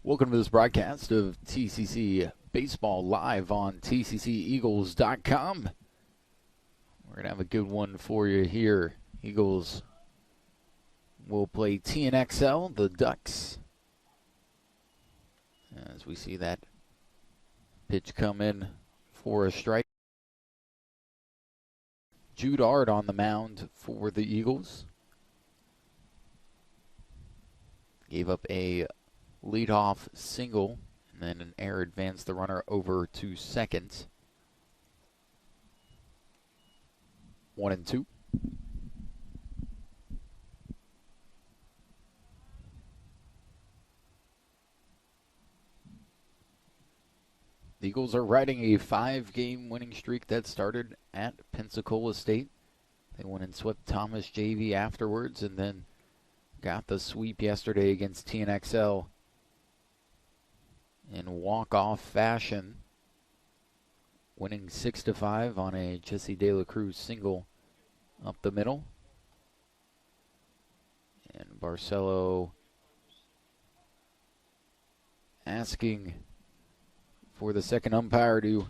Welcome to this broadcast of TCC Baseball live on tcceagles.com. We're going to have a good one for you here. Eagles will play TNXL, the Ducks. As we see that pitch come in for a strike. Jude Ard on the mound for the Eagles. Gave up a leadoff single, and then an error advanced the runner over to second. 1-2. The Eagles are riding a 5-game winning streak that started at Pensacola State. They went and swept Thomas JV afterwards, and then got the sweep yesterday against TNXL in walk-off fashion, winning 6-5 on a Jesse De La Cruz single up the middle. And Barcelo asking for the second umpire to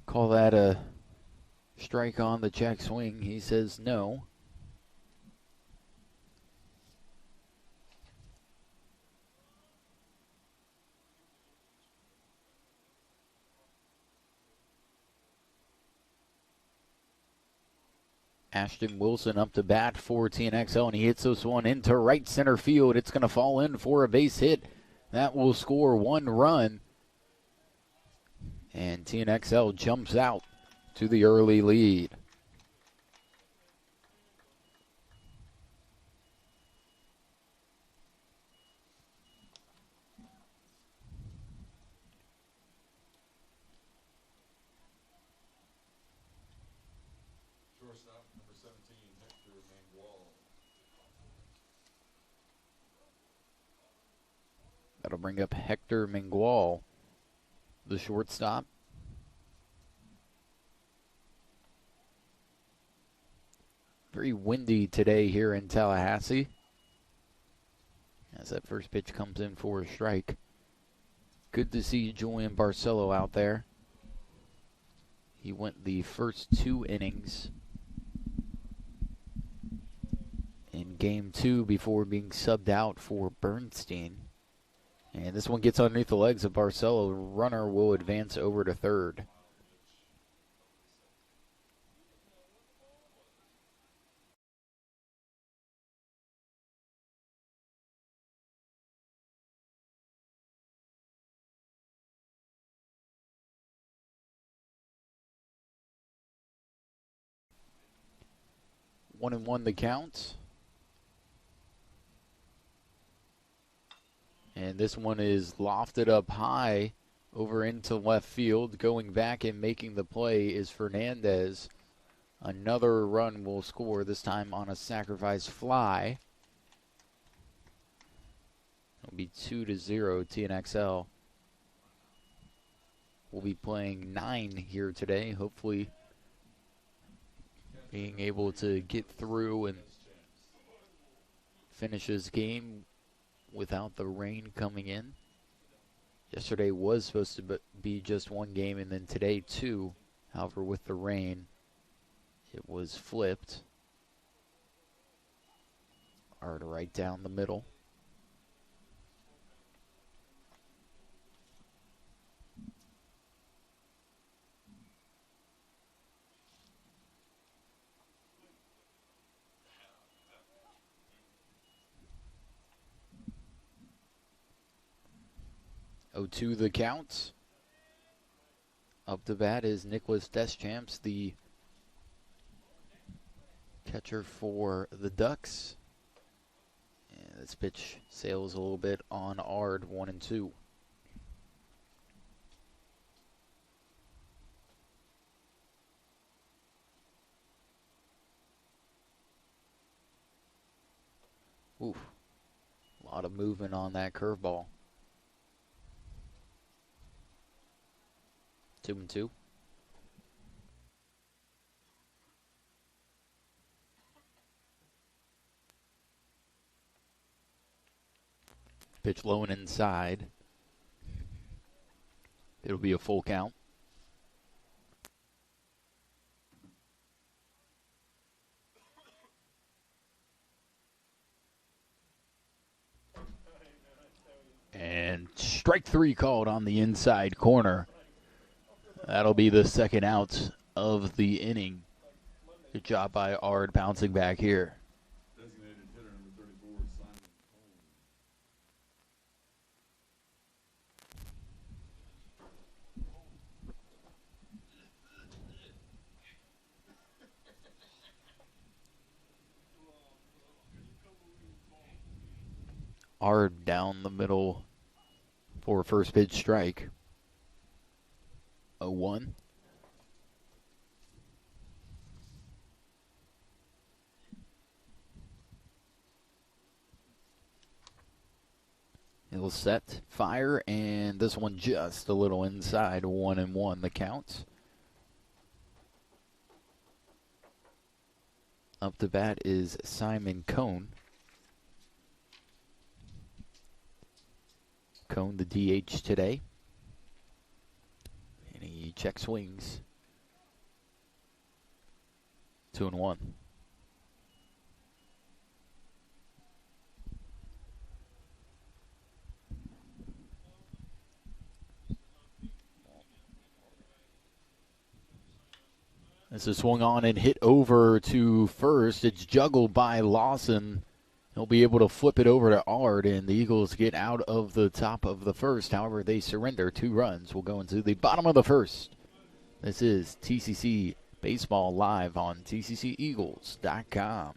call that a strike on the check swing. He says no. Ashton Wilson up to bat for TNXL, and he hits this one into right center field. It's going to fall in for a base hit. That will score one run. And TNXL jumps out to the early lead. Shortstop, number 17, Hector Mangual. That'll bring up Hector Mangual, the shortstop. Very windy today here in Tallahassee, as that first pitch comes in for a strike. Good to see Julian Barcelo out there. He went the first 2 innings in game 2 before being subbed out for Bernstein. And this one gets underneath the legs of Barcelo. Runner will advance over to third. One and one the count. And this one is lofted up high over into left field. Going back and making the play is Fernandez. Another run will score, this time on a sacrifice fly. It'll be 2-0 TNXL. We'll be playing 9 here today, hopefully being able to get through and finish this game without the rain coming in. Yesterday was supposed to be just 1 game, and then today 2. However, with the rain, it was flipped. Ard right down the middle. To the count. Up to bat is Nicholas Deschamps, the catcher for the Ducks. And this pitch sails a little bit on Ard, 1-2. Oof. A lot of movement on that curveball. 2-2. Pitch low and inside. It'll be a full count. And strike three called on the inside corner. That'll be the second out of the inning. Good job by Ard bouncing back here. Designated hitter number 34 is Simon Ard down the middle for first pitch strike. 0-1. He'll set, fire, and this one just a little inside. 1-1 the count. Up to bat is Simon Cone. Cone the DH today. And he check swings. 2-1. This is swung on and hit over to first. It's juggled by Lawson. He'll be able to flip it over to Ard, and the Eagles get out of the top of the first. However, they surrender. 2 runs will go into the bottom of the first. This is TCC Baseball live on tcceagles.com.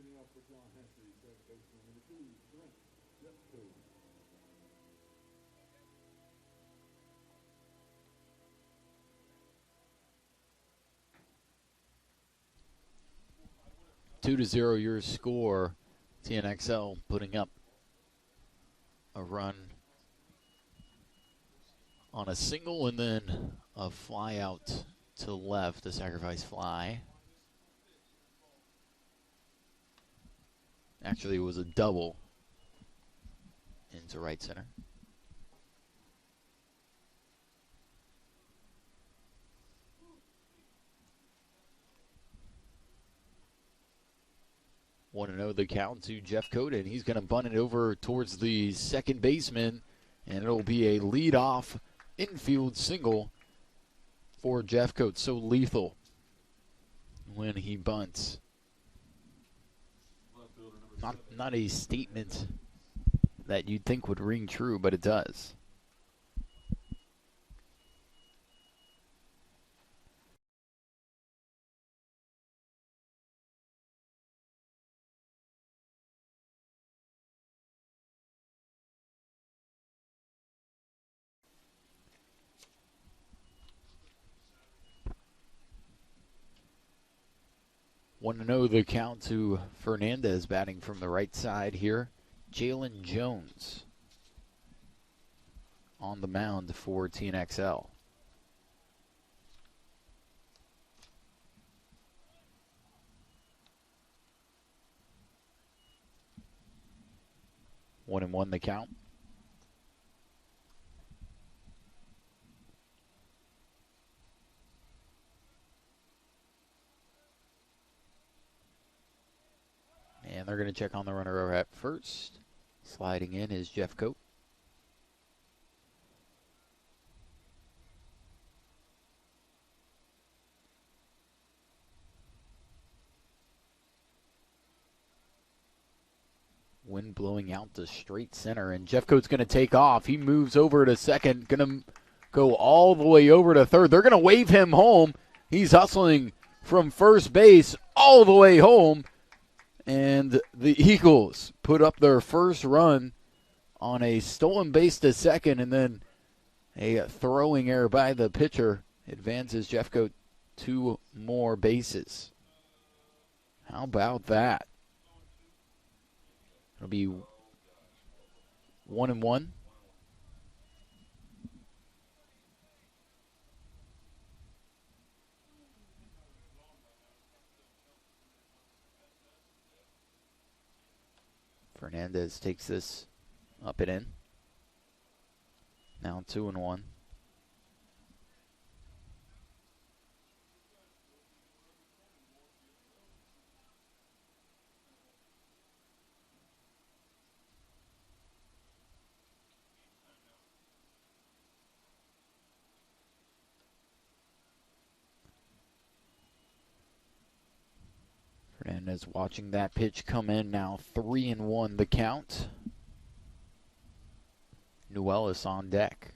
leading off for Tallahassee, second baseman number 2, Jeff Code. Two to 0 your score. TNXL putting up a run on a single and then a fly out to left, a sacrifice fly. Actually, it was a double into right center. Want to know the count to Jeff Coden. He's going to bunt it over towards the second baseman, and it'll be a lead-off infield single for Jeff Coates. So lethal. when he bunts. Left fielder number Not 7, a statement that you'd think would ring true, but it does. Want to know the count to Fernandez batting from the right side here. Jalen Jones on the mound for TNXL. One and one the count. And they're going to check on the runner over at first. Sliding in is Jeff Coate. Wind blowing out to straight center, and Jeff Coate's going to take off. He moves over to second, going to go all the way over to third. They're going to wave him home. He's hustling from first base all the way home. And the Eagles put up their first run on a stolen base to second, and then a throwing error by the pitcher advances Jeff Coate 2 more bases. How about that? It'll be 1 and 1. Fernandez takes this up and in. Now 2 and 1. Fernandez watching that pitch come in. Now 3 and 1 the count. Newellis on deck.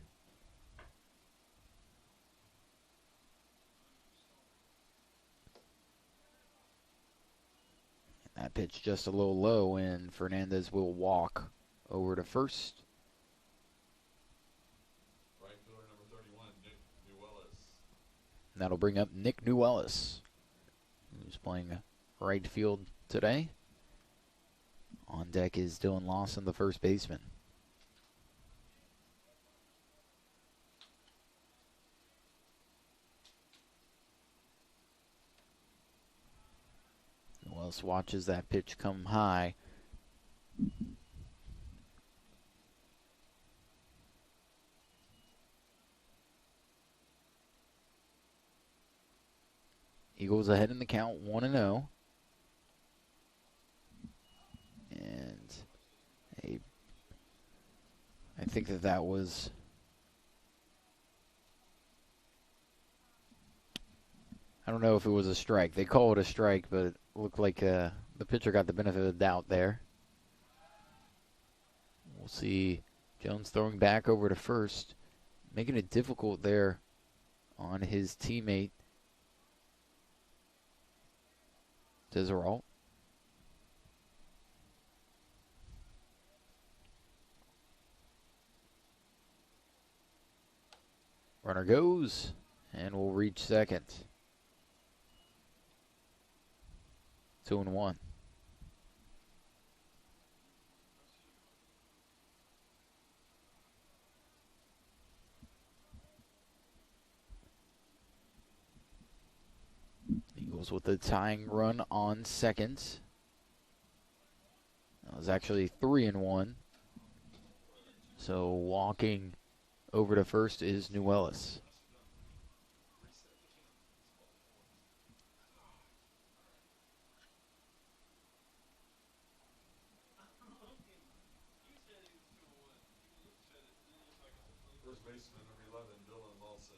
That pitch just a little low, and Fernandez will walk over to first. right fielder number 31, Nick Newellis. That'll bring up Nick Newellis, who's playing right field today. On deck is Dylan Lawson, the first baseman. Newellis watches that pitch come high. Eagles ahead in the count, 1-0. And I think that was I don't know if it was a strike. They call it a strike, but it looked like the pitcher got the benefit of the doubt there. We'll see Jones throwing back over to first, making it difficult there on his teammate Deseralt. Runner goes, and we'll reach second. 2 and 1. Eagles with the tying run on second. That was actually 3 and 1. So walking over to first is Newellis. First baseman number 11, Dylan Lawson.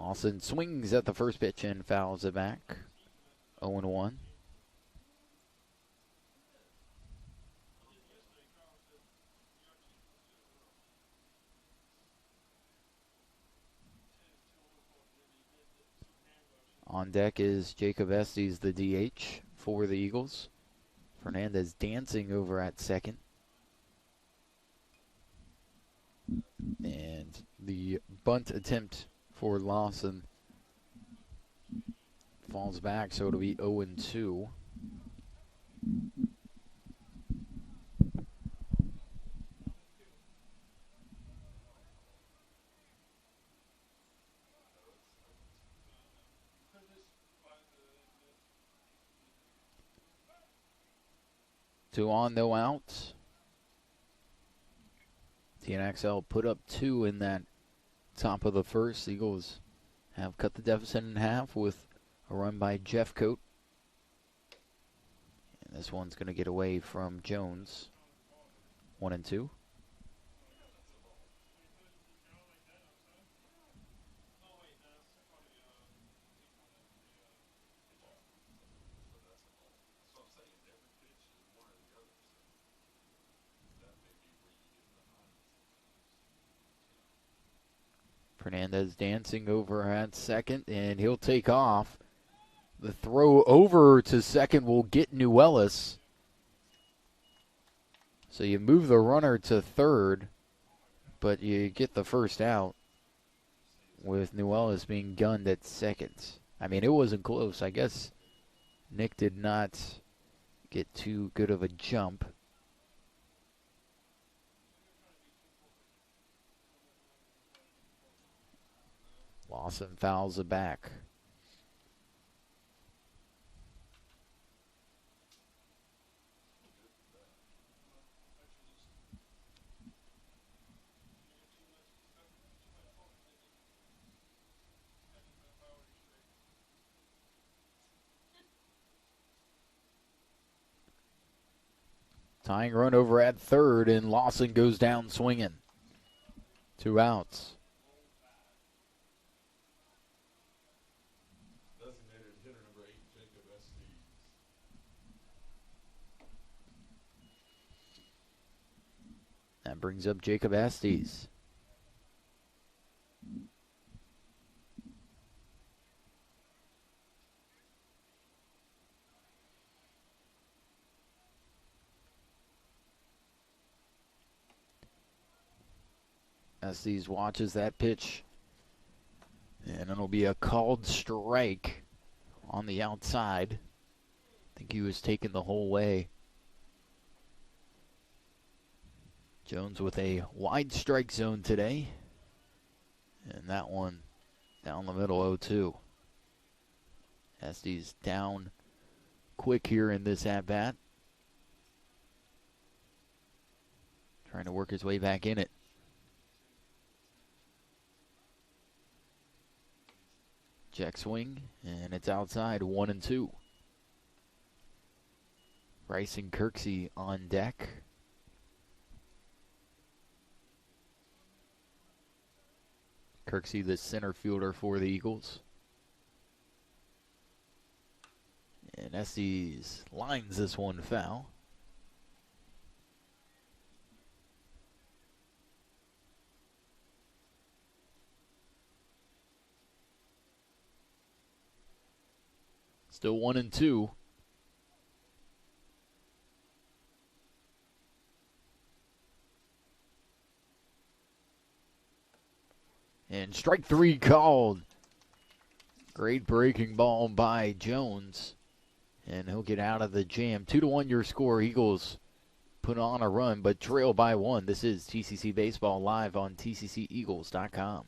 Lawson swings at the first pitch and fouls it back. 0-1. On deck is Jacob Estes, the DH for the Eagles. Fernandez dancing over at second. And the bunt attempt for Lawson falls back, so it'll be 0-2. Two on, no outs. TNXL put up 2 in that top of the first. Eagles have cut the deficit in half with a run by Jeffcoat. And this one's going to get away from Jones. 1-2. Fernandez dancing over at second, and he'll take off. The throw over to second will get Newellis. So you move the runner to third, but you get the first out with Newellis being gunned at second. I mean, it wasn't close. I guess Nick did not get too good of a jump. Lawson fouls it back. Tying run over at third, and Lawson goes down swinging. 2 outs. That brings up Jacob Estes. Estes watches that pitch, and it'll be a called strike on the outside. I think he was taken the whole way. Jones with a wide strike zone today. And that one down the middle, 0-2. Estes down quick here in this at-bat. Trying to work his way back in it. Check swing, and it's outside, 1-2. Bryson Kirksey on deck. Kirksey, the center fielder for the Eagles. And Estes lines this one foul. Still 1-2. And strike 3 called. Great breaking ball by Jones. And he'll get out of the jam. 2-1 your score. Eagles put on a run, but trail by 1. This is TCC Baseball live on tcceagles.com.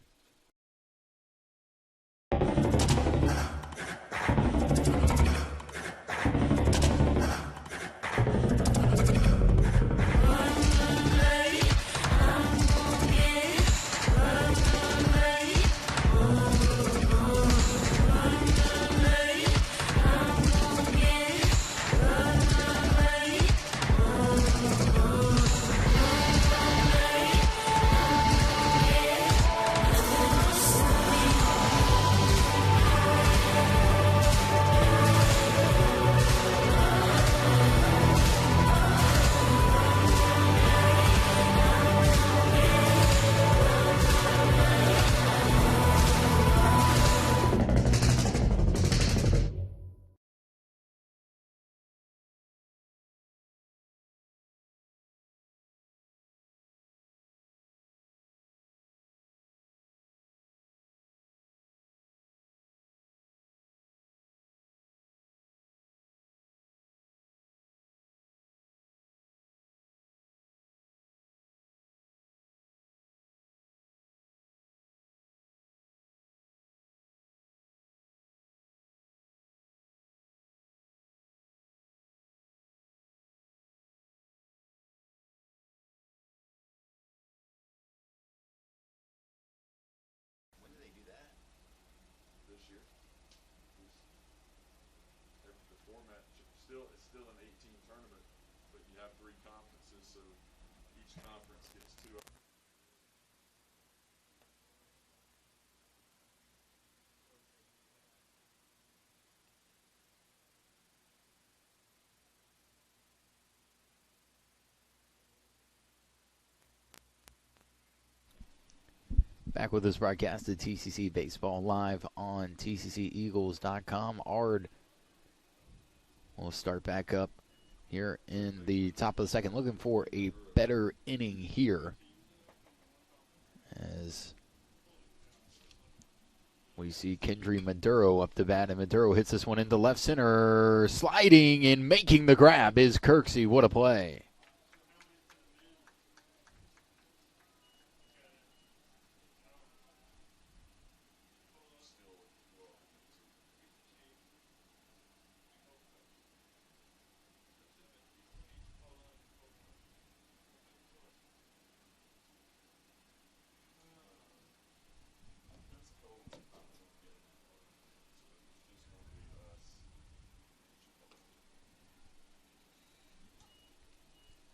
it's still an 18 tournament, but you have 3 conferences, so each conference gets 2. Back with this broadcast of TCC Baseball live on TCCEagles.com. Ard will start back up here in the top of the second, looking for a better inning here as we see Kendry Maduro up to bat, and Maduro hits this one into left center. Sliding and making the grab is Kirksey. What a play.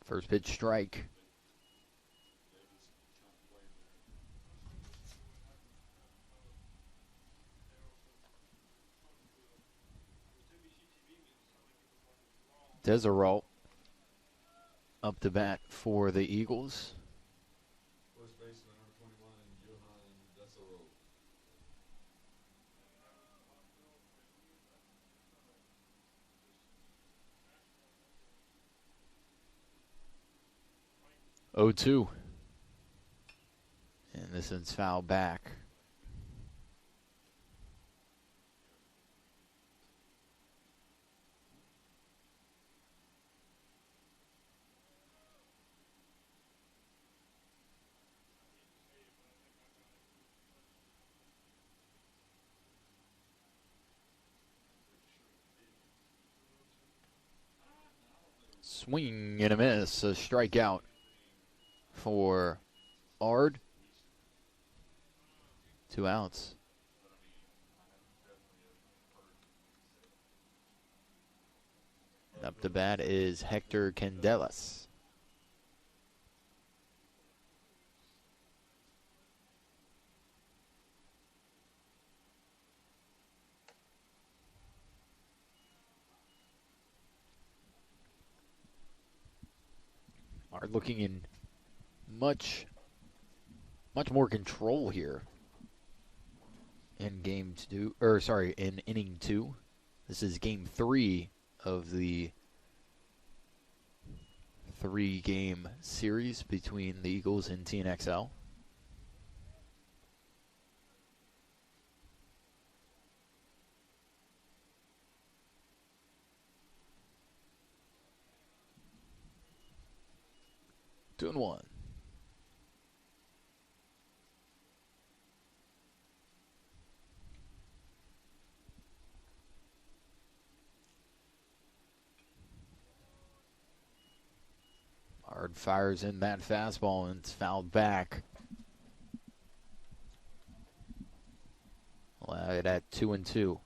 First pitch strike. Desereau up to bat for the Eagles. First baseman number 21, Johan Desereau. Oh, 2. And this one's foul back. Swing and a miss. A strikeout for Ard. 2 outs. And up to bat is Hector Candelas. Ard looking in much more control here in in inning 2. This is game 3 of the 3-game series between the Eagles and TNXL. Doing 1. Ard fires in that fastball and it's fouled back. Allow it at 2-2.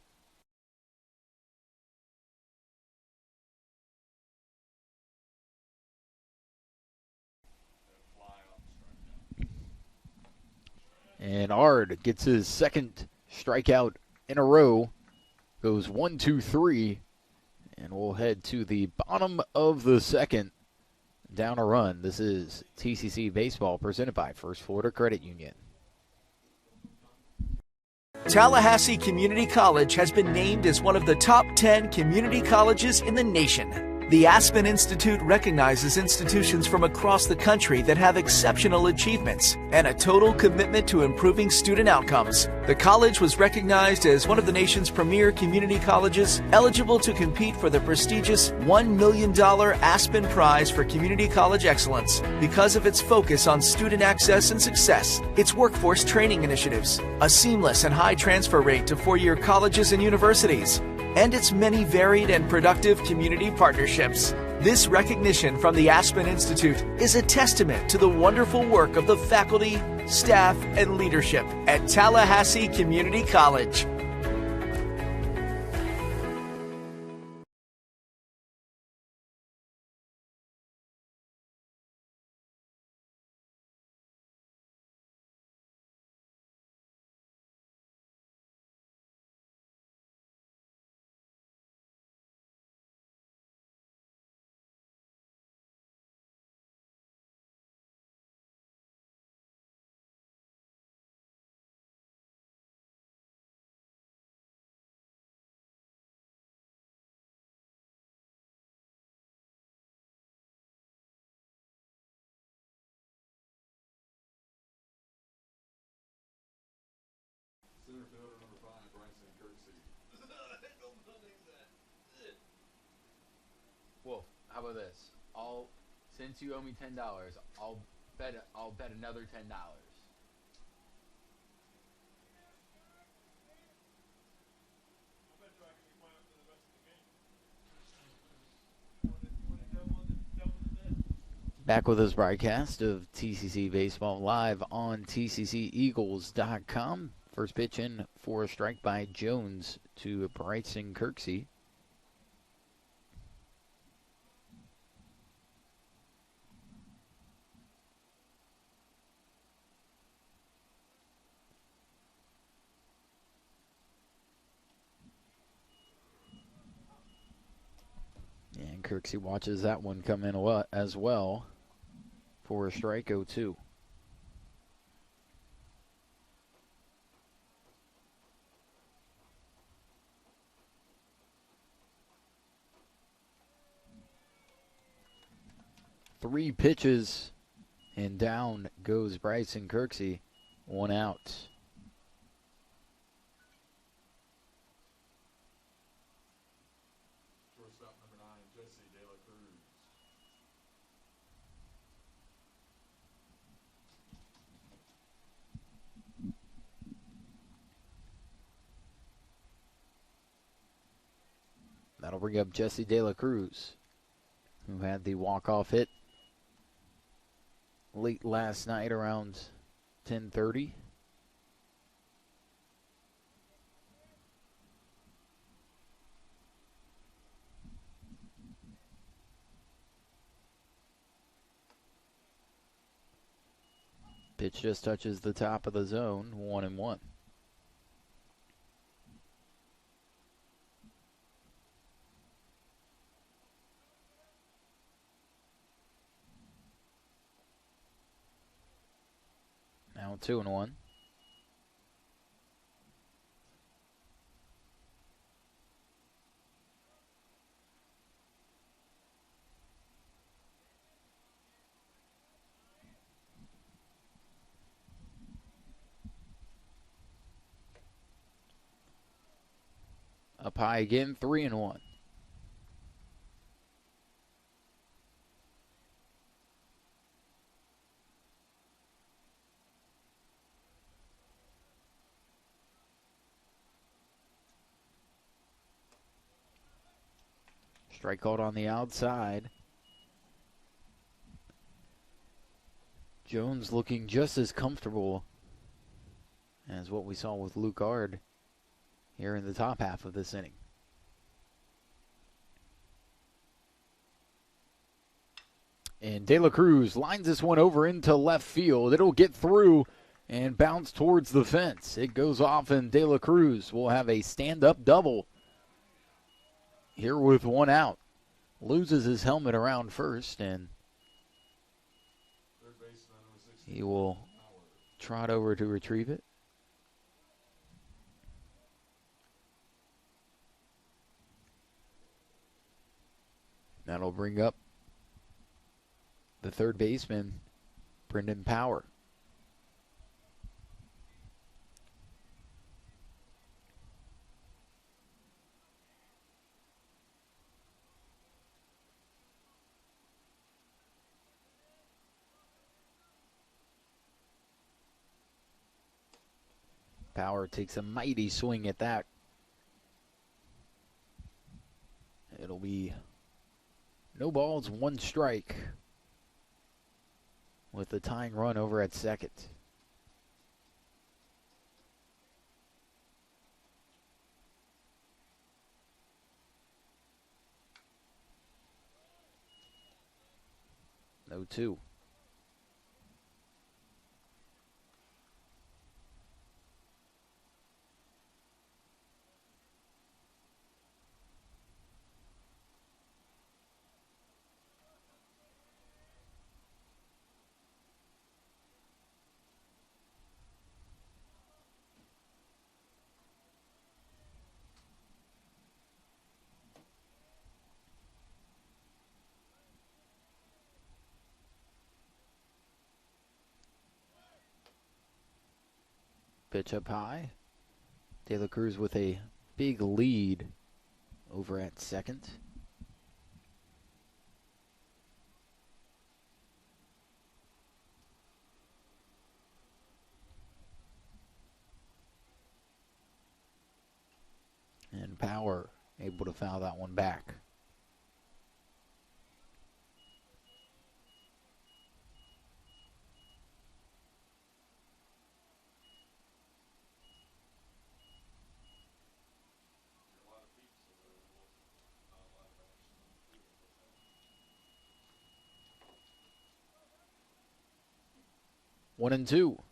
And Ard gets his second strikeout in a row. Goes 1, 2, 3. And we'll head to the bottom of the second. Down a run. This is TCC Baseball presented by First Florida Credit Union. Tallahassee Community College has been named as one of the top 10 community colleges in the nation. The Aspen Institute recognizes institutions from across the country that have exceptional achievements and a total commitment to improving student outcomes. The college was recognized as one of the nation's premier community colleges, eligible to compete for the prestigious $1 million Aspen Prize for Community College Excellence because of its focus on student access and success, its workforce training initiatives, a seamless and high transfer rate to four-year colleges and universities, and its many varied and productive community partnerships. This recognition from the Aspen Institute is a testament to the wonderful work of the faculty, staff, and leadership at Tallahassee Community College. How about this? Since you owe me $10, I'll bet another $10. I bet you I can be after the rest of the game. You want to double the bet? Back with this broadcast of TCC Baseball live on TCCEagles.com. First pitch in for a strike by Jones to Bryson Kirksey. And Kirksey watches that one come in as well for a strike 0-2. Three pitches, and down goes Bryson Kirksey. One out. Shortstop number 9, Jesse De La Cruz. That'll bring up Jesse De La Cruz, who had the walk-off hit late last night around 10:30. Pitch just touches the top of the zone, 1-1. Now 2-1. Up high again, 3-1. Strike called on the outside. Jones looking just as comfortable as what we saw with Luke Ard here in the top half of this inning. And De La Cruz lines this one over into left field. It'll get through and bounce towards the fence. It goes off, and De La Cruz will have a stand-up double here with one out. Loses his helmet around first, and he will trot over to retrieve it. That'll bring up the third baseman, Brendan Power. Power takes a mighty swing at that. It'll be no balls, one strike with the tying run over at second. No 2. Pitch up high. De La Cruz with a big lead over at second. Brendan Power able to foul that one back. A lot of people, so there wasn't not a lot of action on the field. One and two.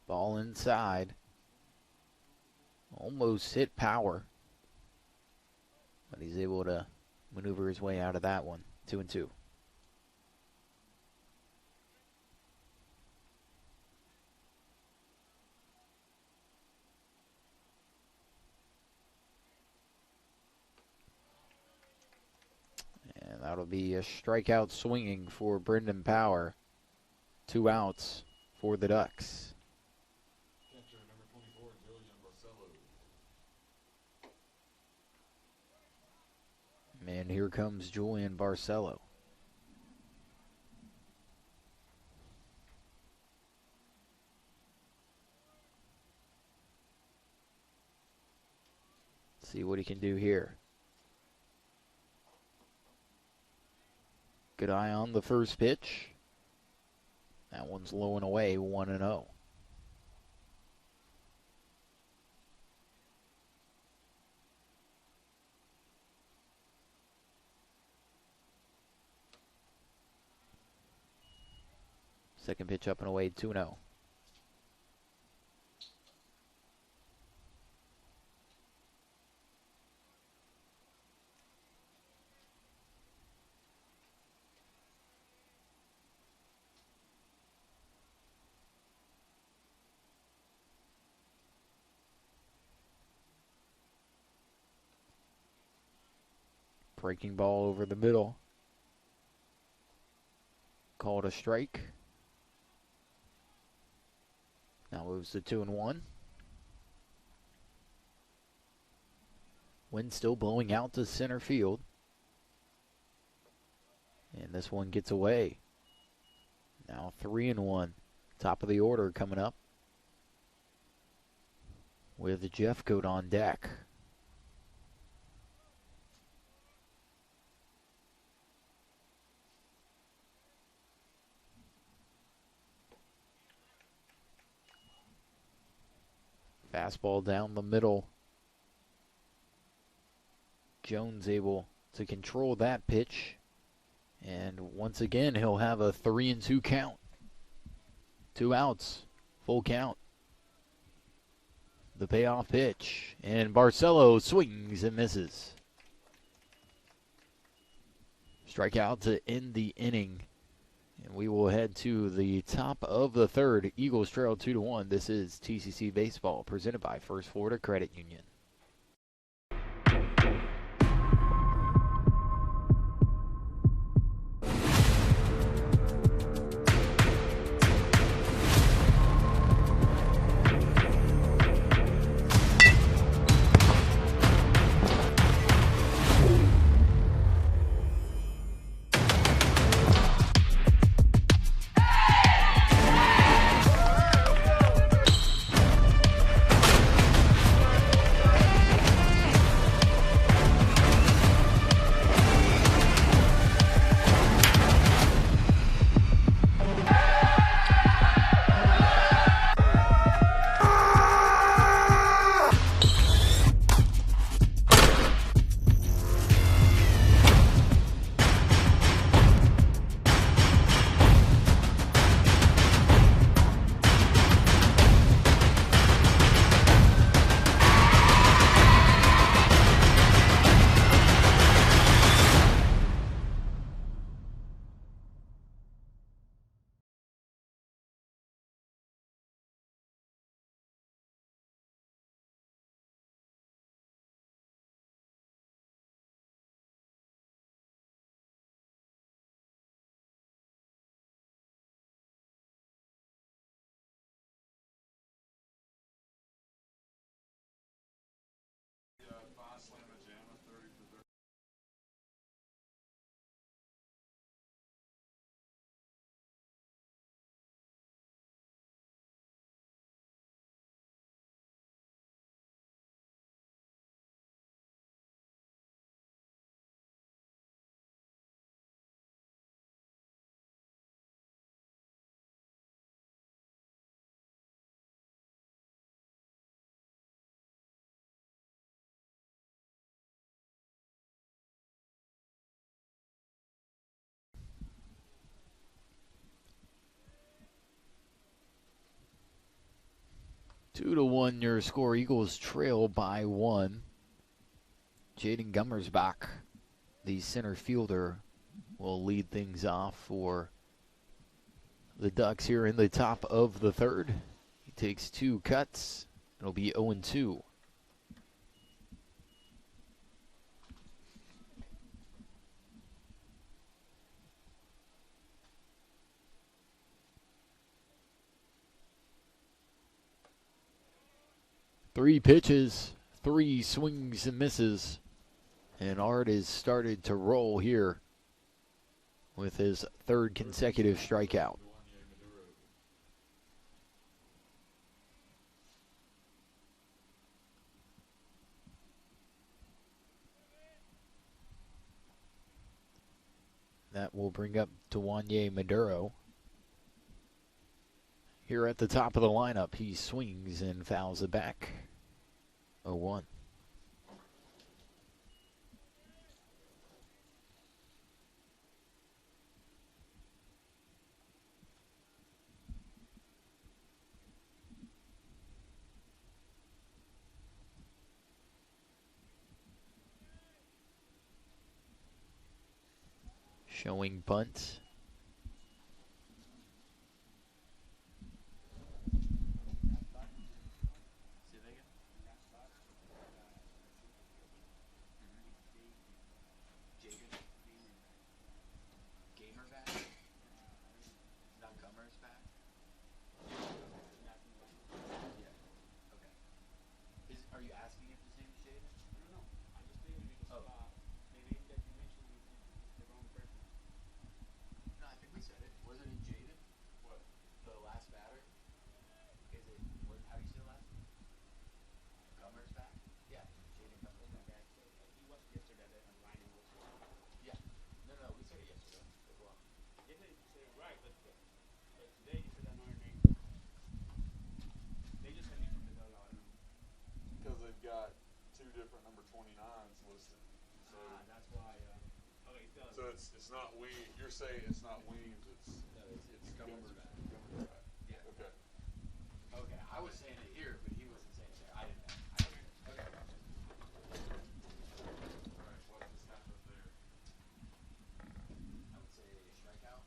Ball inside. Almost hit Power. But he's able to maneuver his way out of that one. 2 and 2. And that'll be a strikeout swinging for Brendan Power. 2 outs for the Ducks. Catcher number 24, Julian Barcelo. And here comes Julian Barcelo. See what he can do here. Good eye on the first pitch. That one's low and away, 1-0. Second pitch up and away, 2-0. Breaking ball over the middle. Called a strike. Now moves to 2-1. Wind still blowing out to center field. And this one gets away. Now 3-1. Top of the order coming up. With Jeff Coat on deck. Fastball down the middle. Jones able to control that pitch. And once again, he'll have a 3-2 count. 2 outs. Full count. The payoff pitch. And Barcelo swings and misses. Strikeout to end the inning. And we will head to the top of the third. Eagles trail 2-1. This is TCC Baseball presented by First Florida Credit Union. 2-1 your score. Eagles trail by 1. Jaden Gummersbach, the center fielder, will lead things off for the Ducks here in the top of the third. He takes 2 cuts. It'll be 0-2. Three pitches, 3 swings and misses. And Art has started to roll here with his 3rd consecutive strikeout. That will bring up Duanye Maduro. Here at the top of the lineup, he swings and fouls it back. 0-1. Showing bunt. Are you asking if his name is Jaden? No. I just think because the name that you mentioned is the wrong person. No, I think we said it. Wasn't it Jaden? What? The last batter? Is it, what, how do you say the last name? Gummers back? Yeah, Jaden Gummers back. He was yesterday at the line and also. Yeah. No, we said it yesterday as well. Yesterday you said it right, but today you said another name. They just sent me from the dugout, I don't know. Because they've got 2 different number 29s listed. So, That's why. Okay, so it's not Weems. You're saying it's not Weems. It's Gummersback. Gummersback. Yeah. Okay. Okay, I was saying it here, but he wasn't saying it there. I didn't know. Okay. All right. What just happened there? I would say strikeout.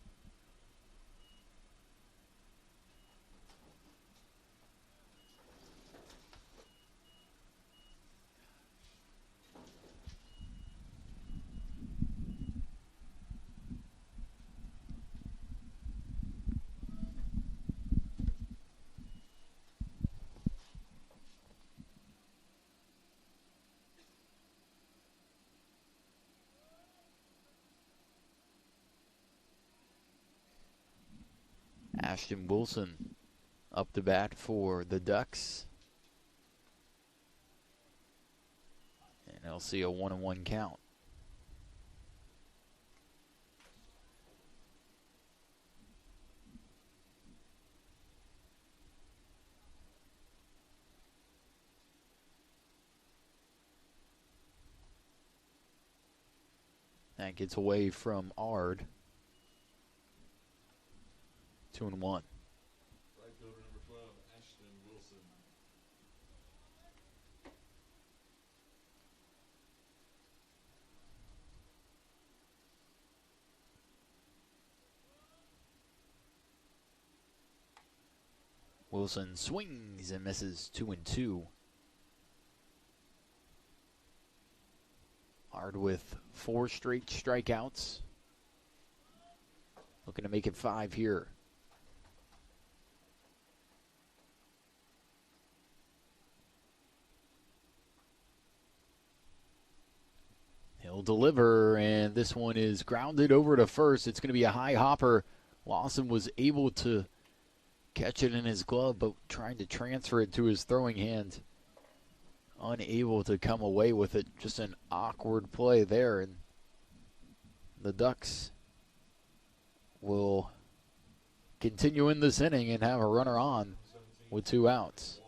Ashton Wilson up to bat for the Ducks. And they'll see a 1-1 count. That gets away from Ard. 2-1. Right fielder number 12, Ashton Wilson. Wilson swings and misses. 2-2. Ard with 4 straight strikeouts. Looking to make it 5 here. He'll deliver, and this one is grounded over to first. It's going to be a high hopper. Lawson was able to catch it in his glove, but trying to transfer it to his throwing hand. Unable to come away with it. Just an awkward play there, and the Ducks will continue in this inning and have a runner on with 2 outs.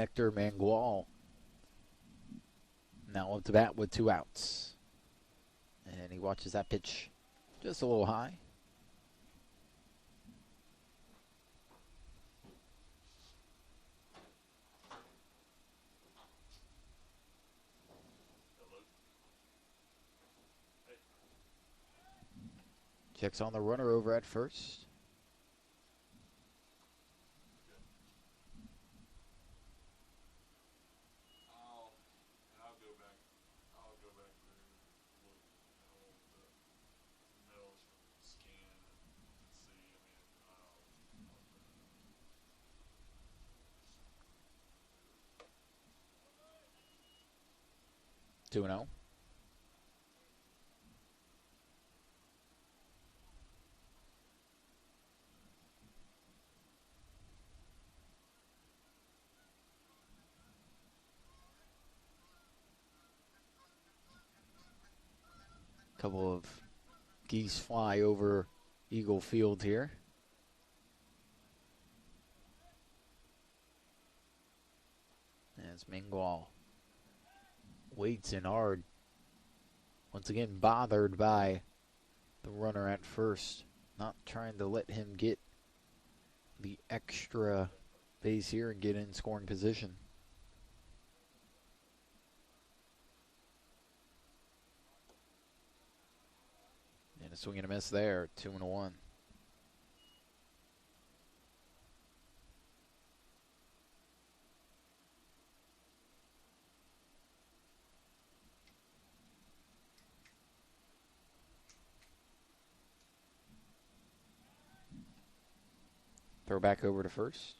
Hector Mangual now up to bat with 2 outs. And he watches that pitch just a little high. Checks on the runner over at first. I'll go back. I'll go back there and look at all the emails from scan and see. I mean, Two and 0. Couple of geese fly over Eagle Field here. As Mangual waits in hard. Once again bothered by the runner at first. Not trying to let him get the extra base here and get in scoring position. And a swing and a miss there, 2-1. Throw back over to first.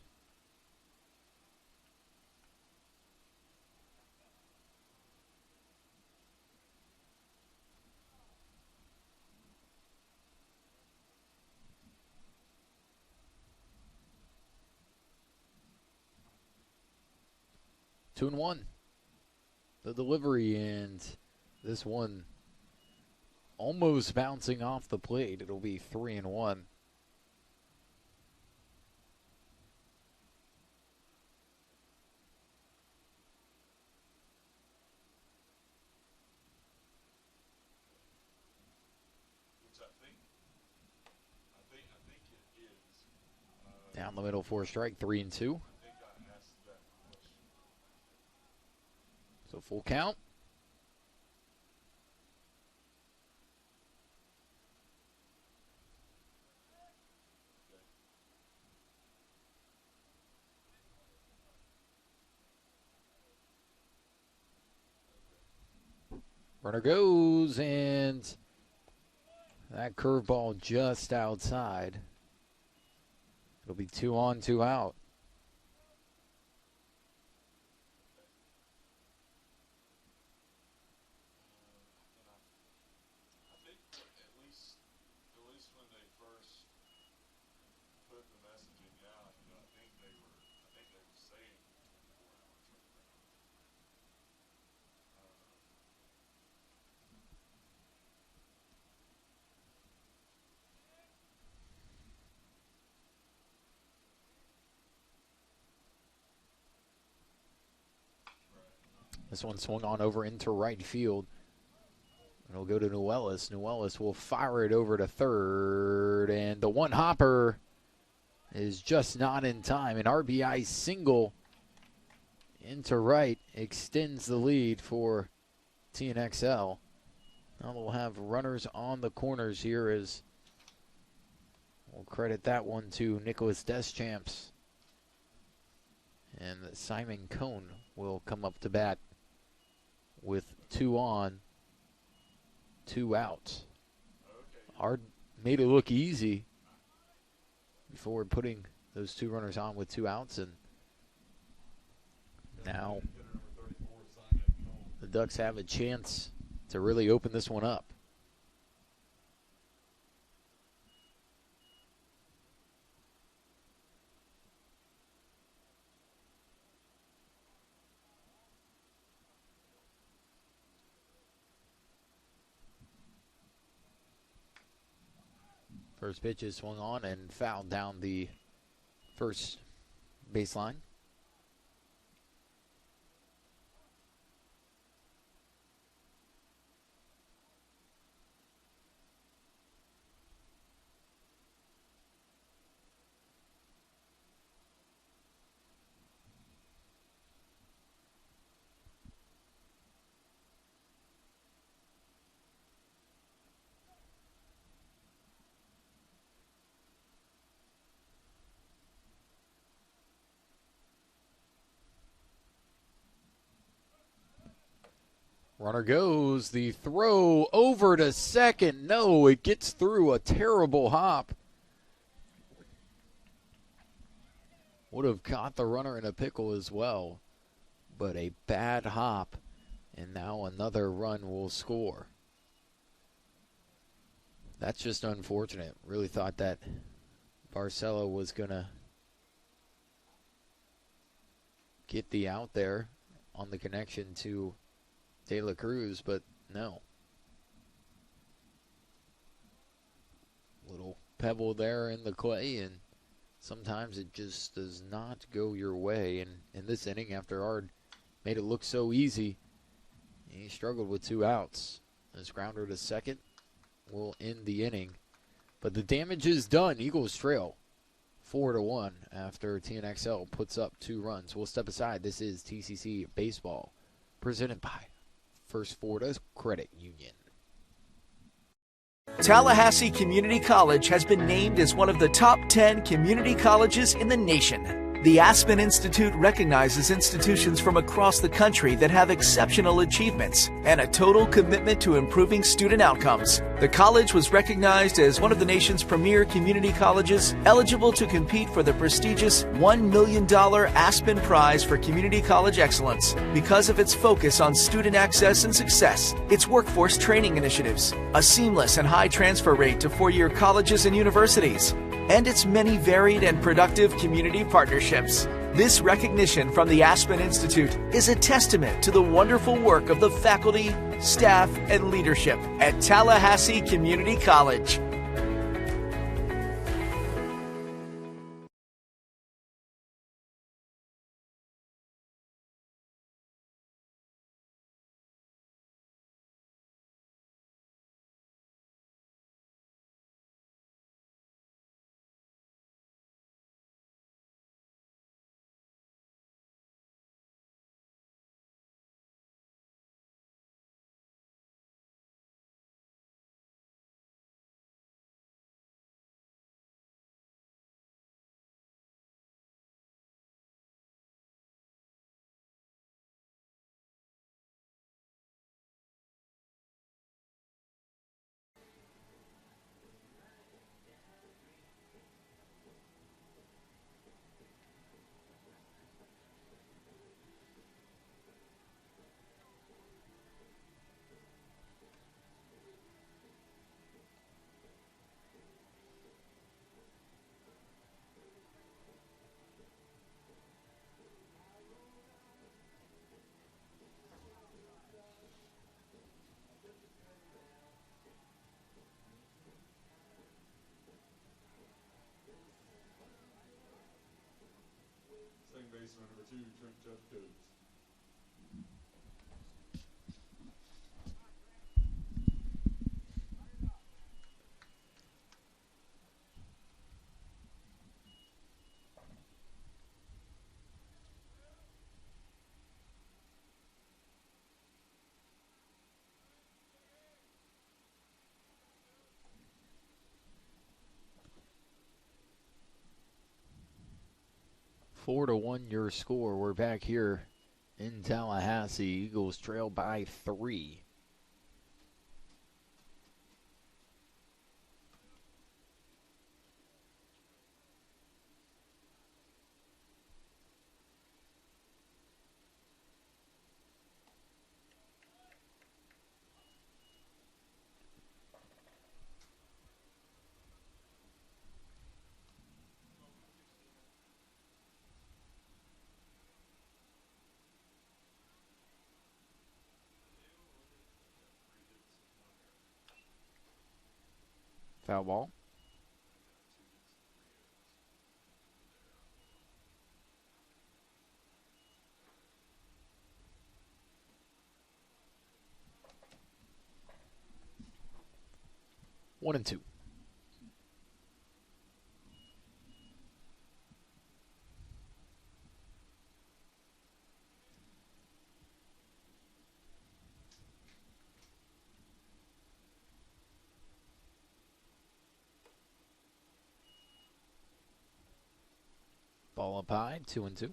Two and one. The delivery, and this one almost bouncing off the plate. It'll be 3-1. I think it is. Down the middle for a strike, 3-2. I think I asked that question. So full count. Runner goes, and that curveball just outside. It'll be 2 on, 2 out. I think at least when they first put the messaging out, I think they were saying 4 hours right there. This one swung on over into right field. It'll go to Nuellis. Nuellis will fire it over to third, and the one hopper is just not in time. An RBI single into right extends the lead for TNXL. Now we'll have runners on the corners here, as we'll credit that one to Nicholas Deschamps. And Simon Cohn will come up to bat with 2 on, 2 out. Ard made it look easy before putting those 2 runners on with 2 outs, and now the Ducks have a chance to really open this one up. First pitch is swung on and fouled down the first baseline. Runner goes. The throw over to second. No, it gets through a terrible hop. Would have caught the runner in a pickle as well, but a bad hop, and now another run will score. That's just unfortunate. Really thought that Barcelo was going to get the out there on the connection to De La Cruz, but no. Little pebble there in the clay, and sometimes it just does not go your way. And in this inning, after Ard made it look so easy, he struggled with 2 outs. This grounder to second will end the inning. But the damage is done. Eagles trail 4-1 after TNXL puts up 2 runs. We'll step aside. This is TCC Baseball, presented by First Florida Credit Union. Tallahassee Community College has been named as one of the top 10 community colleges in the nation. The Aspen Institute recognizes institutions from across the country that have exceptional achievements and a total commitment to improving student outcomes. The college was recognized as one of the nation's premier community colleges, eligible to compete for the prestigious $1 million Aspen Prize for Community College Excellence because of its focus on student access and success, its workforce training initiatives, a seamless and high transfer rate to four-year colleges and universities, and its many varied and productive community partnerships. This recognition from the Aspen Institute is a testament to the wonderful work of the faculty, staff, and leadership at Tallahassee Community College. Second baseman number 2, Trent Jeffcoat. Four to 1 your score. We're back here in Tallahassee. Eagles trail by 3. Foul ball. One and two. Ball up high, 2 and 2.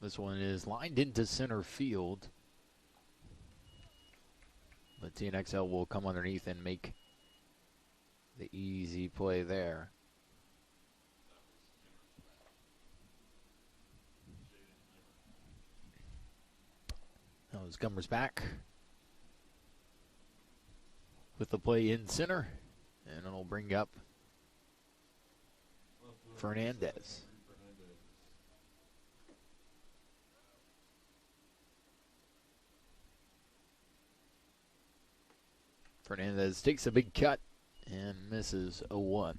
This one is lined into center field. But TNXL will come underneath and make the easy play there. That was Gummer's back with the play in center, and it'll bring up Fernandez. Fernandez takes a big cut and misses 0-1.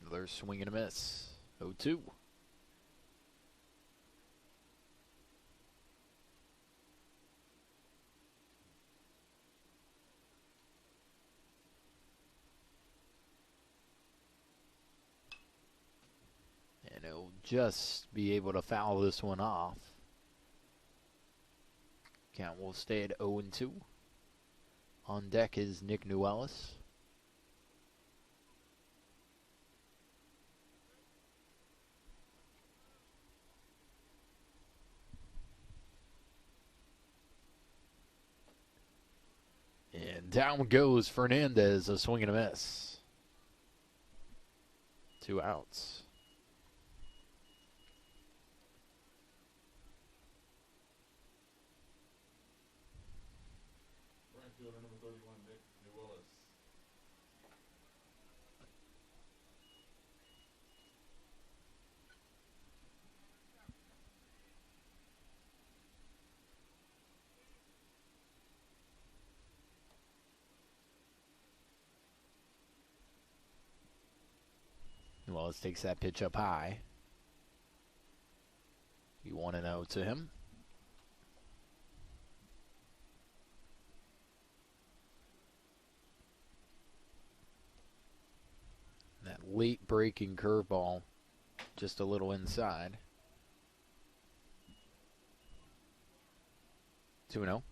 Another swing and a miss. 0-2. And he'll just be able to foul this one off. Count will stay at 0-2. On deck is Nick Newellis. And down goes Fernandez, a swing and a miss. 2 outs. Right fielder number 31, Nick Newellis. Newellis takes that pitch up high. 1-0 to him. That late breaking curveball, just a little inside. 2-0.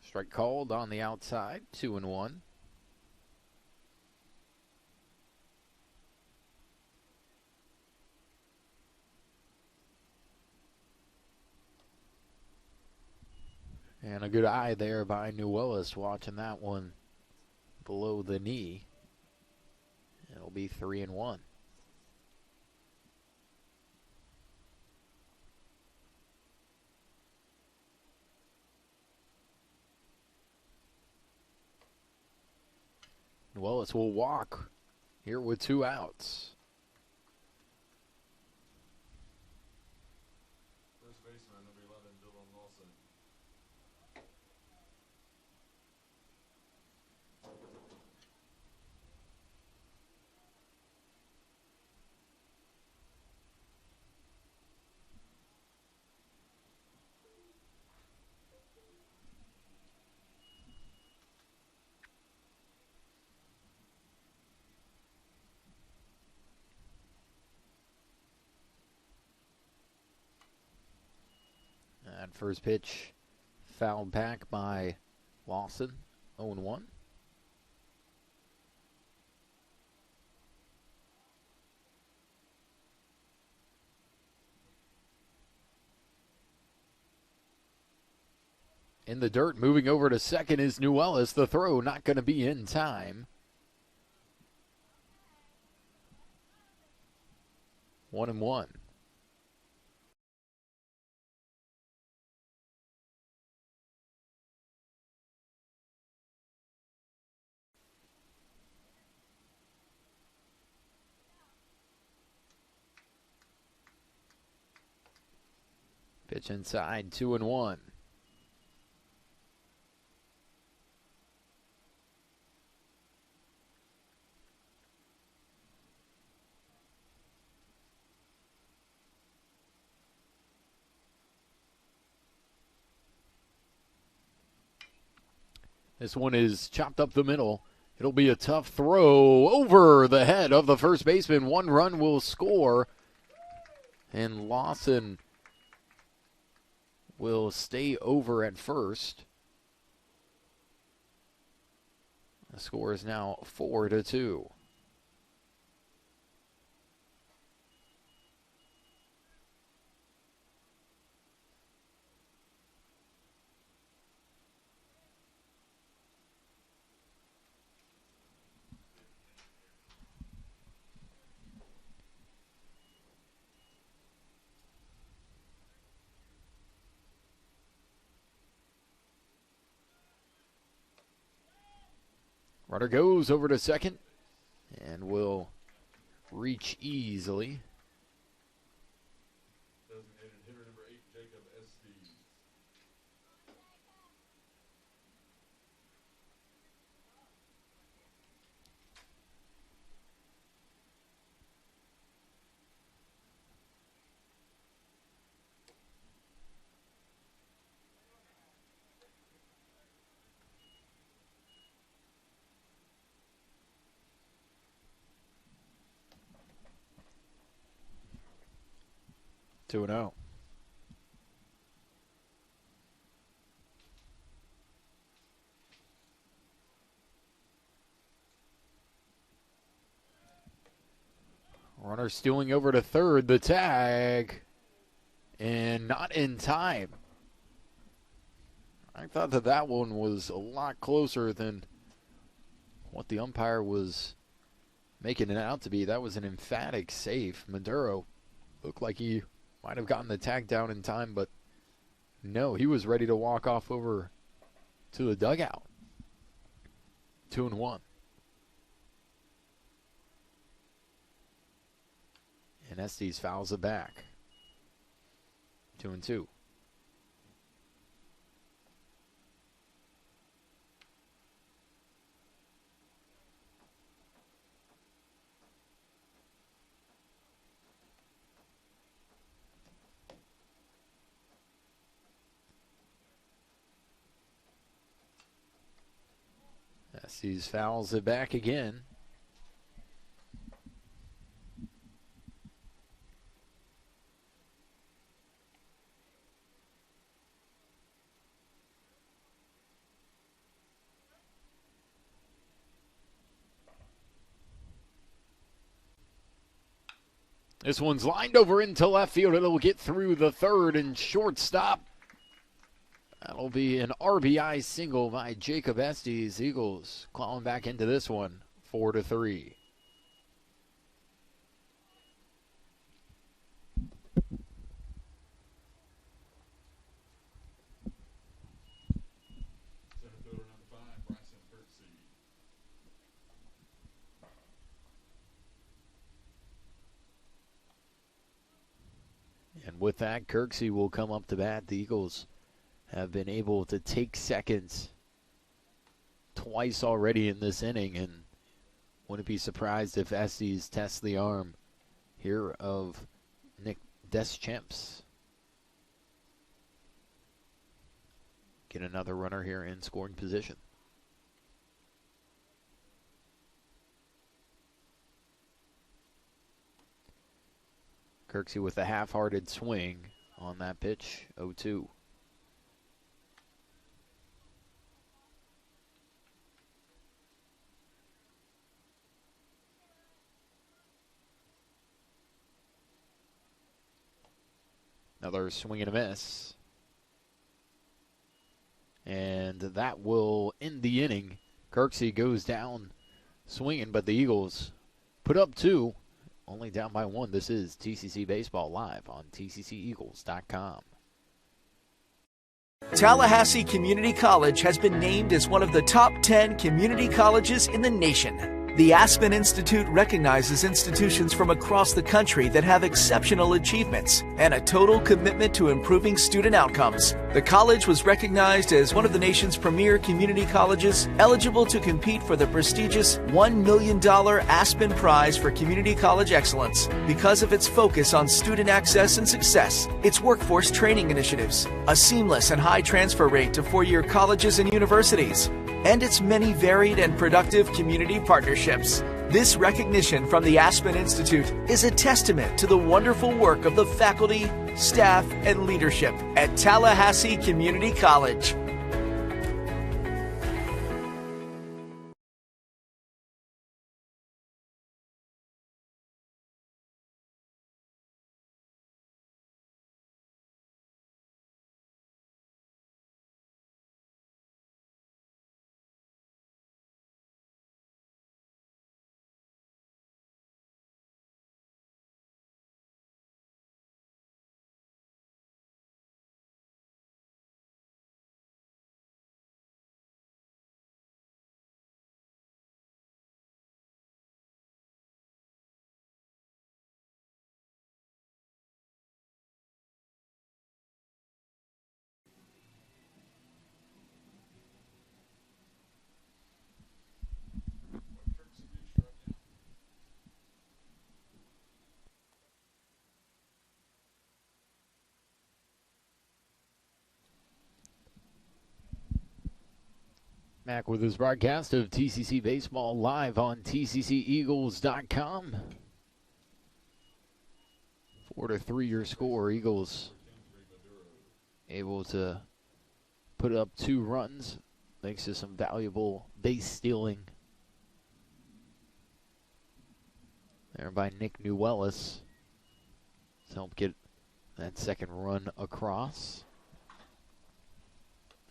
Strike called on the outside, 2-1. And a good eye there by Newellis, watching that one below the knee. It'll be 3-1. Newellis will walk here with 2 outs. First baseman, number 11, Dylan Wilson. And first pitch fouled back by Lawson, 0-1. In the dirt, moving over to second is Newellis. The throw not going to be in time. 1-1. Pitch inside, 2-1. This one is chopped up the middle. It'll be a tough throw over the head of the first baseman. 1 run will score, and Lawson will stay over at first. The score is now 4-2. Runner goes over to second and will reach easily. Designated hitter number 8, Jacob Estes. Two and 0. Runner stealing over to third. The tag. And not in time. I thought that one was a lot closer than what the umpire was making it out to be. That was an emphatic save. Maduro looked like he might have gotten the tag down in time, but no, he was ready to walk off over to the dugout. 2 and 1. And Estes fouls it back. 2 and 2. Estes fouls it back again. This one's lined over into left field. It'll get through the third and shortstop. That'll be an RBI single by Jacob Estes. Eagles clawing back into this one, 4-3. Center fielder number 5, Bryson Kirksey. And with that, Kirksey will come up to bat. The Eagles have been able to take seconds twice already in this inning, and wouldn't be surprised if Estes tests the arm here of Nick Deschamps. Get another runner here in scoring position. Kirksey with a half-hearted swing on that pitch, 0-2. Another swing and a miss. And that will end the inning. Kirksey goes down swinging, but the Eagles put up 2, only down by 1. This is TCC Baseball live on TCCEagles.com. Tallahassee Community College has been named as one of the top 10 community colleges in the nation. The Aspen Institute recognizes institutions from across the country that have exceptional achievements and a total commitment to improving student outcomes. The college was recognized as one of the nation's premier community colleges eligible to compete for the prestigious $1 million Aspen Prize for Community College Excellence because of its focus on student access and success, its workforce training initiatives, a seamless and high transfer rate to four-year colleges and universities, and its many varied and productive community partnerships. This recognition from the Aspen Institute is a testament to the wonderful work of the faculty, staff, and leadership at Tallahassee Community College. What Kirk's a good strikeout. Back with his broadcast of TCC Baseball live on TCCEagles.com. 4-3 your score. Eagles able to put up 2 runs. Thanks to some valuable base stealing there by Nick Newellis to help get that second run across.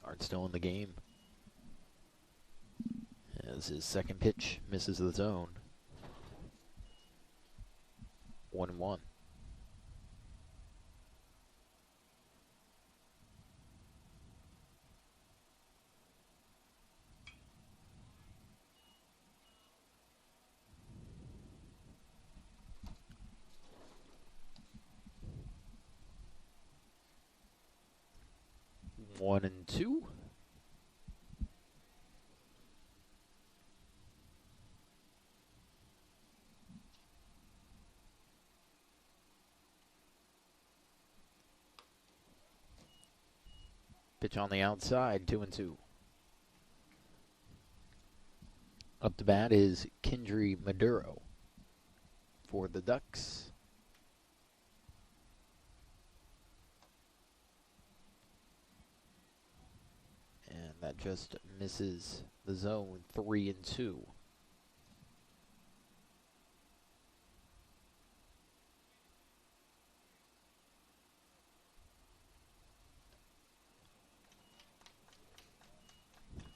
Art still in the game as his second pitch misses the zone. 1-1. One and two. Pitch on the outside, 2-2. Up to bat is Kendry Maduro for the Ducks. And that just misses the zone, 3-2.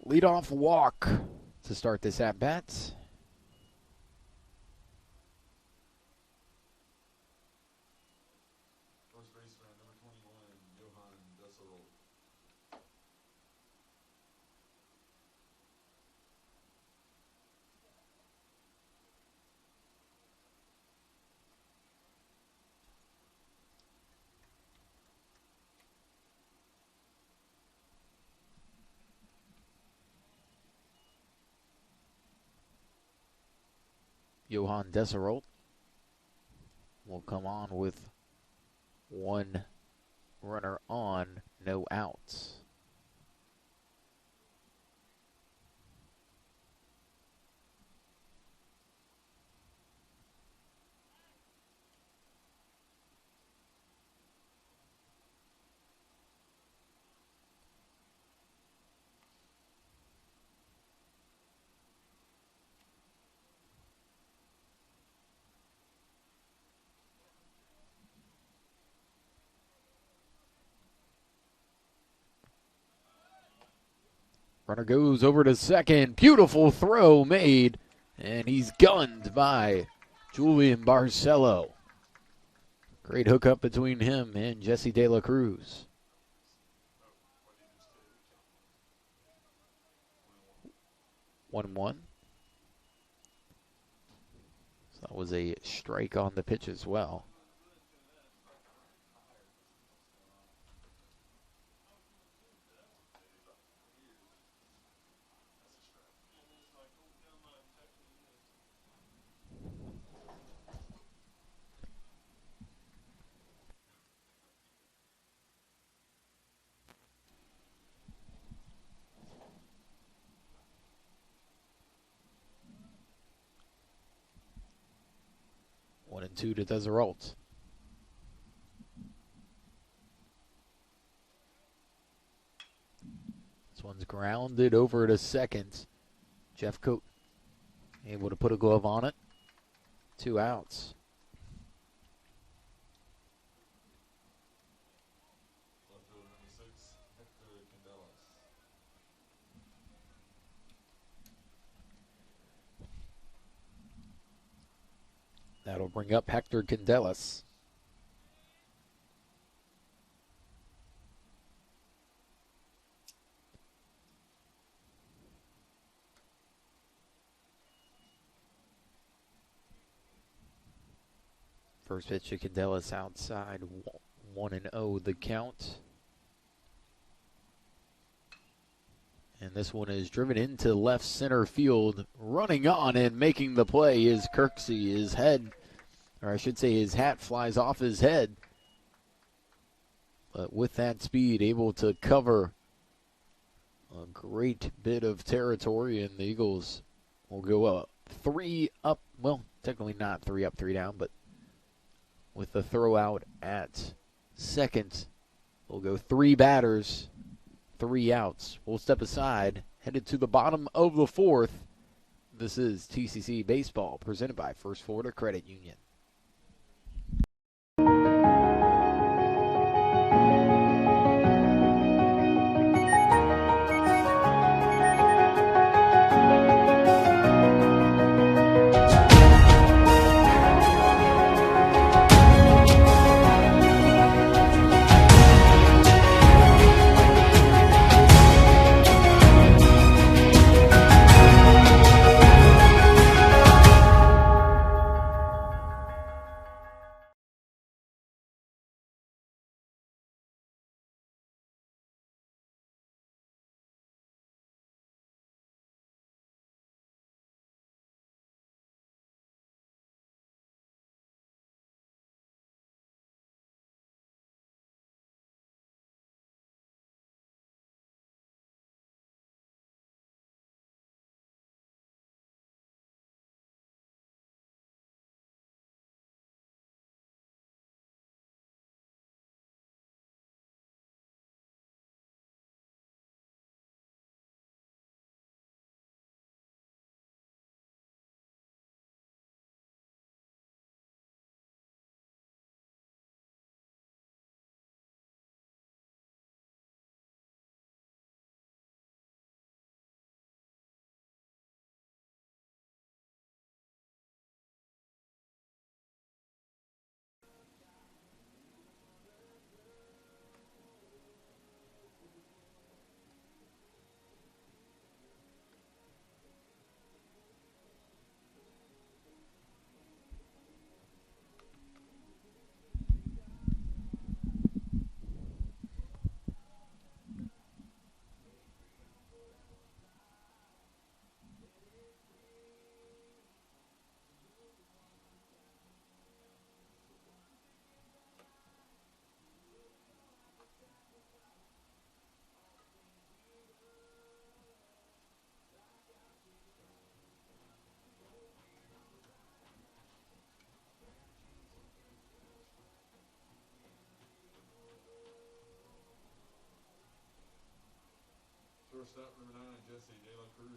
Leadoff walk to start this at-bat. First baseman, number 21, Johan Desserold. Johan Desserold will come on with 1 runner on, no outs. Runner goes over to second. Beautiful throw made. And he's gunned by Julian Barcelo. Great hookup between him and Jesse De La Cruz. 1-1. So that was a strike on the pitch as well. 1-2 to Desiralt. This one's grounded over to second. Jeff Coat able to put a glove on it. 2 outs. Left fielder number 6, Hector Candelas. That'll bring up Hector Candelas. First pitch to Candelas outside, 1-0 the count. And this one is driven into left center field. Running on and making the play is Kirksey. His head, or I should say his hat, flies off his head. But with that speed, able to cover a great bit of territory, and the Eagles will go up 3 up. Well, technically not 3 up, 3 down, but with the throw out at second, we'll go 3 batters, 3 outs. We'll step aside, headed to the bottom of the 4th. This is TCC Baseball, presented by First Florida Credit Union. Shortstop number 9, Jesse De La Cruz.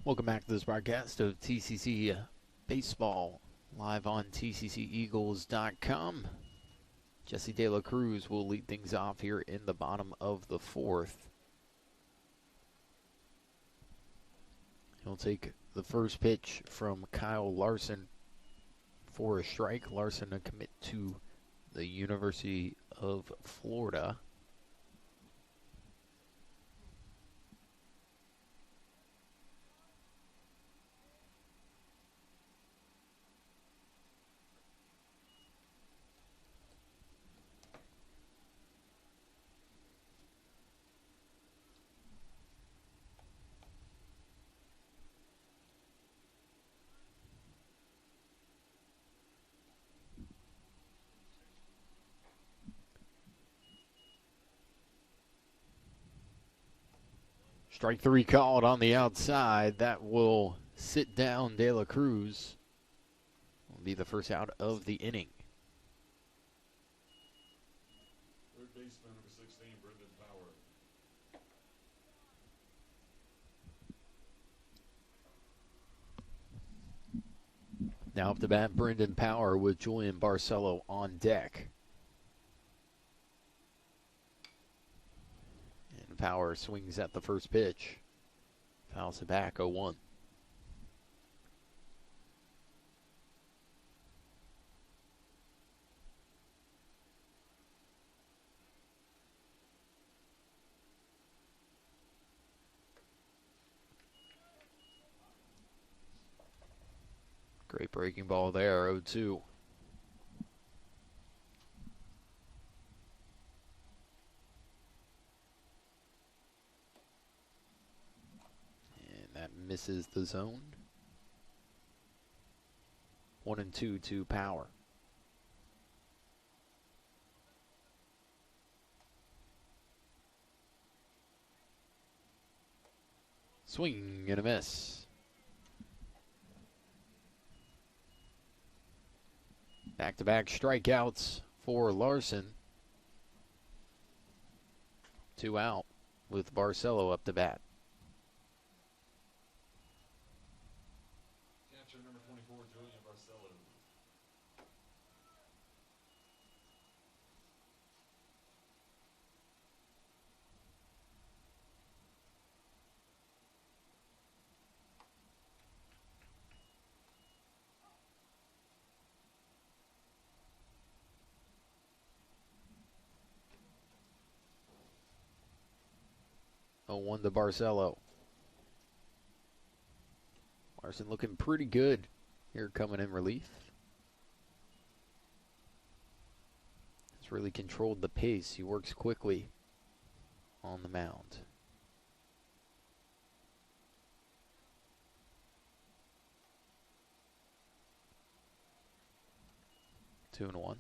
Welcome back to this broadcast of TCC Baseball, live on TCCEagles.com. Jesse De La Cruz will lead things off here in the bottom of the 4th. He'll take the first pitch from Kyle Larson for a strike. Larson, a commit to the University of Florida. Strike three called on the outside. That will sit down De La Cruz. Will be the first out of the inning. Third baseman number 16, Brendan Power. Now up to bat, Brendan Power with Julian Barcelo on deck. And Power swings at the first pitch. Fouls it back, 0-1. Great breaking ball there, 0-2. And that misses the zone. 1-2 to Power. Swing and a miss. Back-to-back strikeouts for Larson. 2 out with Barcelo up to bat. Catcher number 24, Julian Barcelo. One to Barcelo. Larson looking pretty good here coming in relief. He's really controlled the pace. He works quickly on the mound. Two and one.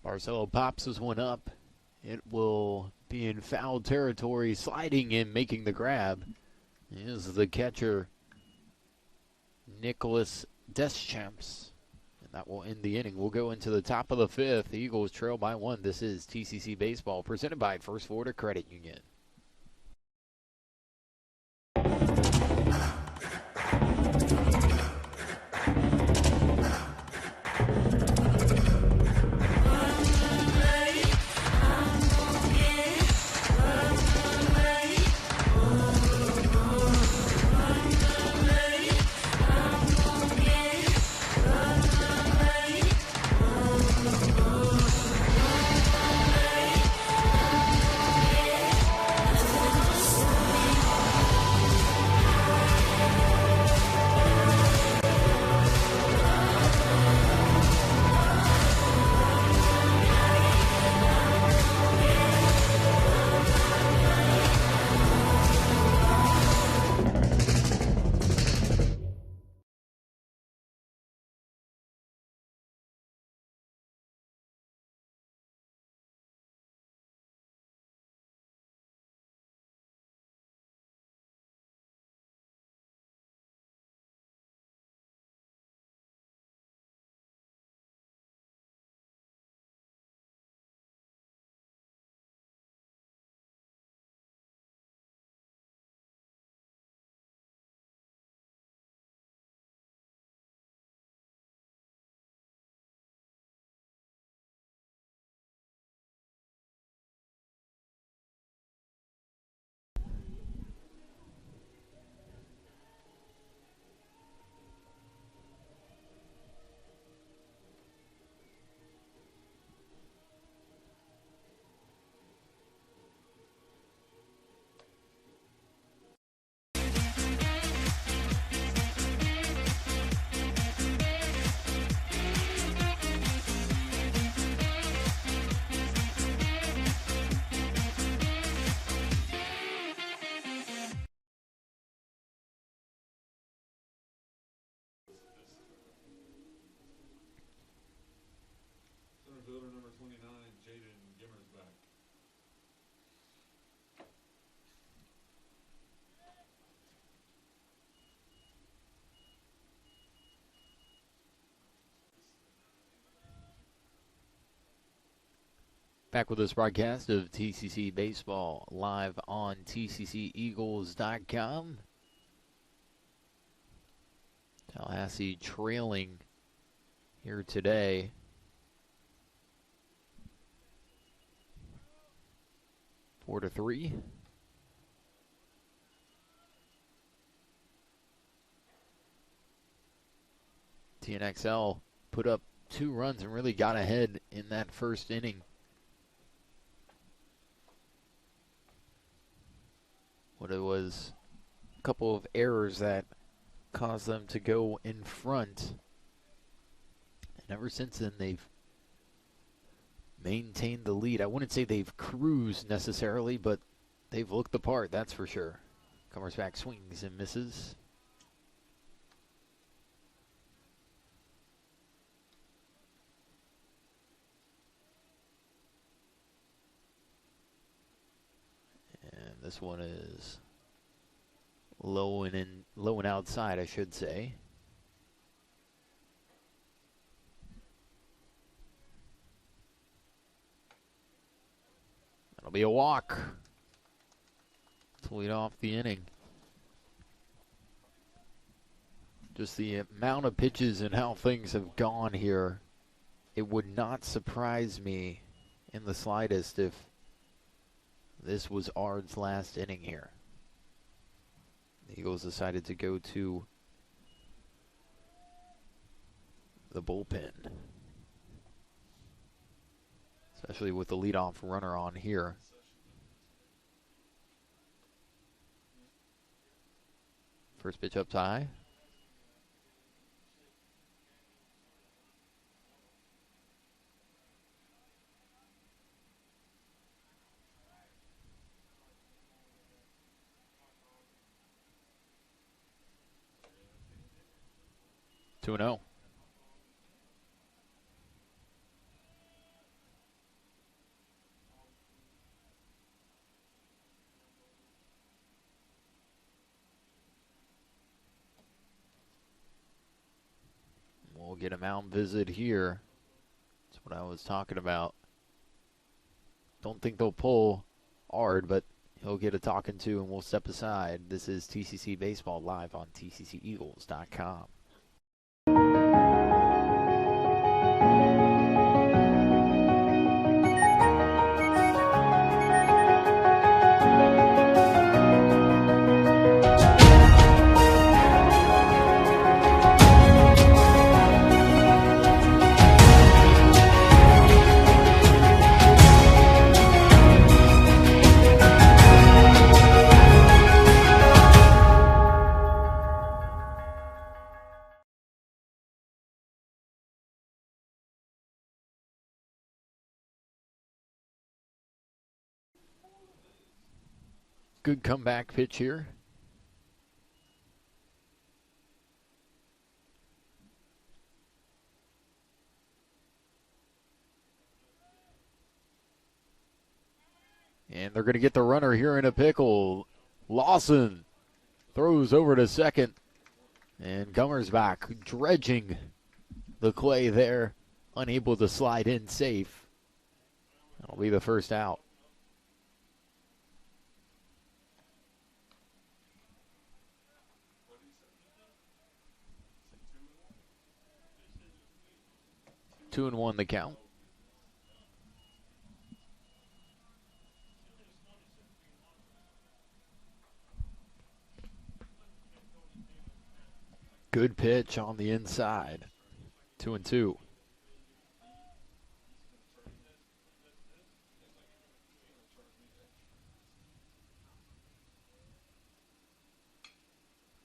Barcelo pops this one up. It will be in foul territory, sliding in, making the grab. Is the catcher, Nicholas Deschamps. And that will end the inning. We'll go into the top of the fifth. The Eagles trail by 1. This is TCC Baseball, presented by First Florida Credit Union. fielder number 29, Jaden Gimmersback. Back with this broadcast of TCC Baseball live on TCCEagles.com. Tallahassee trailing here today. Four to 3. TNXL put up 2 runs and really got ahead in that first inning. What it was a couple of errors that caused them to go in front. And ever since then, they've maintained the lead. I wouldn't say they've cruised necessarily, but they've looked the part, that's for sure. Gummersback swings and misses. And this one is low and outside, I should say. That'll be a walk to lead off the inning. Just the amount of pitches and how things have gone here, it would not surprise me in the slightest if this was Ard's last inning here. The Eagles decided to go to the bullpen, especially with the leadoff runner on here. First pitch up high. Two and 0. We'll get a mound visit here. That's what I was talking about. Don't think they'll pull Ard, but he'll get a talking to and we'll step aside. This is TCC Baseball live on TCCEagles.com. Good comeback pitch here. And they're going to get the runner here in a pickle. Lawson throws over to second. And Gummersback dredging the clay there. Unable to slide in safe. That'll be the first out. Two and one the count. Good pitch on the inside. 2-2.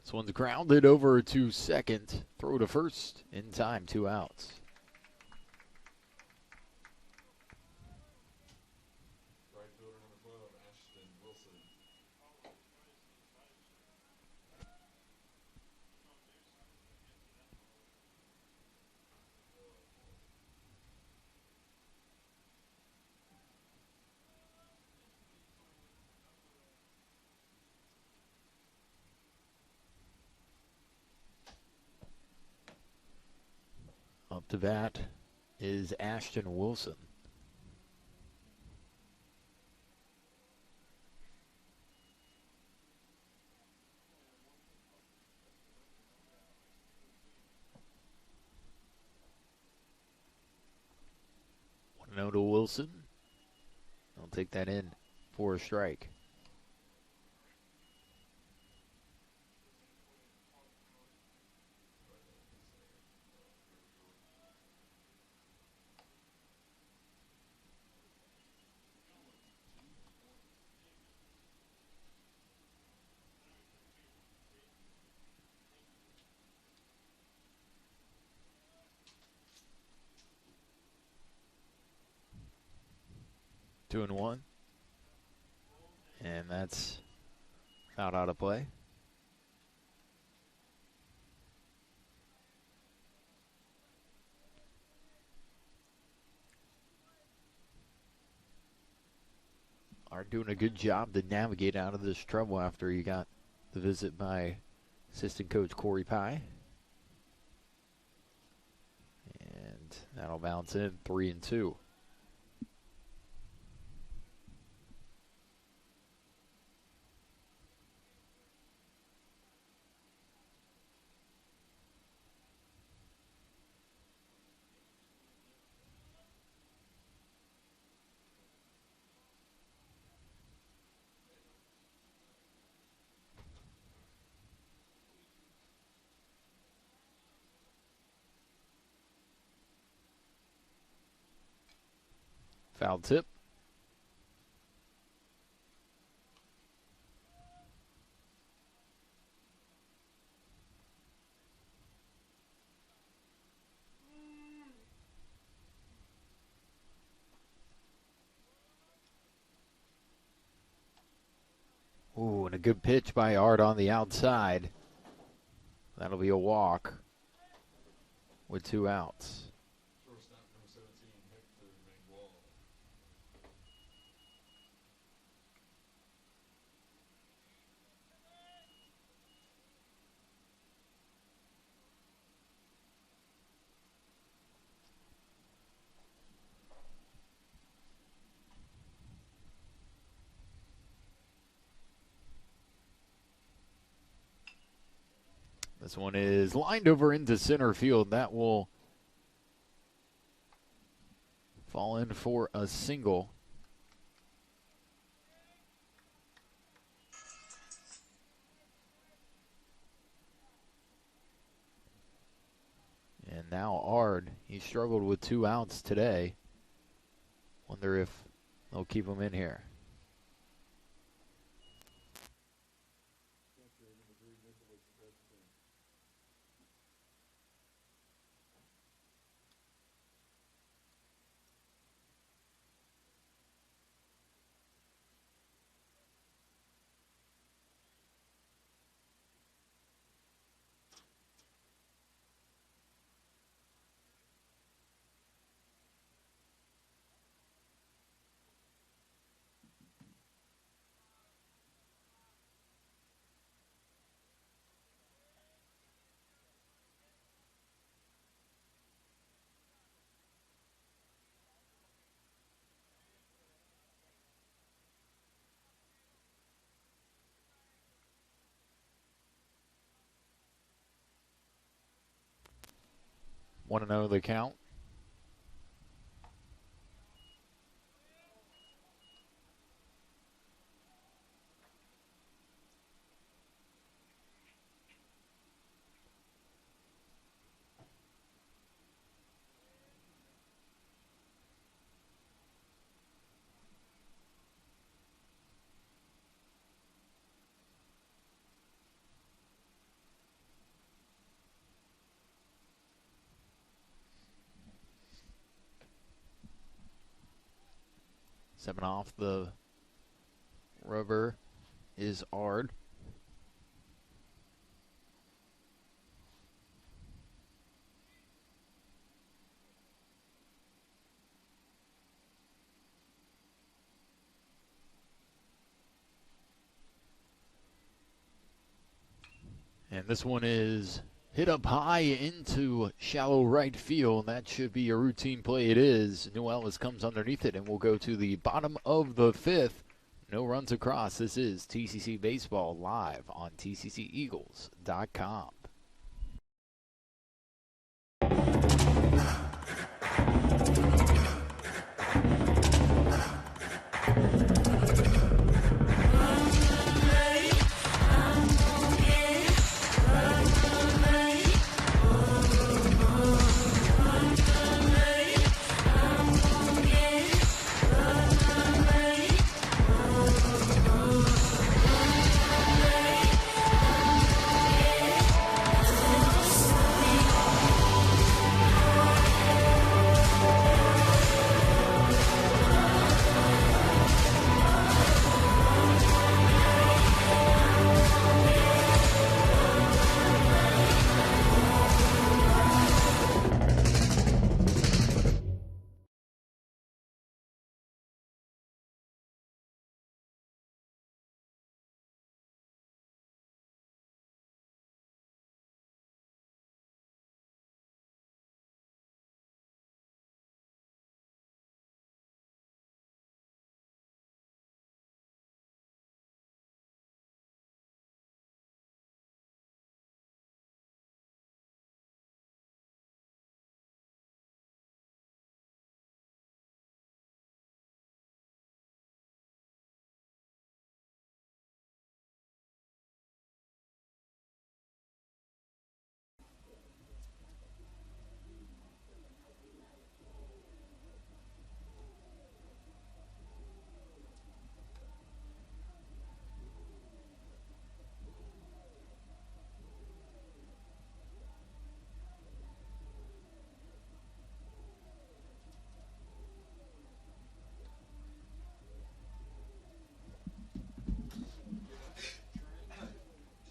This one's grounded over to second. Throw to first. In time, 2 outs. Right fielder number 12, Ashton Wilson. to bat is Ashton Wilson. One no to Wilson. I'll take that in for a strike. Two and one. And that's out of play. Are doing a good job to navigate out of this trouble after he got the visit by assistant coach Corey Pye. And that'll bounce in 3-2. Foul tip. Ooh, and a good pitch by Art on the outside. That'll be a walk with 2 outs. Shortstop number 17, Hector Mangual. This one is lined over into center field. That will fall in for a single. And now Ard, he struggled with 2 outs today. Wonder if they'll keep him in here. Want to know the count? Stepping off the rubber is Ard. And this one is Hit up high into shallow right field. That should be a routine play. It is. New Ellis comes underneath it, and we'll go to the bottom of the fifth. No runs across. This is TCC Baseball live on TCCEagles.com.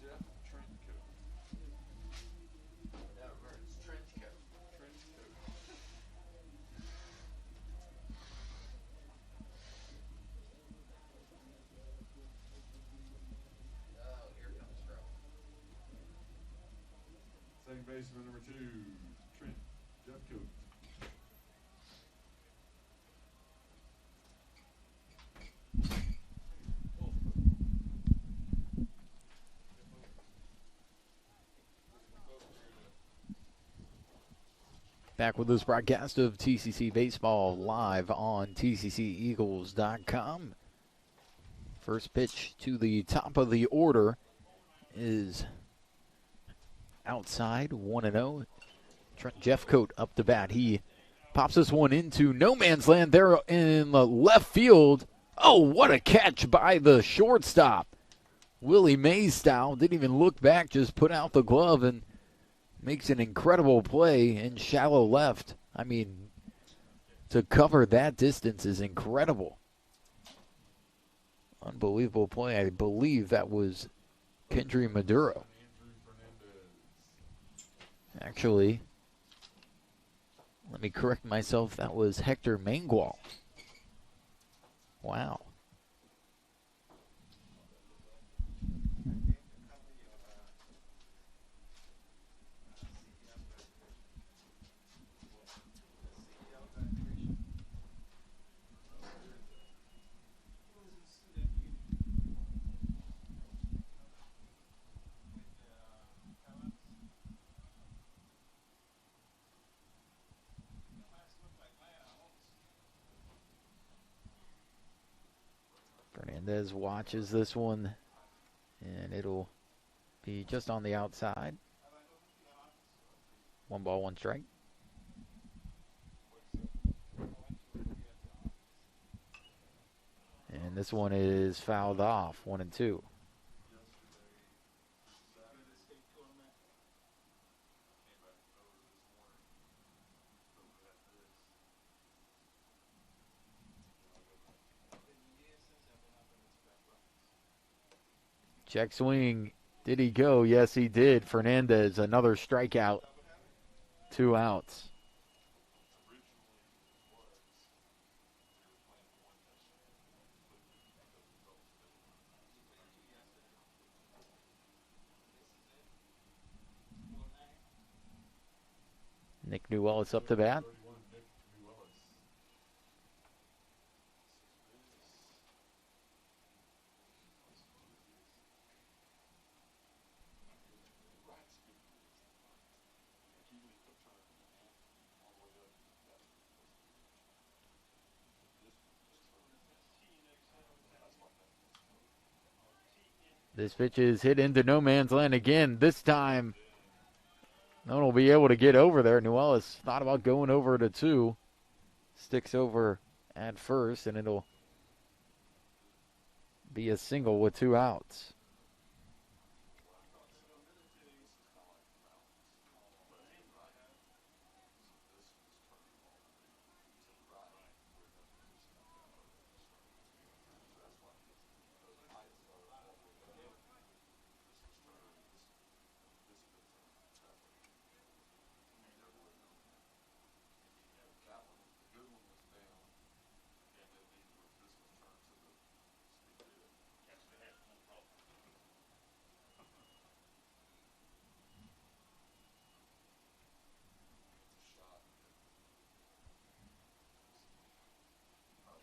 Jeff Trentcoat. That works. Trench coat. Trenchcoat. Oh, here comes trouble. Second baseman number 2, Trent Jeffcoat. Back with this broadcast of TCC Baseball live on TCCEagles.com. First pitch to the top of the order is outside, 1-0. Trent Jeffcoat up to bat. He pops this one into no man's land there in the left field. Oh, what a catch by the shortstop. Willie Mays style. Didn't even look back, just put out the glove and makes an incredible play in shallow left. I mean, to cover that distance is incredible. Unbelievable play. I believe that was Kendry Maduro. Andrew Fernandez. Actually, let me correct myself. That was Hector Mangual. Wow. Fernandez watches this one, and it'll be just on the outside. 1 ball, 1 strike. And this one is fouled off, 1-2. Check swing. Did he go? Yes, he did. Fernandez, another strikeout. 2 outs. Nick Newellis up to bat. 31, Nick Newellis. This pitch is hit into no man's land again. This time, no one will be able to get over there. Newellis thought about going over to 2. Sticks over at first, and it'll be a single with 2 outs.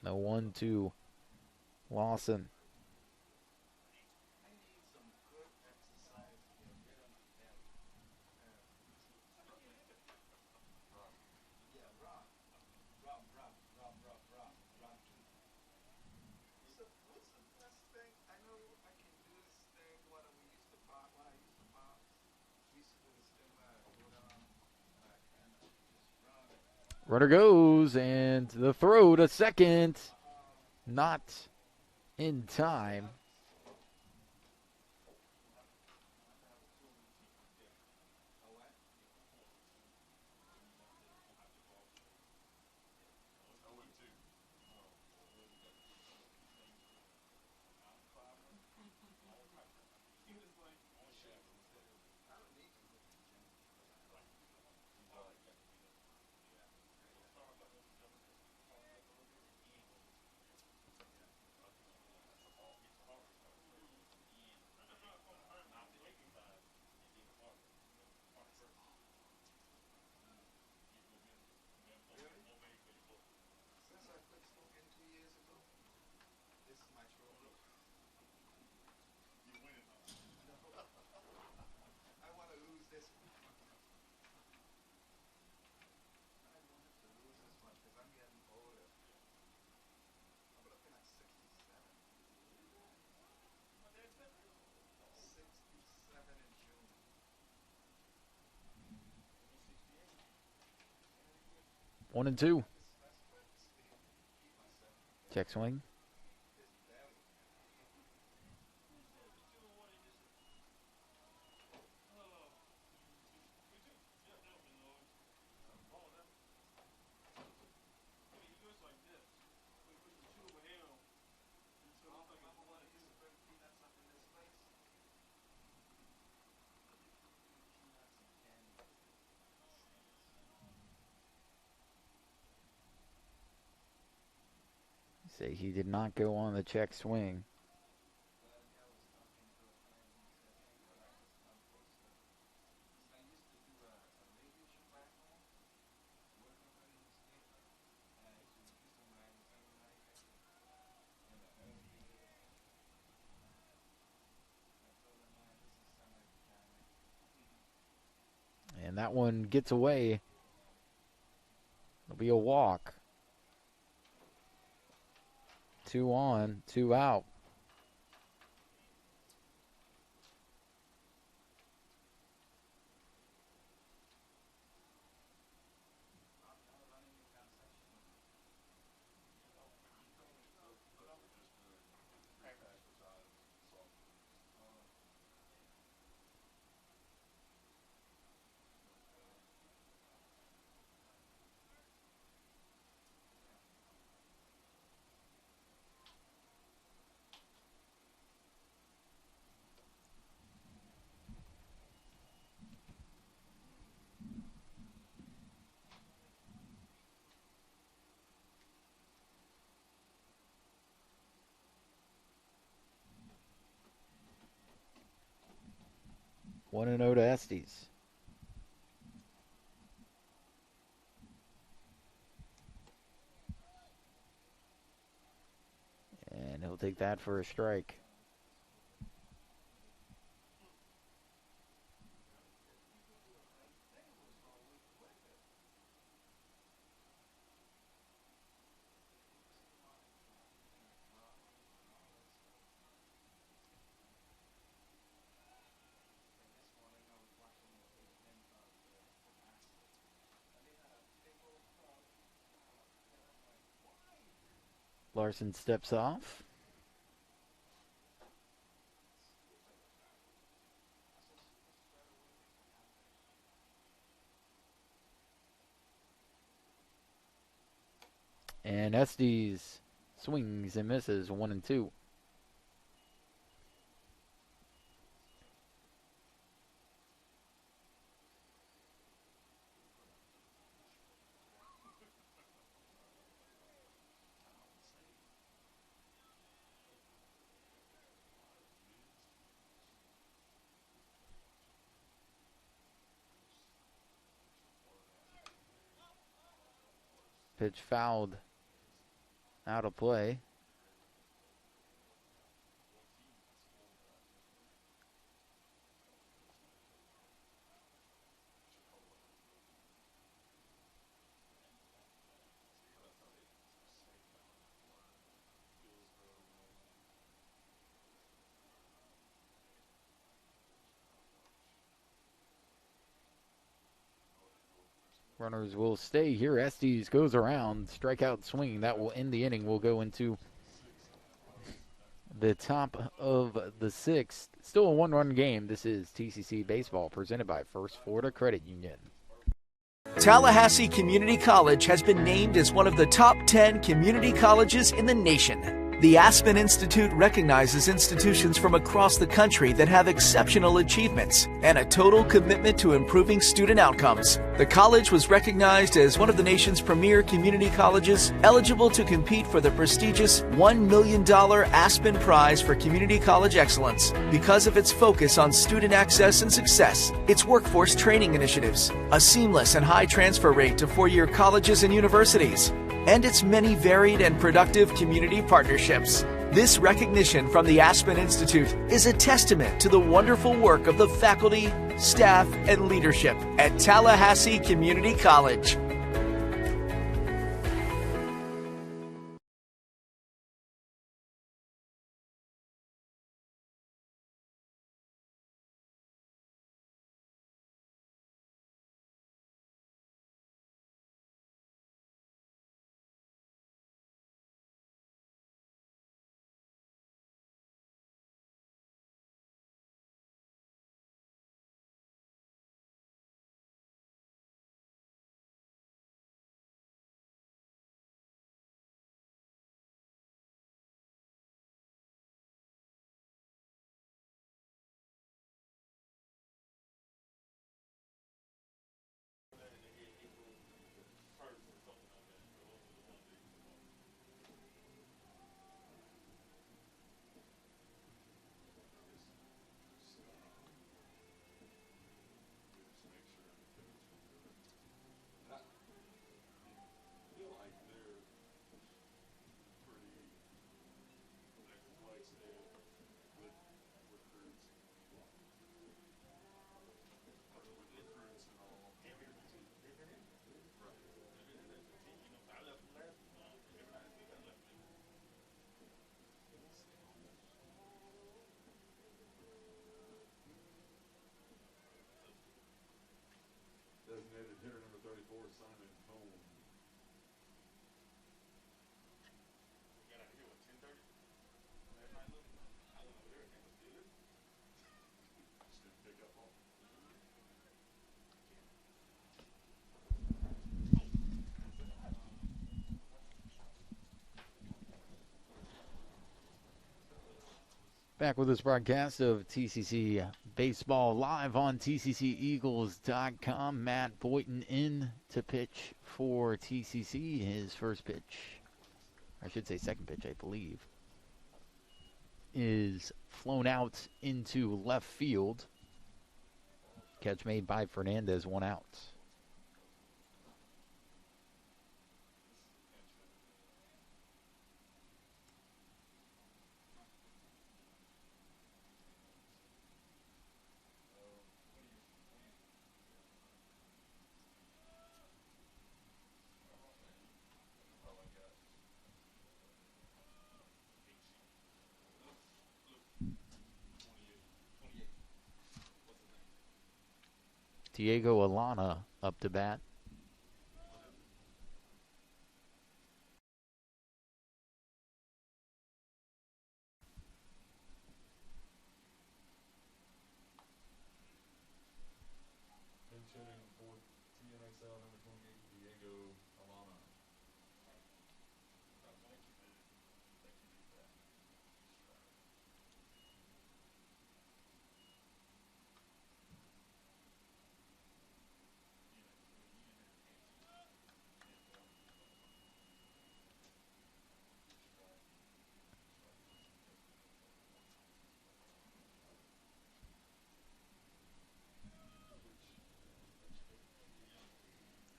The 1-2 Lawson. Runner goes, and the throw to second. Not in time. One and two. Check swing. Say he did not go on the check swing. And that one gets away. It'll be a walk. 2 on, 2 out. One and 0 to Estes. take that for a strike. Larson steps off. And Estes swings and misses 1-2. Pitch fouled out of play. Runners will stay here. Estes goes around. Strikeout swing. That will end the inning. We'll go into the top of the sixth. Still a one-run game. This is TCC Baseball presented by First Florida Credit Union. Tallahassee Community College has been named as one of the top 10 community colleges in the nation. The Aspen Institute recognizes institutions from across the country that have exceptional achievements and a total commitment to improving student outcomes. The college was recognized as one of the nation's premier community colleges eligible to compete for the prestigious $1 million Aspen Prize for Community College Excellence because of its focus on student access and success, its workforce training initiatives, a seamless and high transfer rate to four-year colleges and universities, and its many varied and productive community partnerships. This recognition from the Aspen Institute is a testament to the wonderful work of the faculty, staff, and leadership at Tallahassee Community College. Designated hitter number 34, Simon Cone. Just didn't pick up on it. Back with this broadcast of TCC Baseball live on TCCEagles.com. Matt Boynton in to pitch for TCC. His first pitch, I should say second pitch, I believe, is flown out into left field. Catch made by Fernandez, 1 out. Diego Alana up to bat. Pinch hitting for TNXL number 28, Diego Alana.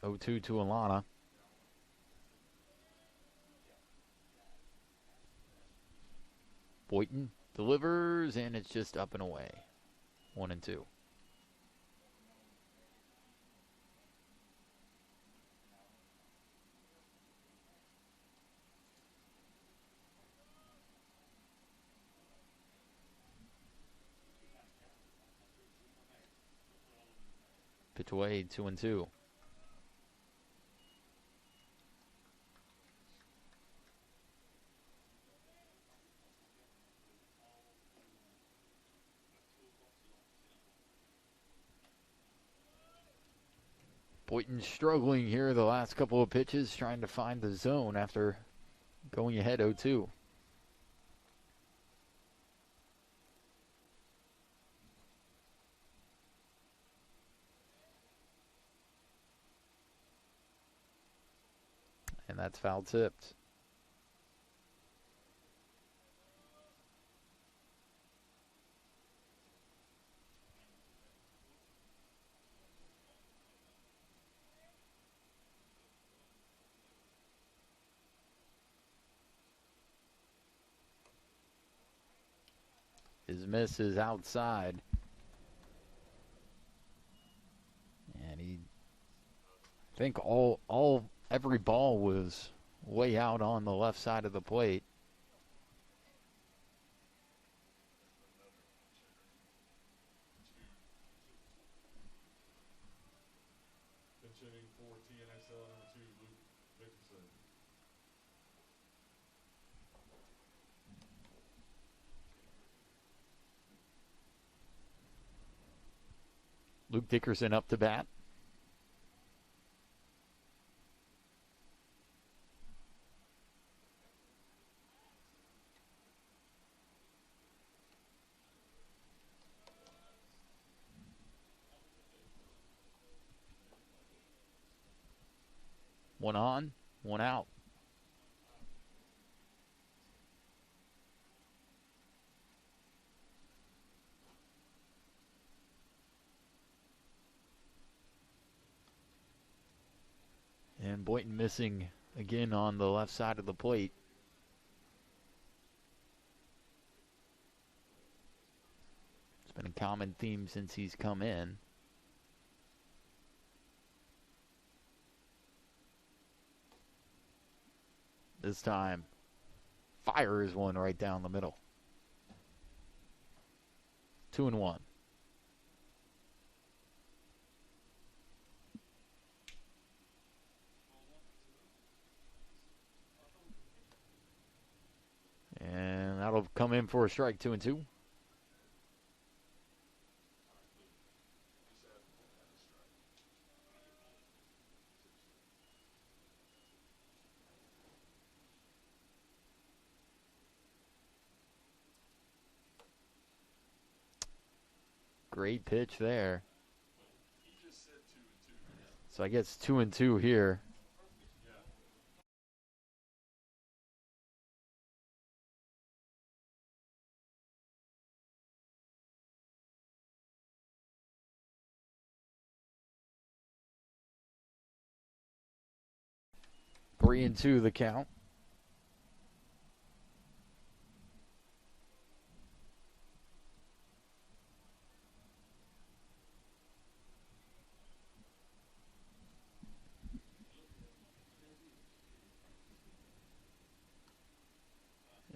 Oh two to Alana. Boynton delivers, and it's just up and away. 1-2. Pitch away, 2-2. Boynton struggling here the last couple of pitches, trying to find the zone after going ahead 0-2. And that's foul tipped. His miss is outside. And I think every ball was way out on the left side of the plate. Pinch hitting for TNXL number 2, Luke Dickerson. Luke Dickerson up to bat. One on, one out. And Boynton missing again on the left side of the plate. It's been a common theme since he's come in. This time, fires one right down the middle. 2-1. And that'll come in for a strike, 2-2. Great pitch there. So I guess 2-2 here. Three and two the count.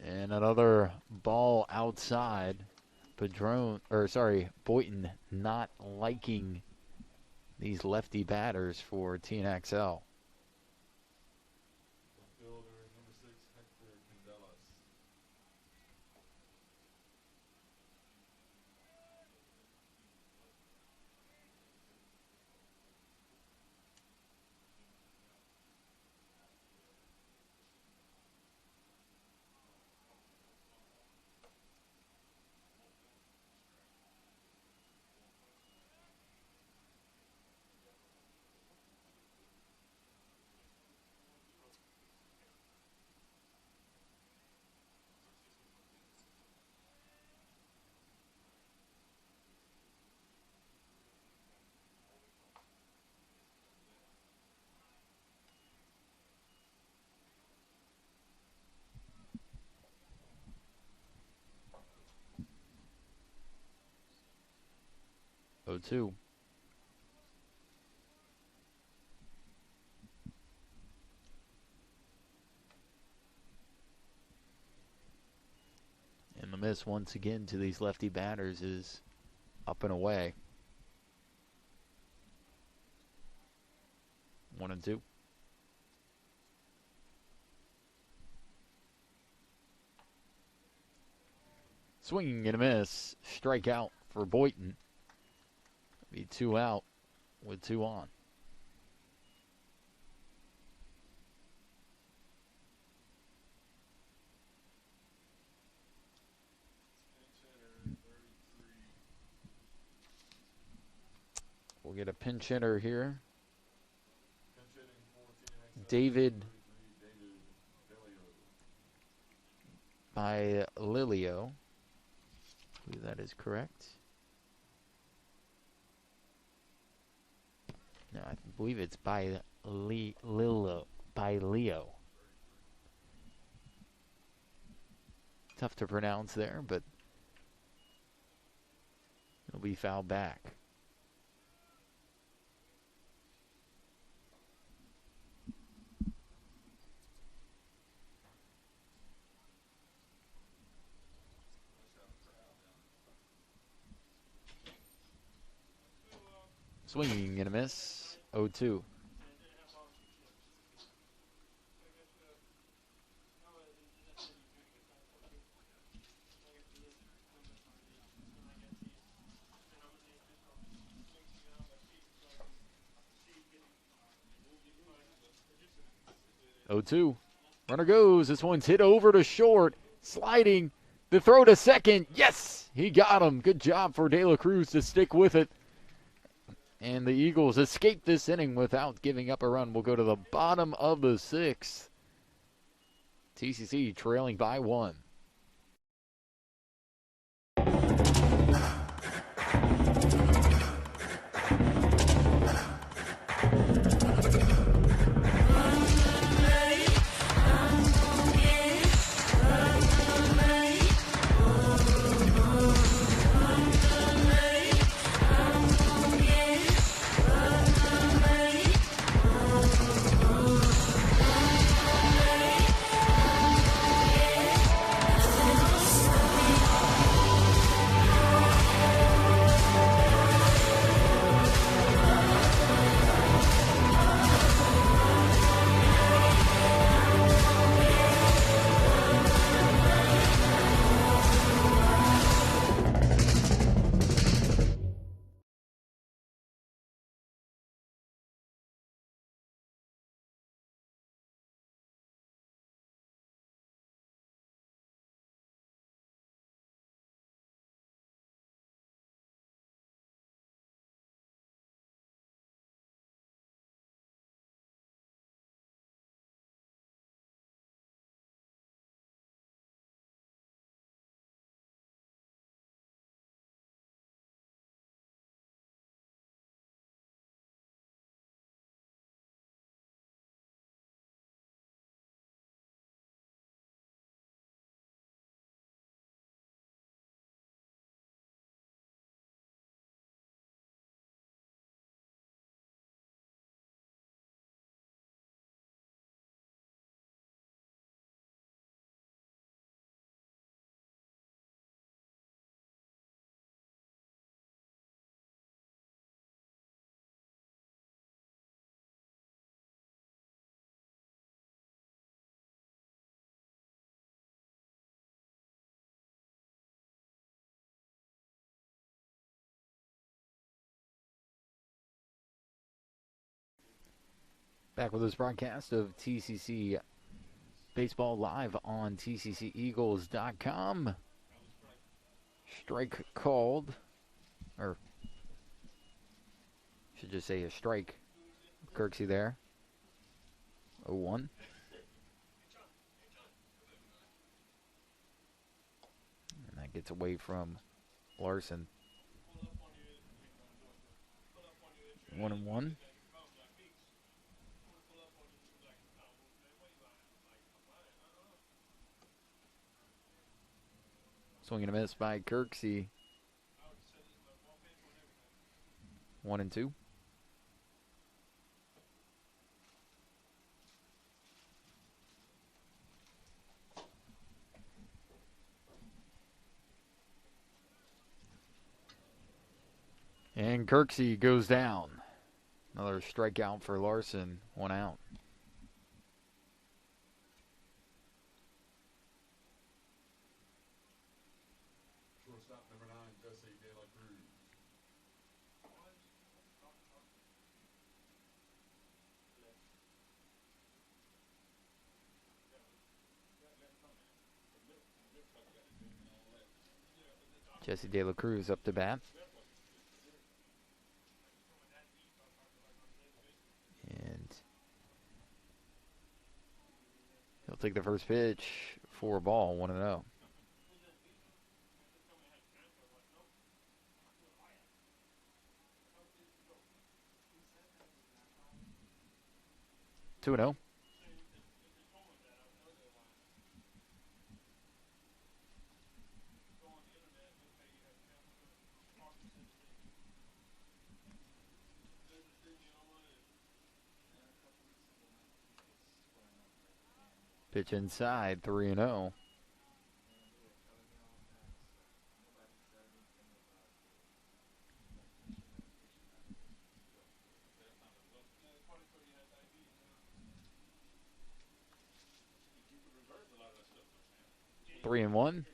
And another ball outside. Boynton not liking these lefty batters for TNXL. Fielder number 6, Hector Candelas. Oh, 2. And the miss once again to these lefty batters is up and away. 1-2. Swinging and a miss. Strikeout for Boynton. Be 2 out with 2 on. We'll get a pinch hitter here. David by Lilio. I believe that is correct. No, I believe it's by Lilo. By Leo. Tough to pronounce there, but it'll be fouled back. Swinging and a miss. 0-2. Runner goes. This one's hit over to short. Sliding. The throw to second. Yes! He got him. Good job for De La Cruz to stick with it. And the Eagles escape this inning without giving up a run. We'll go to the bottom of the 6th. TCC trailing by 1. Back with this broadcast of TCC Baseball live on TCCEagles.com. Strike called, or should just say a strike. Kirksey there. 0-1. And that gets away from Larson. 1-1. Swing and a miss by Kirksey. 1-2. And Kirksey goes down. Another strikeout for Larson. 1 out. Shortstop number 9, Jesse De La Cruz. Jesse De La Cruz up to bat. And he'll take the first pitch for a ball, 1-0. Two and 0. Pitch inside, 3-0. Three and 1.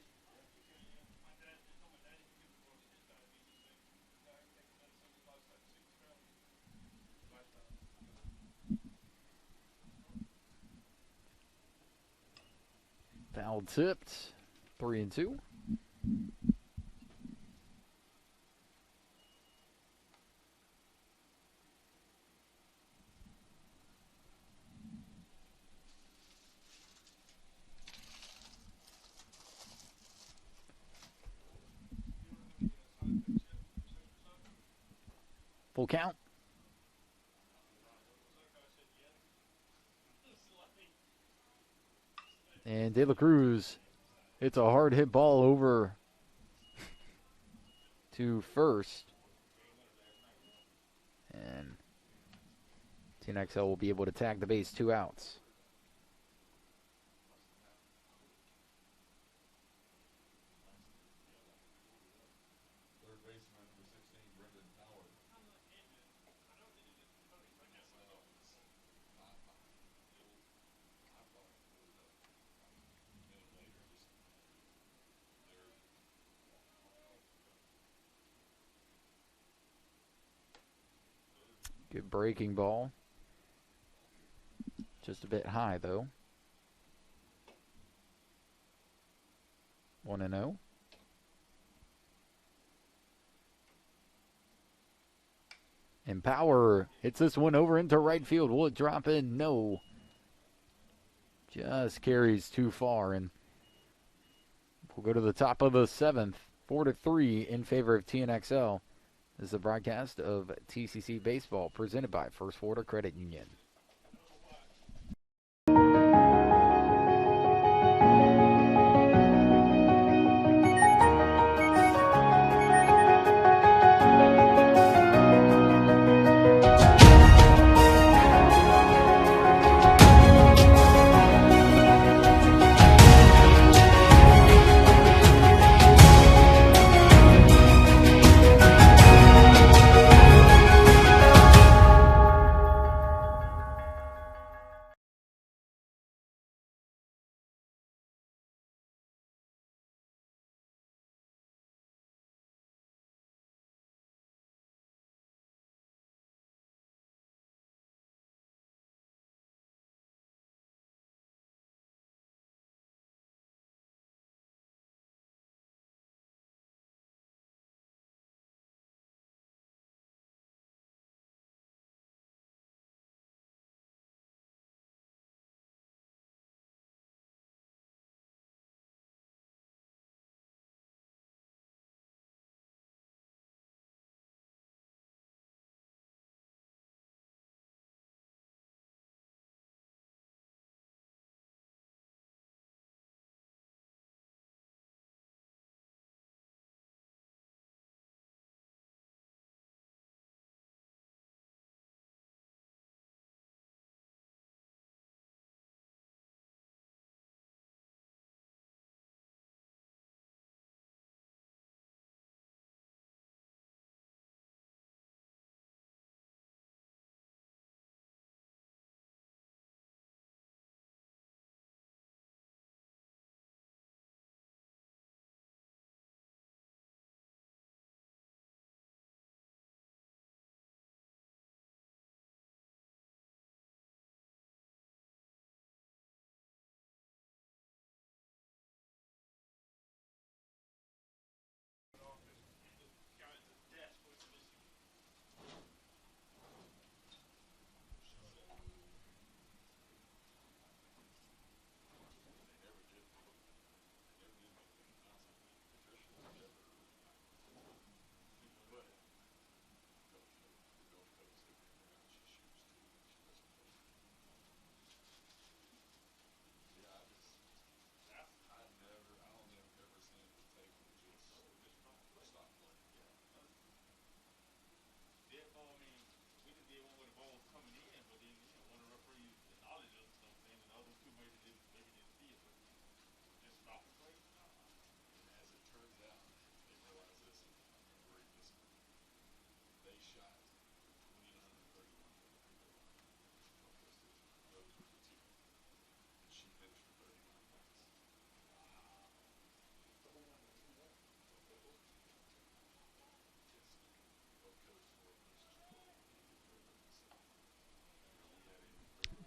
Foul tipped. 3-2. Full count. And De La Cruz hits a hard hit ball over to first. And TNXL will be able to tag the base, 2 outs. Third baseman number 16, Brendan Howard. Good breaking ball. Just a bit high, though. 1-0. And Power hits this one over into right field. Will it drop in? No. Just carries too far. And we'll go to the top of the 7th. 4-3 in favor of TNXL. This is a broadcast of TCC Baseball presented by First Florida Credit Union.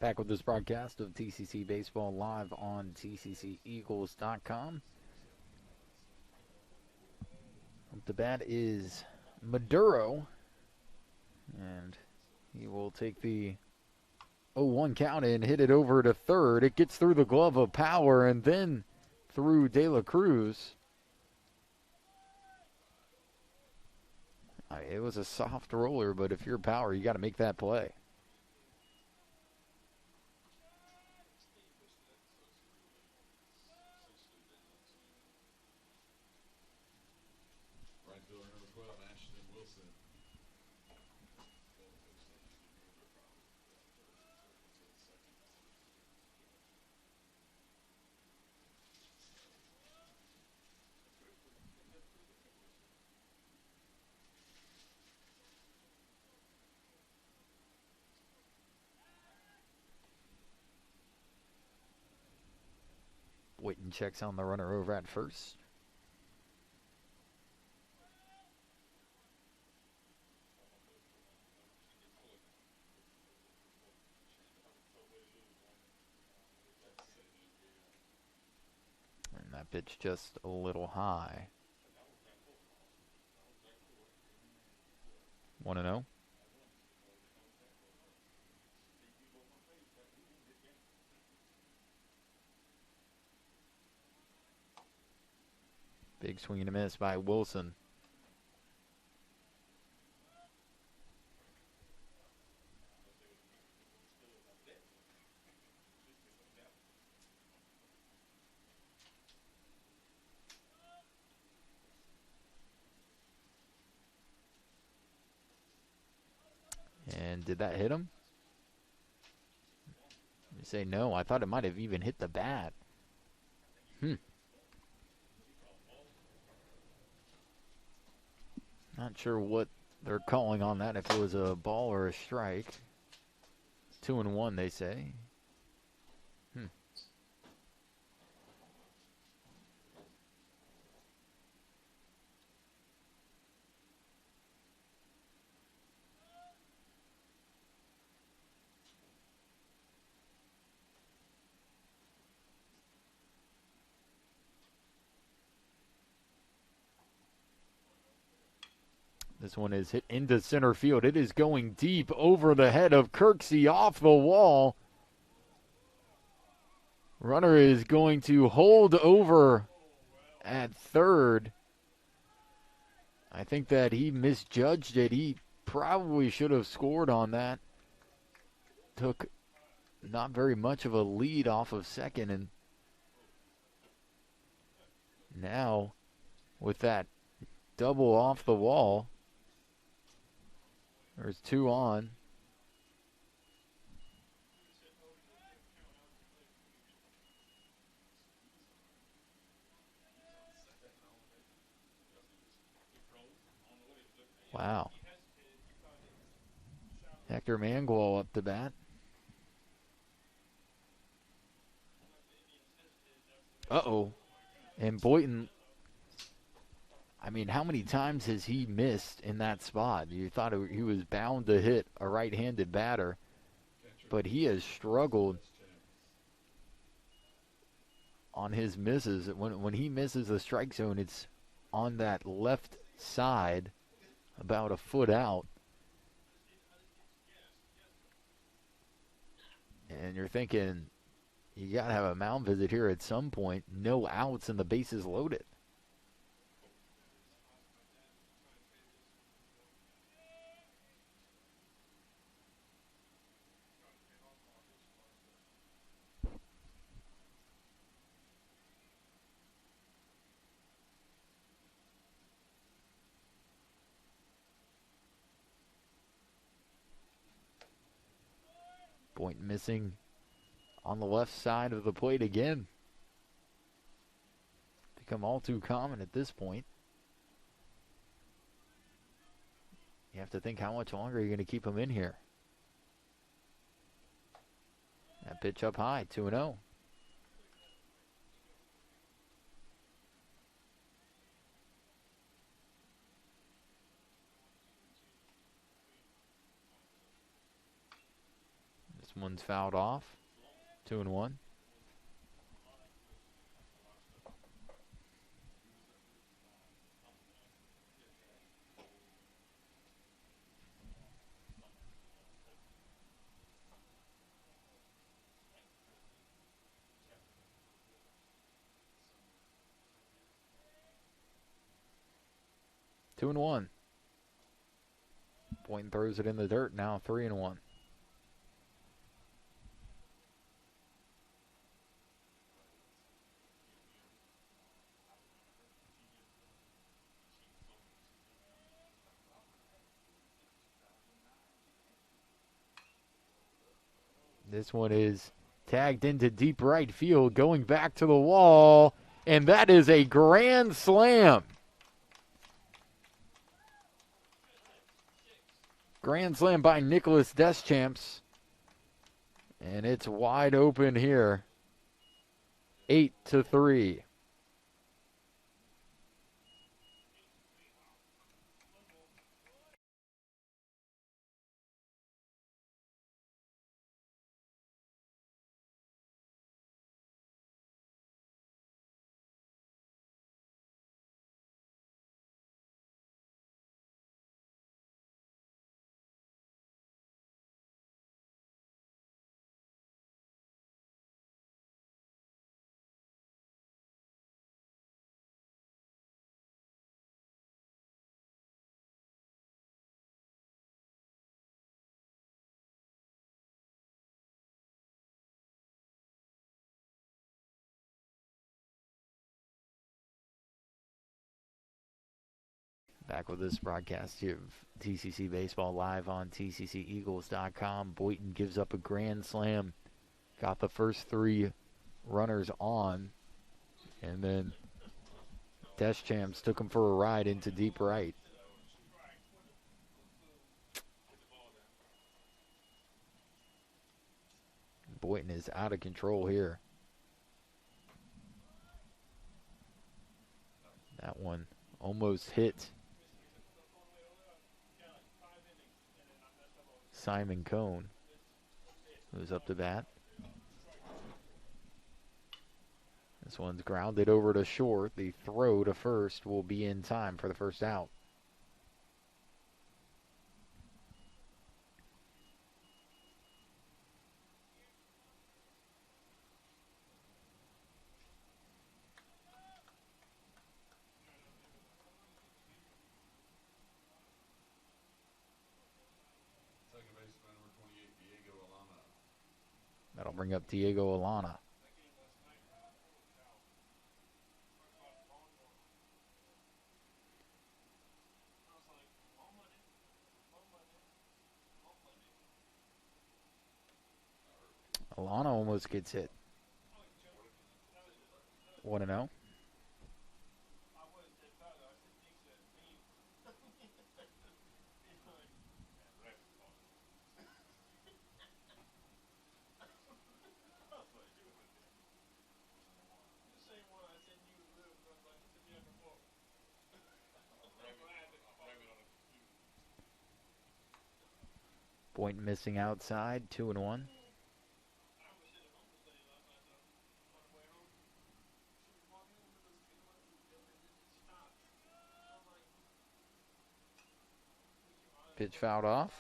Back with this broadcast of TCC Baseball live on TCCEagles.com. The bat is Maduro, and he will take the 0-1 count and hit it over to third. It gets through the glove of Power and then through De La Cruz. It was a soft roller, but if you're Power, you got to make that play. Right fielder number 12, Ashton Wilson. Boynton checks on the runner over at first. And that pitch just a little high. 1-0. Big swing and a miss by Wilson. And did that hit him? You say no. I thought it might have even hit the bat. Not sure what they're calling on that, if it was a ball or a strike. 2-1, they say. This one is hit into center field. It is going deep over the head of Kirksey, off the wall. Runner is going to hold over at third. I think that he misjudged it. He probably should have scored on that. Took not very much of a lead off of second, and now with that double off the wall, there's 2 on. Wow. Hector Mangual up to bat. Uh-oh. And Boynton, I mean, how many times has he missed in that spot? You thought he was bound to hit a right-handed batter, but he has struggled on his misses. When he misses the strike zone, it's on that left side, about a foot out. And you're thinking, you got to have a mound visit here at some point. No outs and the bases loaded. Point missing on the left side of the plate again. Become all too common at this point. You have to think, how much longer are you going to keep him in here? That pitch up high, 2-0. This one's fouled off. 2-1. Two and one. Boynton throws it in the dirt. Now 3-1. This one is tagged into deep right field, going back to the wall, and that is a grand slam. Grand slam by Nicholas Deschamps, and it's wide open here. 8-3. Back with this broadcast here of TCC Baseball live on TCCEagles.com. Boynton gives up a grand slam. Got the first three runners on. And then Deschamps took him for a ride into deep right. Boynton is out of control here. That one almost hit Simon Cone, who's up to bat. This one's grounded over to short. The throw to first will be in time for the first out. Second baseman, number 28, Diego Alana. That'll bring up Diego Alana. Alana almost gets hit. 1-0. Boynton missing outside. 2-1. Pitch fouled off.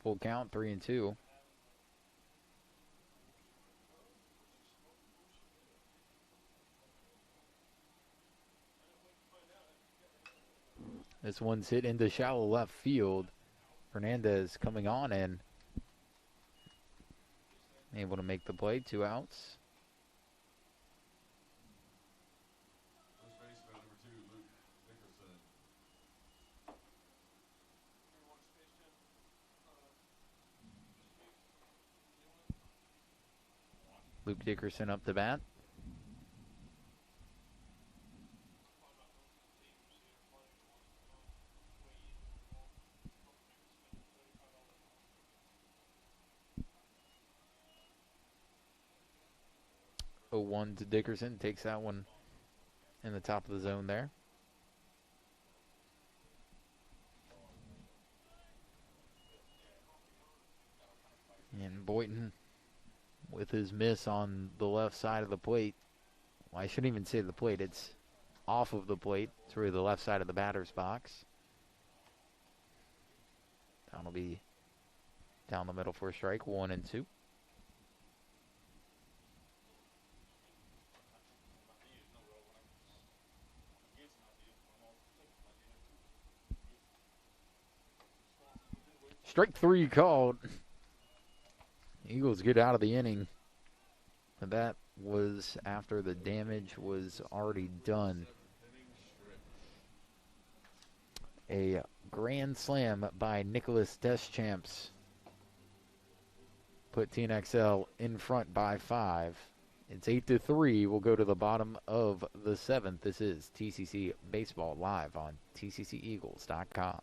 Full count, 3-2. This one's hit into shallow left field. Fernandez coming on and able to make the play. 2 outs. First baseman, number 2, Luke Dickerson. Luke Dickerson up to bat. 0-1 to Dickerson. Takes that one in the top of the zone there. And Boynton with his miss on the left side of the plate. Well, I shouldn't even say the plate. It's off of the plate through the left side of the batter's box. That'll be down the middle for a strike, 1-2. Strike 3 called. Eagles get out of the inning. And that was after the damage was already done. A grand slam by Nicholas Deschamps put TNXL in front by 5. It's 8-3. We'll go to the bottom of the 7th. This is TCC Baseball live on TCCEagles.com.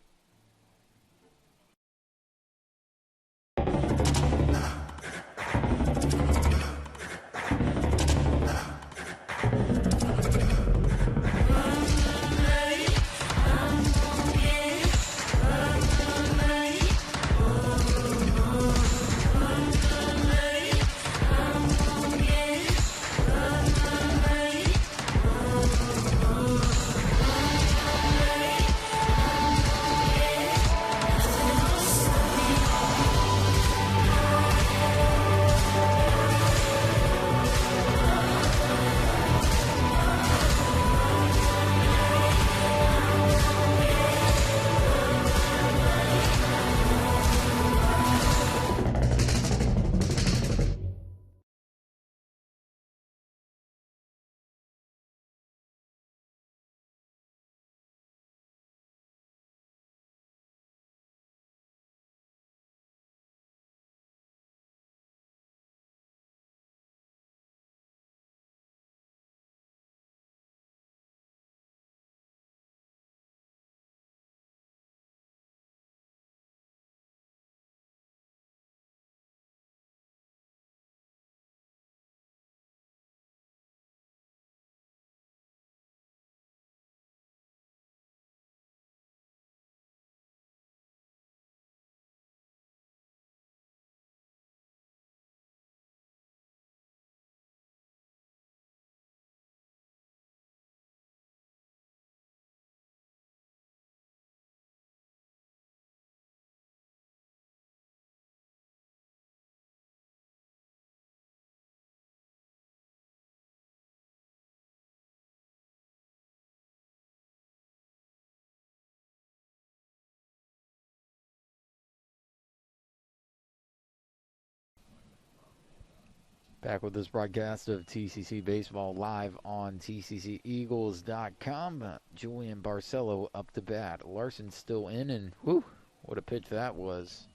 Back with this broadcast of TCC Baseball live on TCCEagles.com. Julian Barcelo up to bat. Larson still in, and whew, what a pitch that was.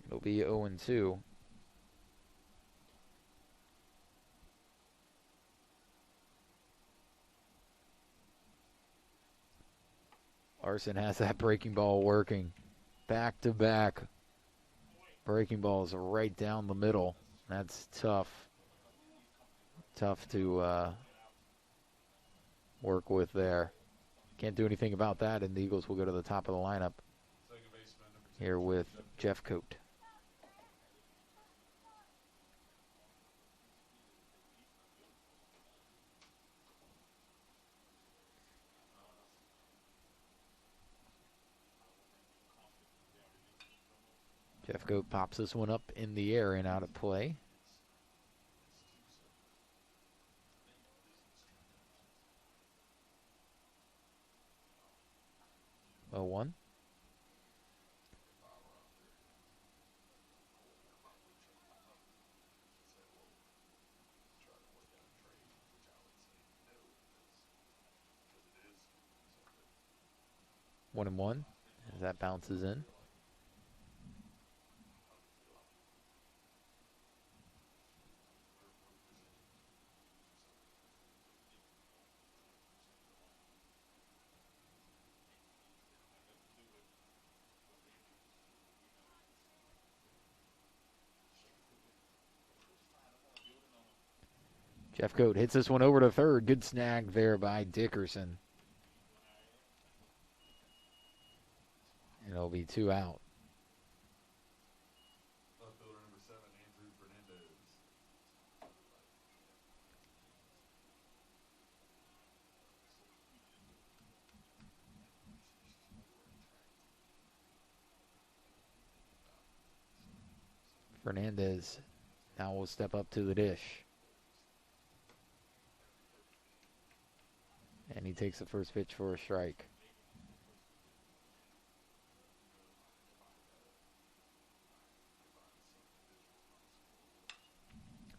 It'll be 0-2. Larson has that breaking ball working. Back to back. Breaking balls right down the middle. That's tough. Tough to work with there. Can't do anything about that, and the Eagles will go to the top of the lineup here with Jeff Coate. Jeff Coate pops this one up in the air and out of play. Oh, 1. One and one as that bounces in. Jeffcoat hits this one over to third. Good snag there by Dickerson. And it'll be 2 out. Left fielder number 7, Andrew Fernandez. Fernandez now will step up to the dish. And he takes the first pitch for a strike.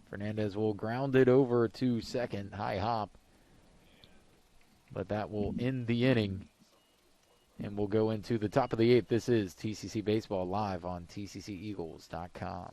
Fernandez will ground it over to second. High hop. But that will end the inning. And we'll go into the top of the 8th. This is TCC Baseball live on tcceagles.com.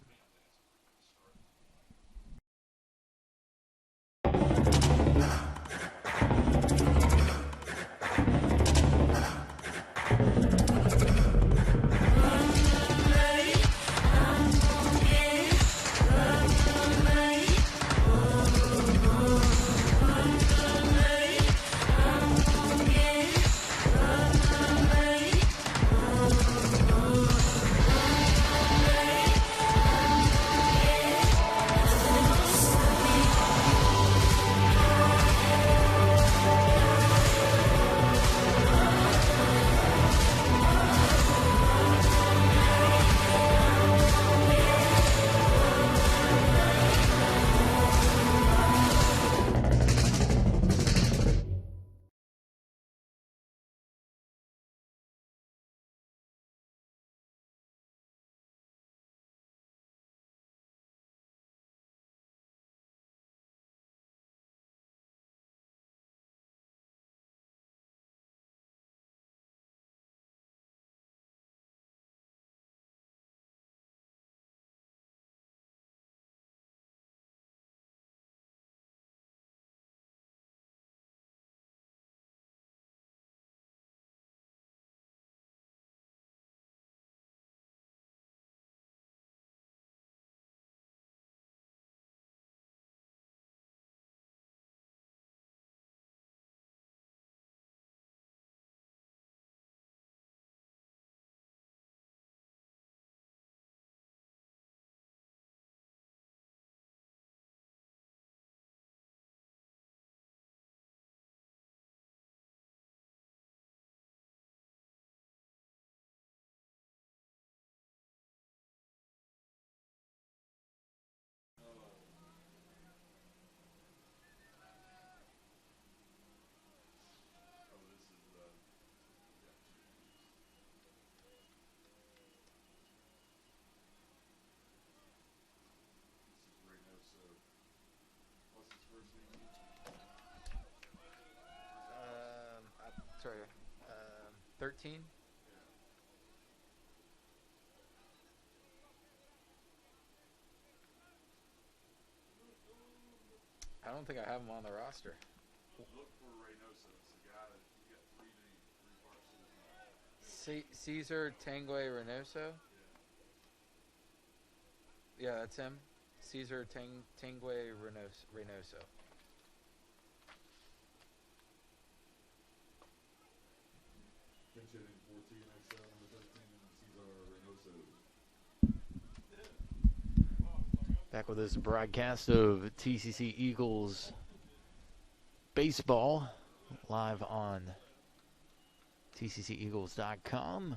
Sorry, 13? I don't think I have him on the roster. Look for Reynoso. It's the guy that you got 3 names, 3 parts to his name. Caesar Tanguay Reynoso? Yeah, that's him. Caesar Tanguay Reynoso. Pinch hitting 14, next out number 13, Cesar Reynoso. Back with this broadcast of TCC Eagles baseball live on tcceagles.com.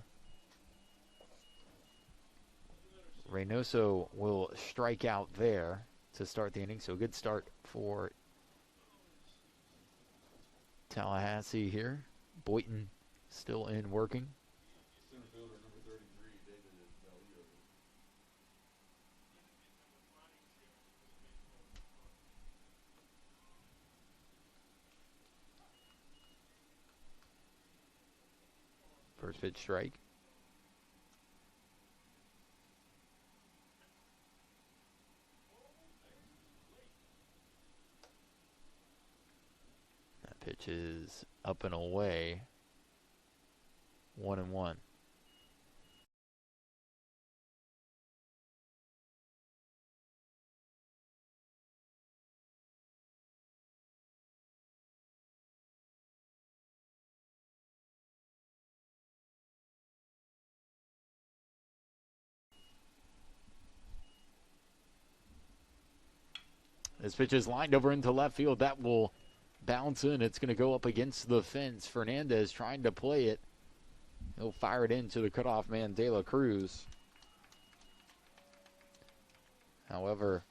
Reynoso will strike out there to start the inning, so good start for Tallahassee here. Boynton still in working. Center fielder number 33, David Valio. First pitch strike. That pitch is up and away. 1-1. This pitch is lined over into left field. That will bounce in. It's going to go up against the fence. Fernandez trying to play it. He'll fire it into the cutoff man, De La Cruz. However,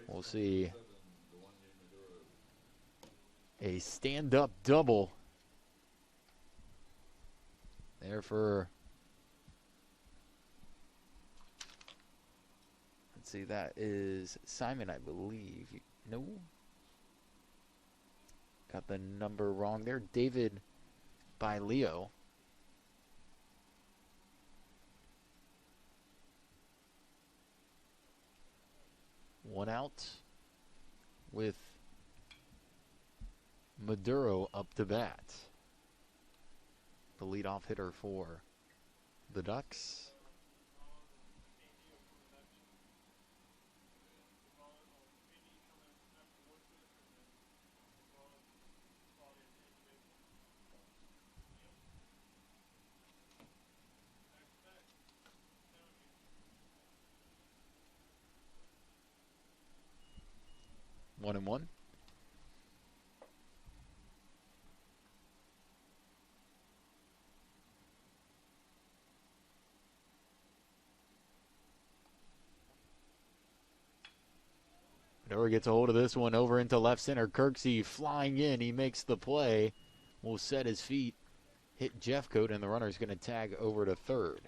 we'll see a stand-up double there for, let's see, that is Simon, I believe. No. Got the number wrong there. David by Leo. One out with Maduro up to bat. The leadoff hitter for the Ducks. One and one. Maduro gets a hold of this one over into left center. Kirksey flying in. He makes the play. Will set his feet. Hit Jeffcoat, and the runner's going to tag over to third.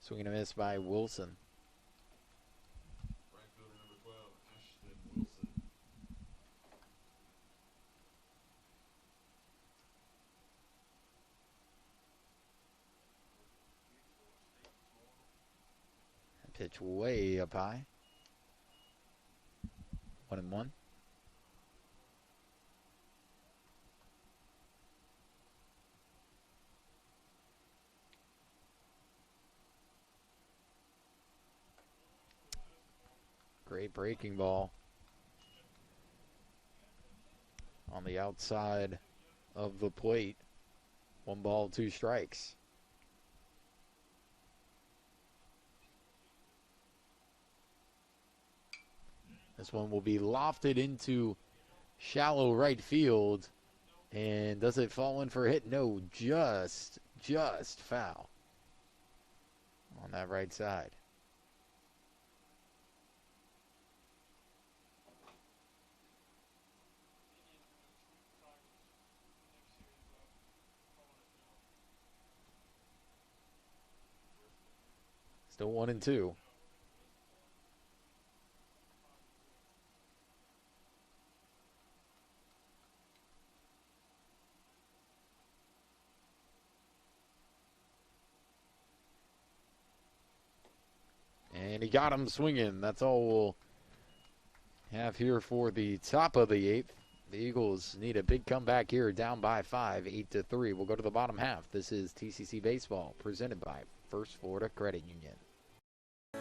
Swing and a miss by Wilson. Right fielder number 12, Ashton Wilson. Pitch way up high. 1-1. Great breaking ball on the outside of the plate. 1 ball, 2 strikes. This one will be lofted into shallow right field. And does it fall in for a hit? No, just foul on that right side. Still 1-2. And he got him swinging. That's all we'll have here for the top of the 8th. The Eagles need a big comeback here, down by 5, 8-3. We'll go to the bottom half. This is TCC Baseball, presented by First Florida Credit Union.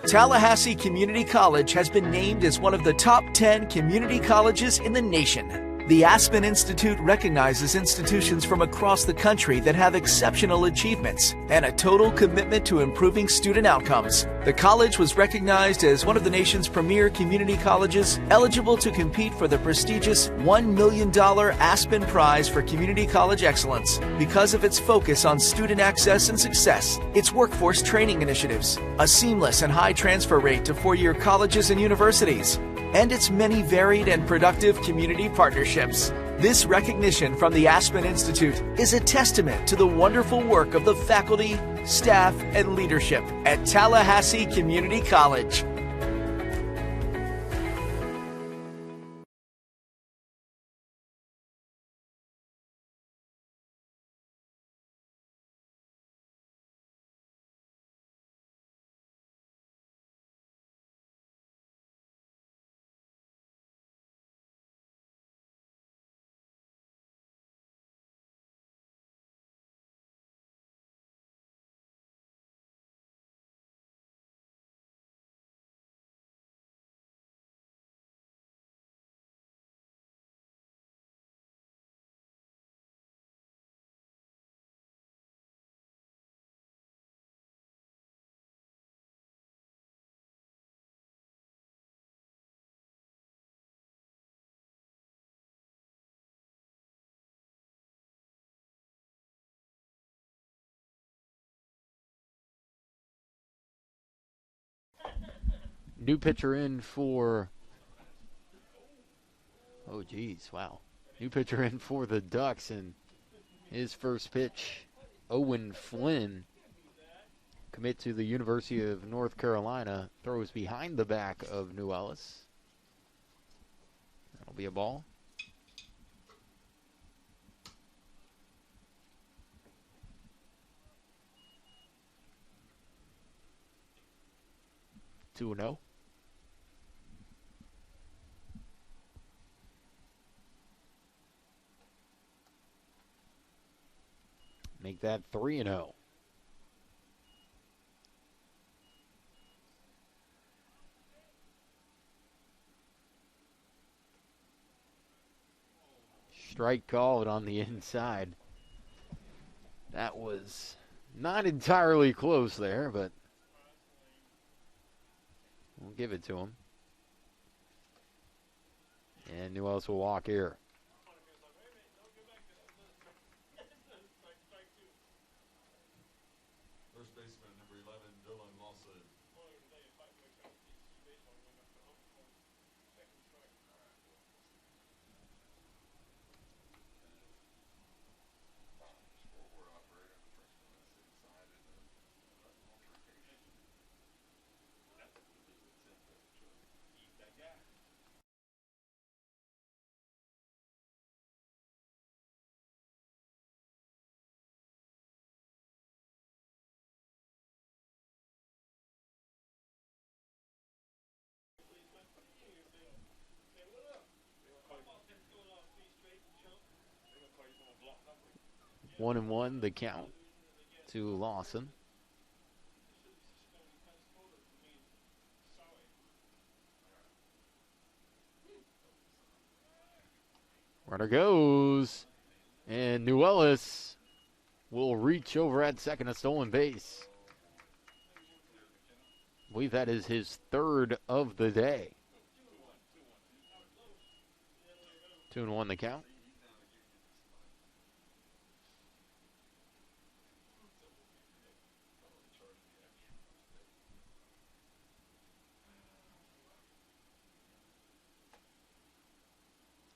Tallahassee Community College has been named as one of the top 10 community colleges in the nation. The Aspen Institute recognizes institutions from across the country that have exceptional achievements and a total commitment to improving student outcomes. The college was recognized as one of the nation's premier community colleges, eligible to compete for the prestigious $1 million Aspen Prize for Community College Excellence because of its focus on student access and success, its workforce training initiatives, a seamless and high transfer rate to four-year colleges and universities, and its many varied and productive community partnerships. This recognition from the Aspen Institute is a testament to the wonderful work of the faculty, staff, and leadership at Tallahassee Community College. New pitcher in for. Oh, geez, wow. New pitcher in for the Ducks, and his first pitch, Owen Flynn, commit to the University of North Carolina, throws behind the back of New Ellis. That'll be a ball. Two and 0. Make that 3 and 0. Strike called on the inside. That was not entirely close there, but we'll give it to him. And New Ellis will walk here. First baseman, number 11, Dylan Lawson. One and one, the count to Lawson. Runner goes, and New Ellis will reach over at second, a stolen base. I believe that is his third of the day. 2-1 the count.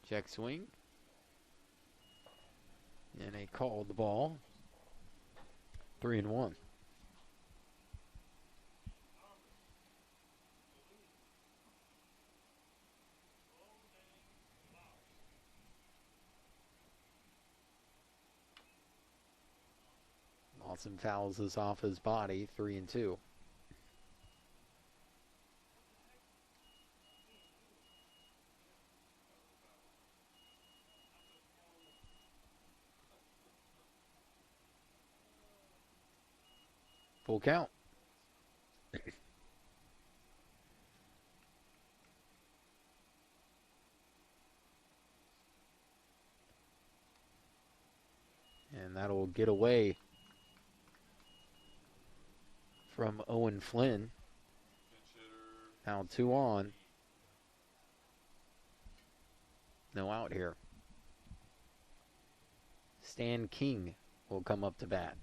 Check swing. And a called the ball. 3-1. Lawson fouls this off his body. 3-2. Full count. And that'll get away from Owen Flynn. Now 2 on. No out here. Stan King will come up to bat.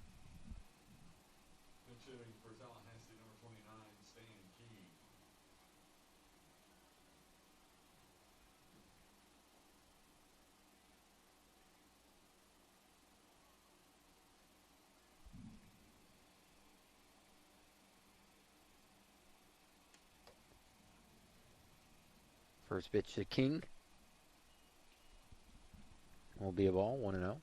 Pinch hitting for Tallahassee, number 29, Stan Key. First pitch to King. Will be a ball, 1-0.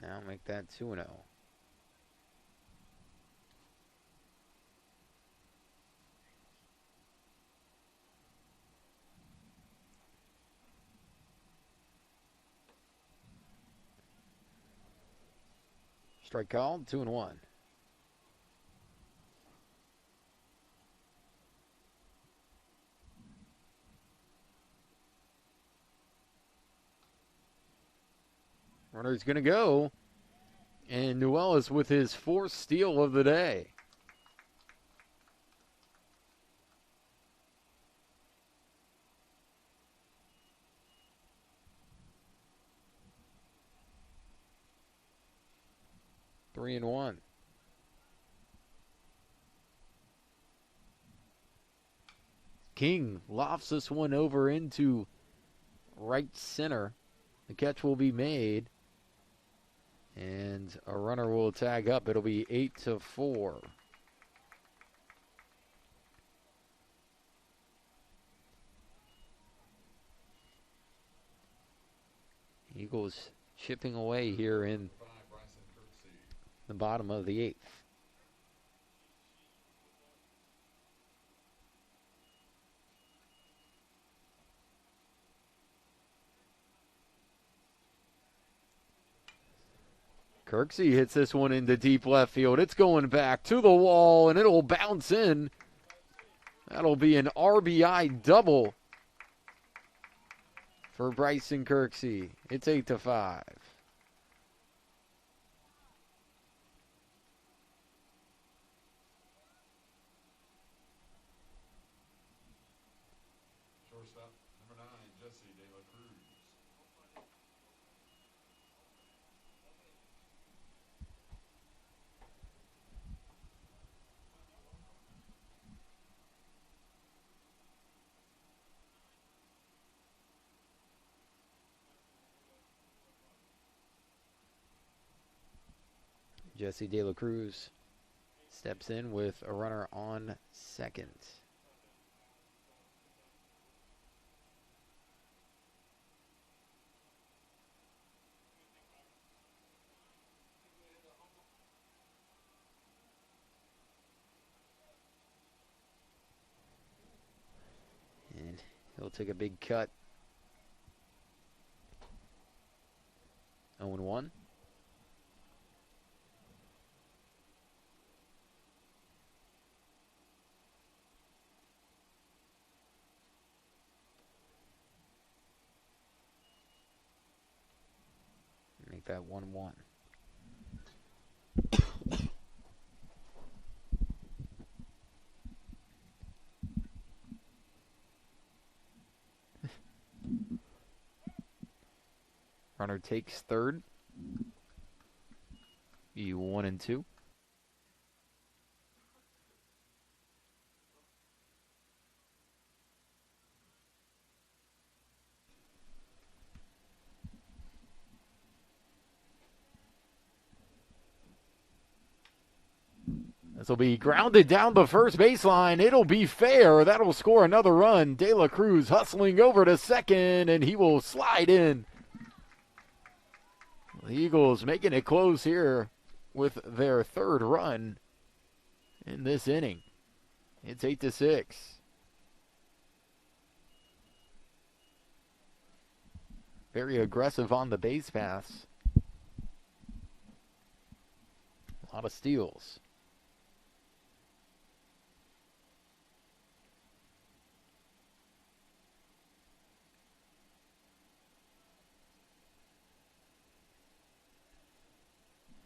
Now make that 2-0. Strike called, 2-1. Runner's going to go. And New Ellis with his 4th steal of the day. 3-1. King lofts this one over into right center. The catch will be made, and a runner will tag up. It'll be 8-4. Eagles chipping away here in the bottom of the 8th. Kirksey hits this one into deep left field. It's going back to the wall, and it'll bounce in. That'll be an RBI double for Bryson Kirksey. It's 8-5. Shortstop, number 9, Jesse De La Cruz. Jesse De La Cruz steps in with a runner on second. And he'll take a big cut. 0-1. Make that 1-1. Runner takes third. Be 1-2. This will be grounded down the first baseline. It'll be fair. That'll score another run. De La Cruz hustling over to second, and he will slide in. The Eagles making it close here with their third run in this inning. It's 8-6. Very aggressive on the base paths. A lot of steals.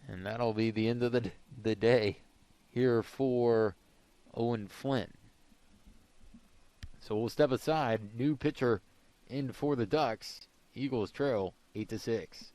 And that'll be the end of the day here for Owen Flynn. So we'll step aside. New pitcher in for the Ducks. Eagles trail 8-6.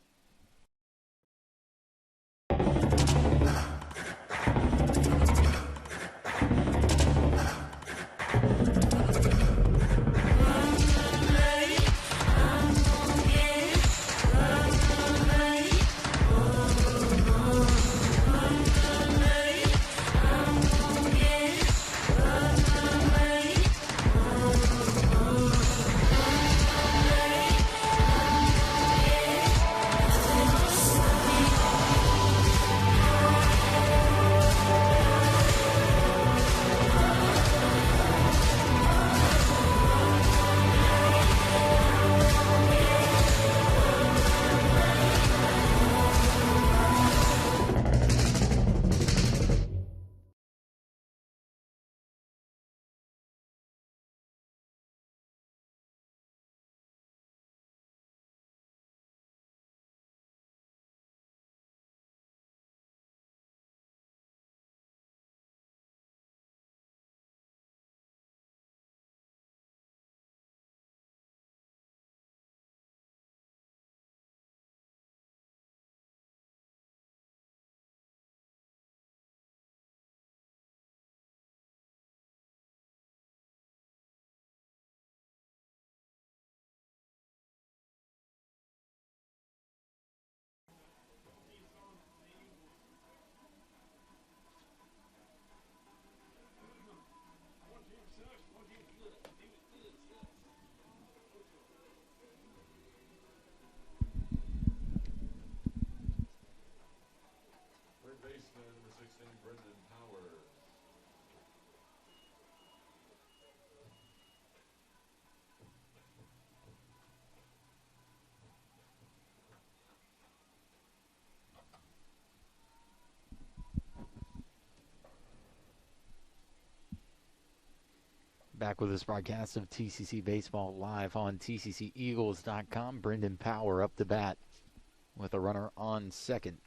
Back with this broadcast of TCC Baseball live on TCCEagles.com. Brendan Power up to bat with a runner on second.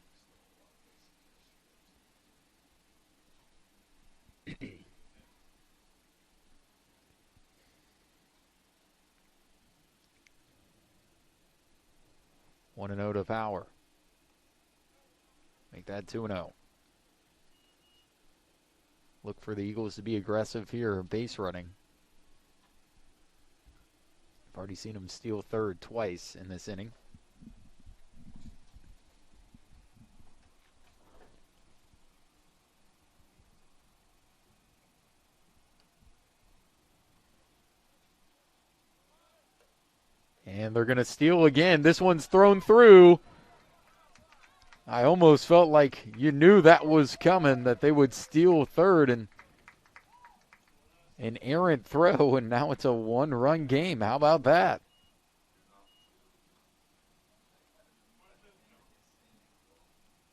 One and 0 to Power. Make that 2-0. Look for the Eagles to be aggressive here, base running. I've already seen them steal third twice in this inning. And they're going to steal again. This one's thrown through. I almost felt like you knew that was coming, that they would steal third, and an errant throw, and now it's a one-run game. How about that?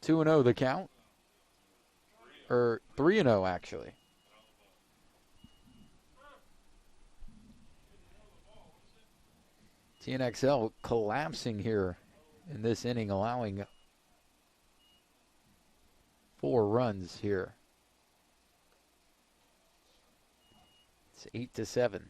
Two and 0 the count, or 3-0 actually. TNXL collapsing here in this inning, allowing 4 runs here. It's 8-7.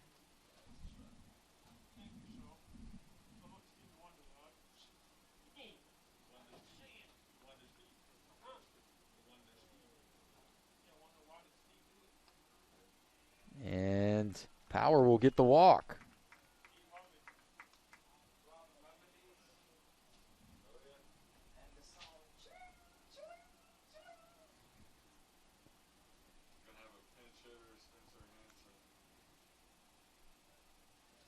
And Power will get the walk.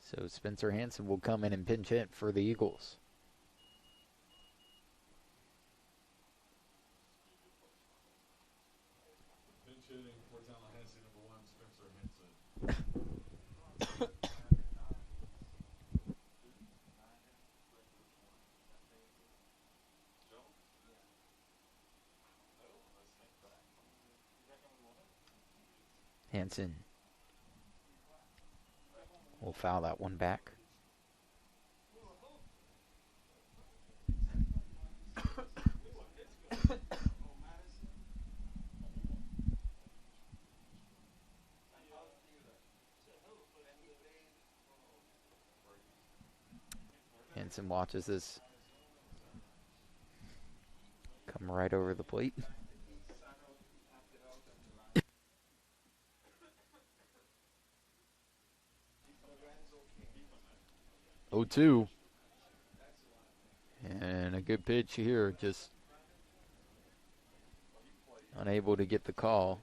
So Spencer Hansen will come in and pinch hit for the Eagles. Pinch hitting for Tallahassee, number 1, Spencer Hansen. Hansen will foul that one back. Hansen watches this come right over the plate. 0-2. And a good pitch here, just unable to get the call.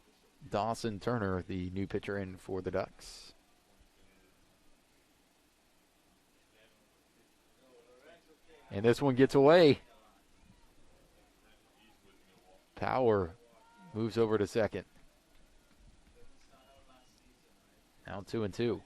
Dawson Turner, the new pitcher in for the Ducks. And this one gets away. Power moves over to second. Now 2-2.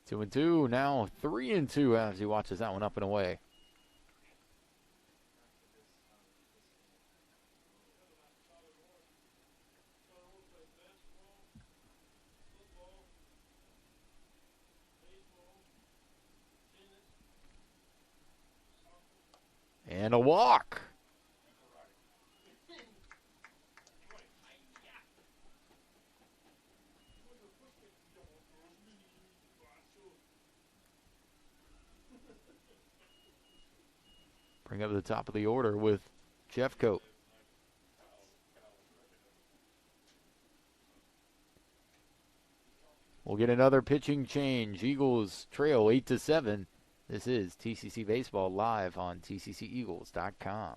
Two and two, now 3-2 as he watches that one up and away. And a walk. Bring up the top of the order with Jeffcoat. We'll get another pitching change. Eagles trail 8-7. This is TCC Baseball live on TCCEagles.com.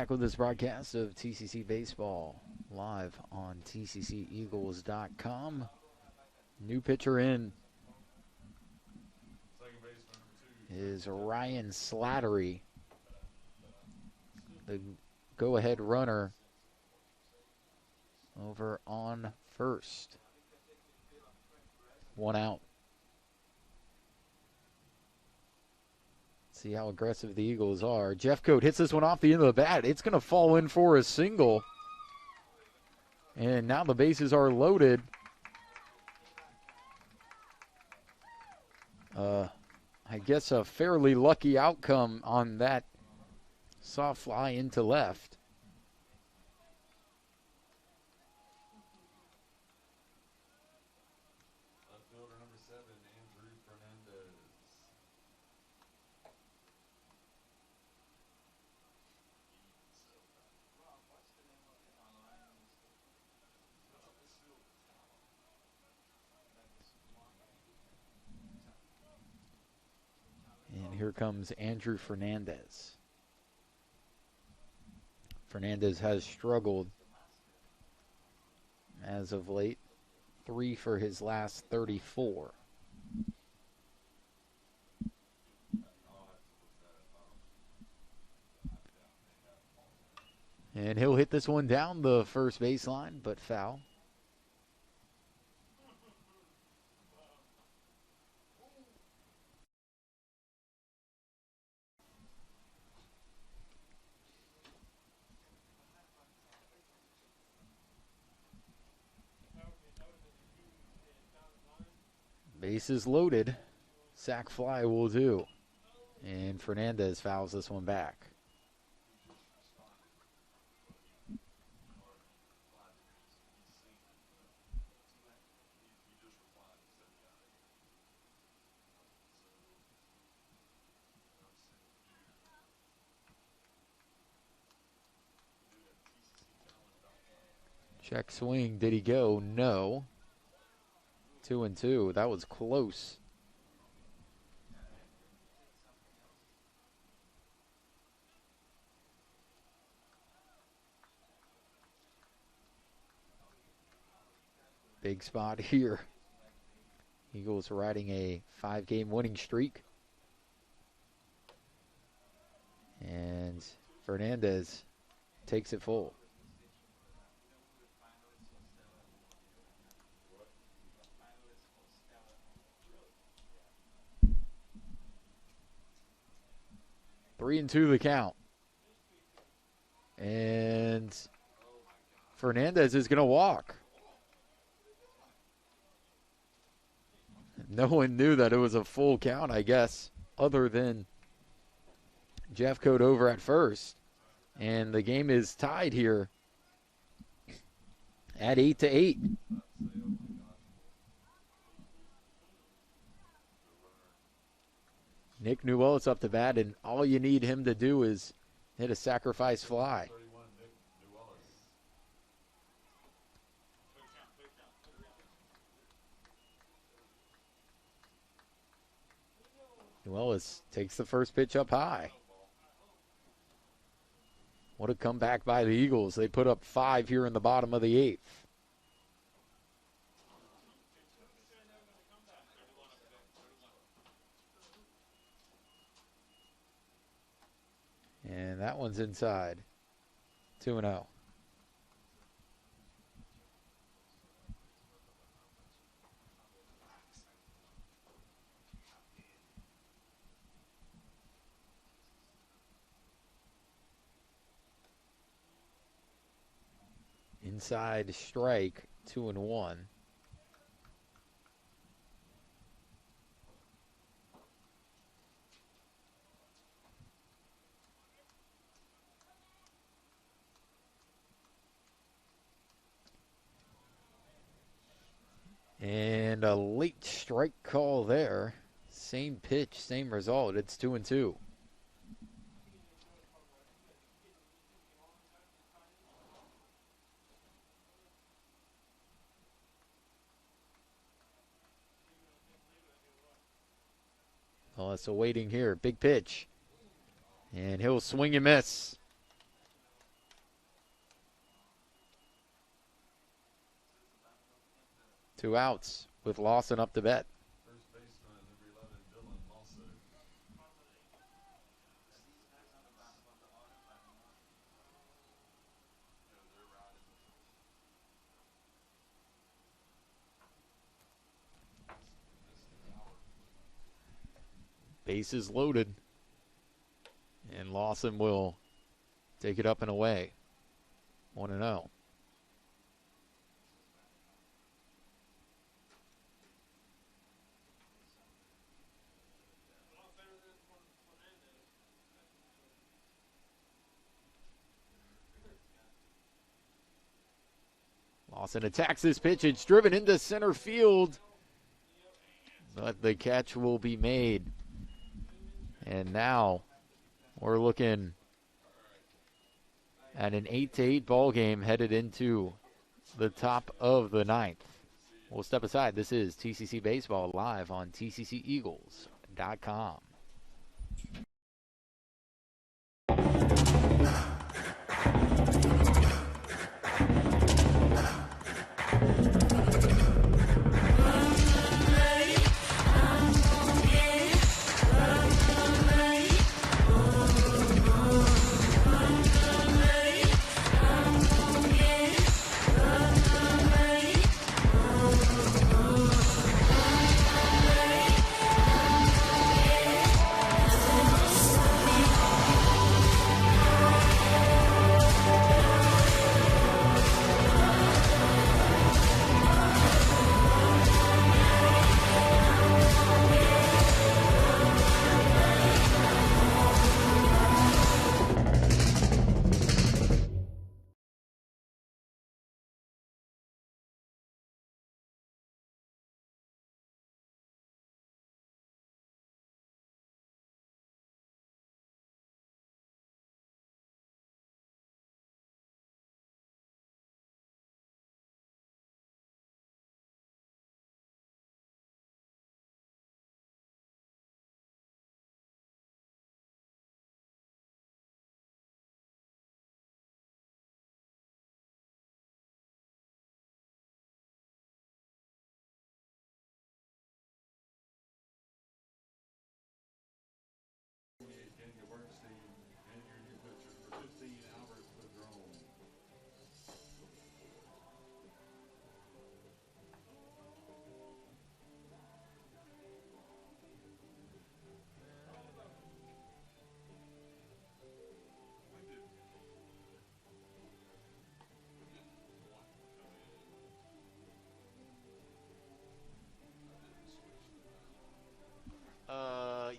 Back with this broadcast of TCC Baseball live on TCCEagles.com. New pitcher in Second baseman, 2. is Ryan Slattery, the go-ahead runner over on first. 1 out. See how aggressive the Eagles are. Jeffcoat hits this one off the end of the bat. It's going to fall in for a single. And now the bases are loaded. I guess a fairly lucky outcome on that soft fly into left. Left fielder number 7, Andrew Fernandez. And here comes Andrew Fernandez. Fernandez has struggled as of late. 3 for his last 34. And he'll hit this one down the first baseline, but foul. Bases loaded. Sac fly will do. And Fernandez fouls this one back. Check swing. Did he go? No. 2-2. That was close. Big spot here. Eagles riding a 5-game winning streak. And Fernandez takes it full. Three and 2 the count. And Fernandez is going to walk. No one knew that it was a full count, I guess, other than Jeffcoat over at first. And the game is tied here at 8-8. Nick Newell's up to bat, and all you need him to do is hit a sacrifice fly. 31, Nick Newellis. Newellis takes the first pitch up high. What a comeback by the Eagles. They put up 5 here in the bottom of the 8th. And that one's inside. 2-0. Inside strike, 2-1. And a late strike call there. Same pitch, same result. It's 2-2. Well, it's a waiting here. Big pitch. And he'll swing and miss. 2 outs with Lawson up to bat. First baseman, number 11, Dylan Lawson. Bases loaded. And Lawson will take it up and away. 1-0. Lawson attacks this pitch. It's driven into center field. But the catch will be made. And now we're looking at an 8-8 ball game headed into the top of the 9th. We'll step aside. This is TCC Baseball live on tcceagles.com.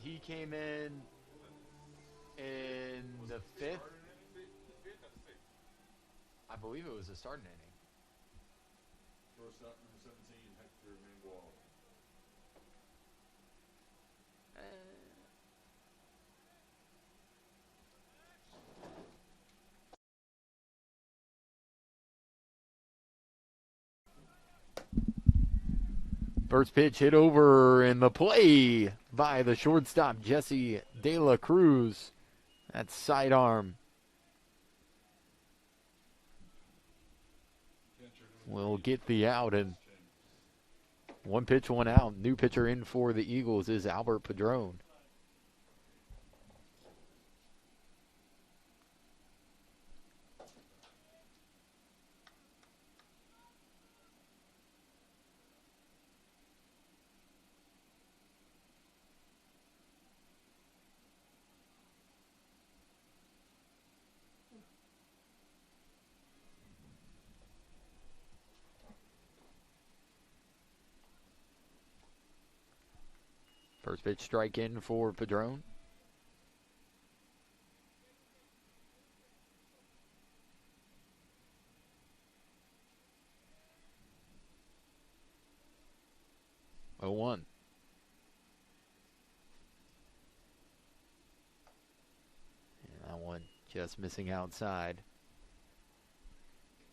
He came in the 5th. I believe it was a starting inning. Shortstop, number 17, Hector Mangual. First pitch hit over in the play by the shortstop, Jesse De La Cruz. That's sidearm. Will get the out, and 1 pitch, 1 out. New pitcher in for the Eagles is Albert Padron. First pitch strike in for Padron. Oh, 1. And that one just missing outside.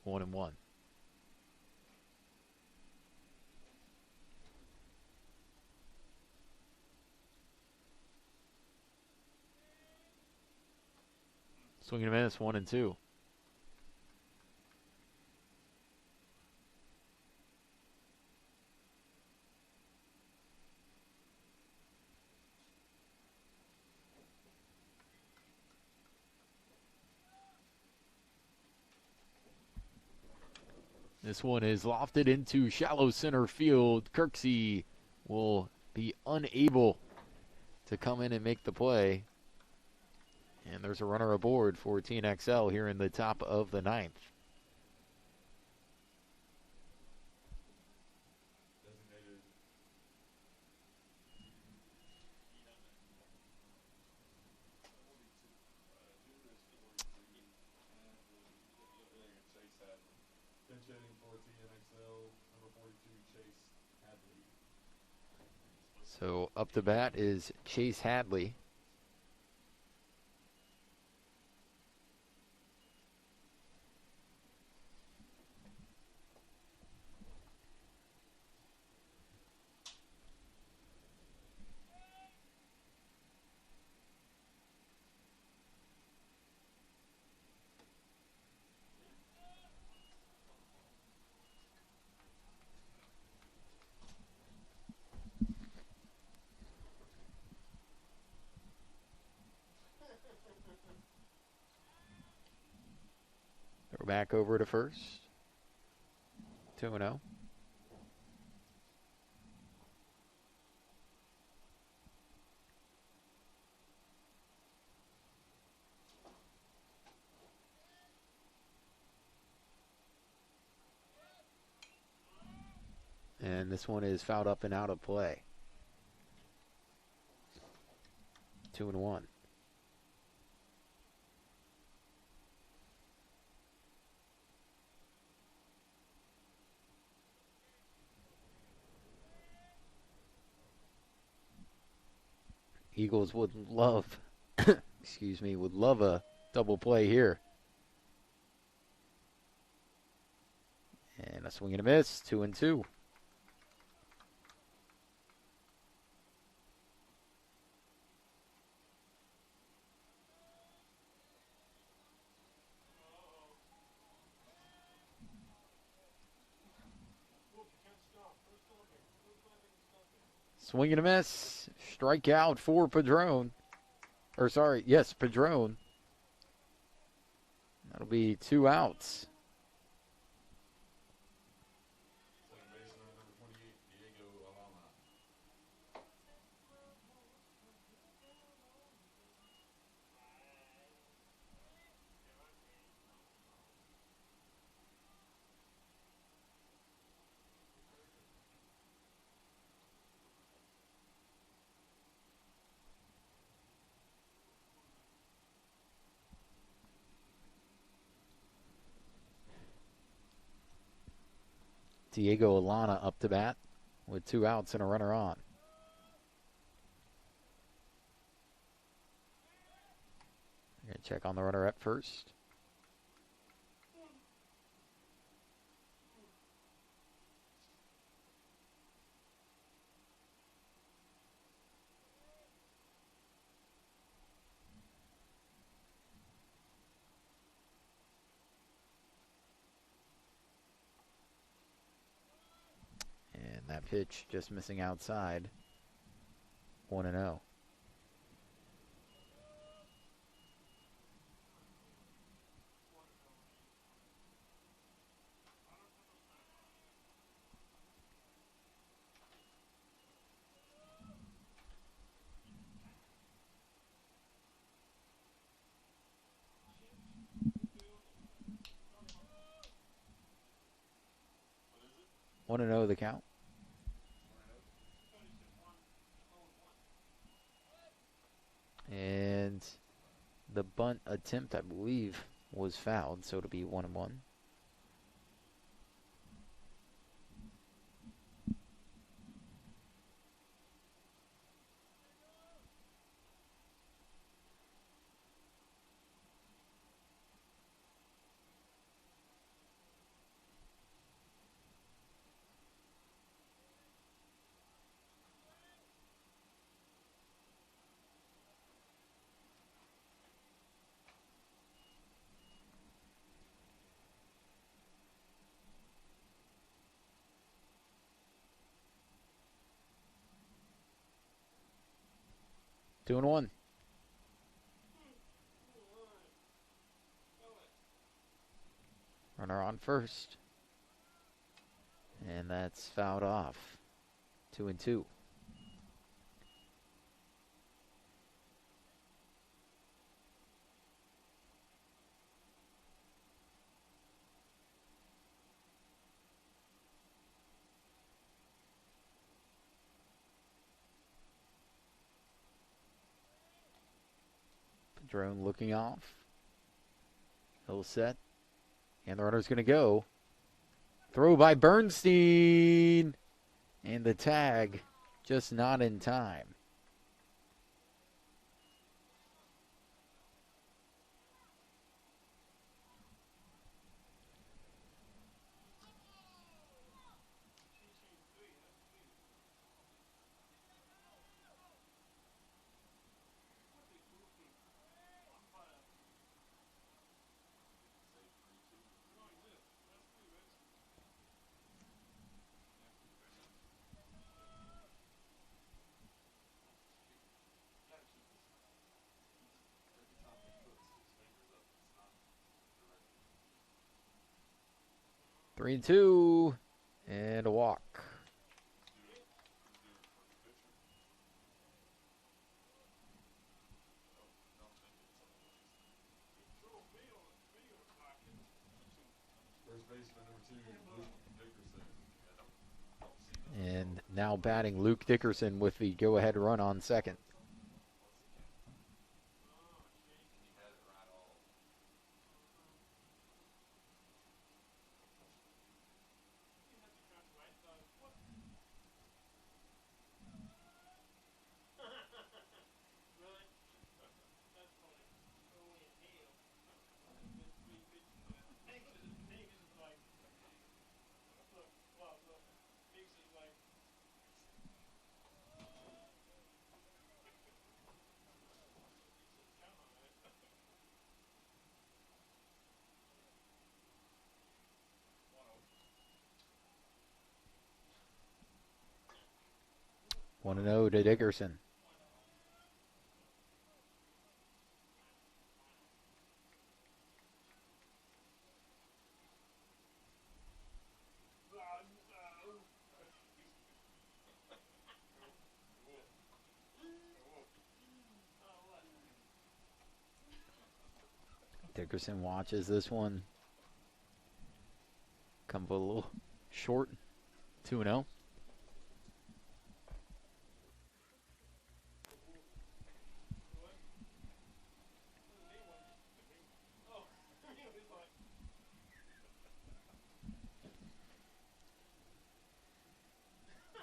1-1. Swing and a miss, 1-2. This one is lofted into shallow center field. Kirksey will be unable to come in and make the play. And there's a runner aboard for TNXL here in the top of the ninth. Designated Chase Hadley. Pinch hitting for TNXL, number 42, Chase Hadley. So up to bat is Chase Hadley. Throw back over to first. 2-0. And this one is fouled up and out of play. 2-1. Eagles would love, would love a double play here. And a swing and a miss, 2-2. Swing and a miss. Strikeout for Padron. Padron. That'll be 2 outs. Second baseman, number 28, Diego Alama. Diego Alana up to bat with 2 outs and a runner on. We're going to check on the runner at first. And that pitch just missing outside. 1-0. What is it? 1-0 the count. And the bunt attempt, I believe, was fouled, so it'll be 1-1. Two and one. Runner on first. And that's fouled off. 2-2. Drone looking off. He'll set. And the runner's going to go. Throw by Bernstein. And the tag just not in time. Three and two, and a walk. First baseman number 2, Luke Dickerson. And now batting Luke Dickerson with the go-ahead run on second. One and 0 to Dickerson. Dickerson watches this one. Come a little short. 2-0.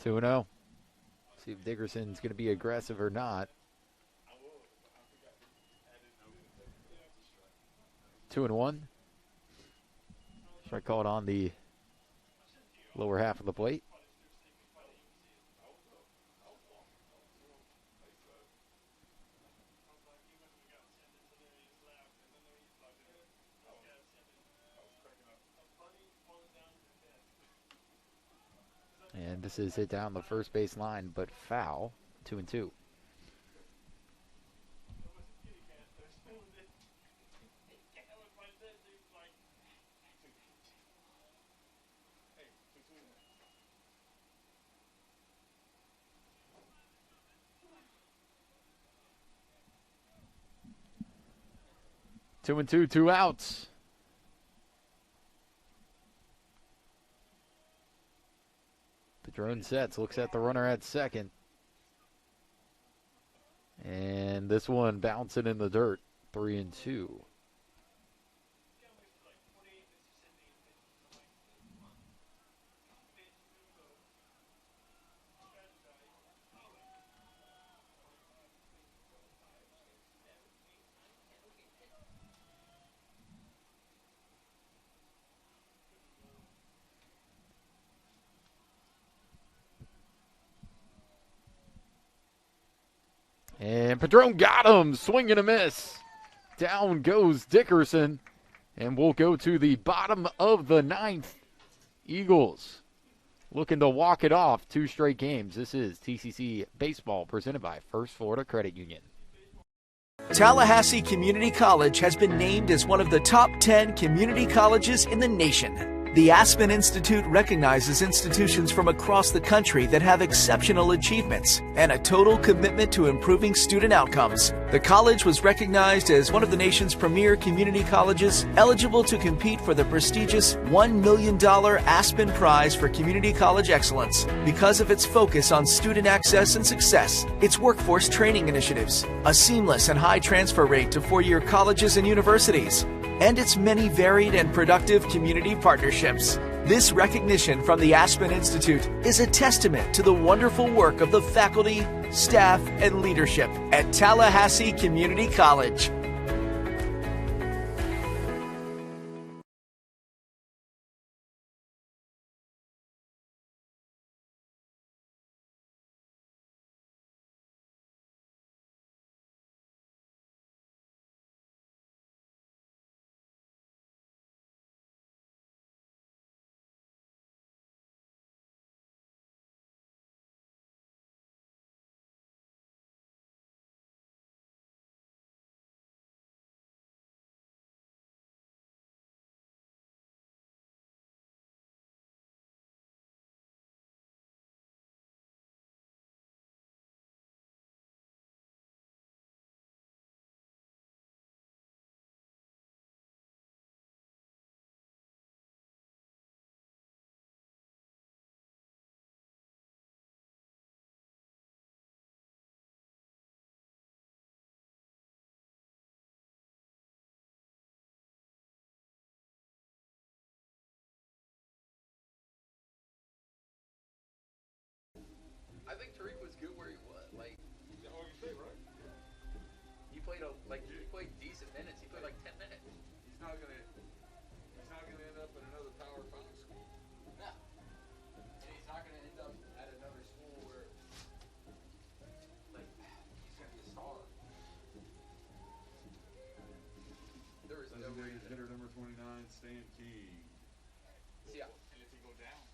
Two and 0. See if Dickerson's going to be aggressive or not. 2-1. Strike called on the lower half of the plate. And this is hit down the first base line, but foul. 2-2. Two and two, 2 outs. Padron sets, looks at the runner at second. And this one bouncing in the dirt. 3 and 2. And Padron got him. Swing and a miss. Down goes Dickerson. And we'll go to the bottom of the 9th. Eagles looking to walk it off 2 straight games. This is TCC Baseball presented by First Florida Credit Union. Tallahassee Community College has been named as one of the top 10 community colleges in the nation. The Aspen Institute recognizes institutions from across the country that have exceptional achievements and a total commitment to improving student outcomes. The college was recognized as one of the nation's premier community colleges, eligible to compete for the prestigious $1 million Aspen Prize for Community College Excellence because of its focus on student access and success, its workforce training initiatives, a seamless and high transfer rate to four-year colleges and universities, and its many varied and productive community partnerships. This recognition from the Aspen Institute is a testament to the wonderful work of the faculty, staff, and leadership at Tallahassee Community College. I think Tariq was good where he was. Like, Is that what you say, right? he played decent minutes. He played like 10 minutes. He's not gonna end up in another Power 5 school. No. And he's not going to end up at another school where, like, he's going to be a star. There is no Designated reason. hitter number 29, Stan King. Yeah. And if he go down,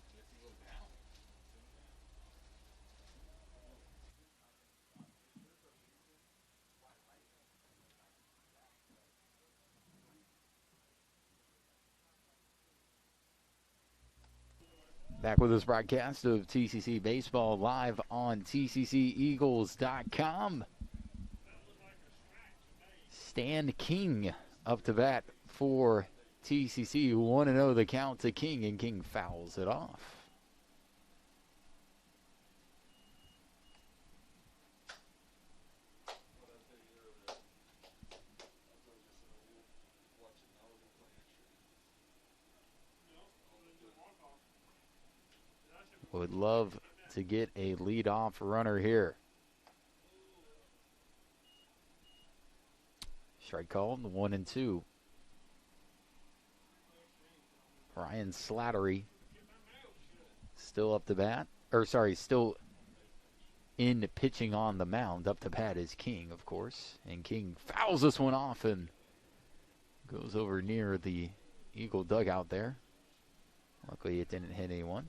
Back with this broadcast of TCC Baseball live on TCCEagles.com. Stan King up to bat for TCC. 1-0 the count to King, and King fouls it off. Would love to get a leadoff runner here. Strike called, 1-2. Ryan Slattery still up to bat. Still in pitching on the mound. Up to bat is King, of course. And King fouls this one off and goes over near the Eagle dugout there. Luckily it didn't hit anyone.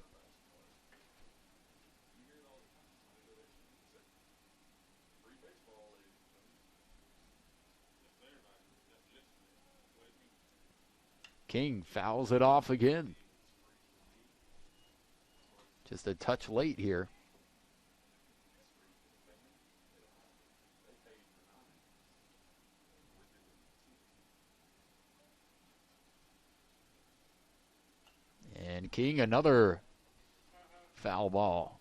King fouls it off again. Just a touch late here. And King, another foul ball.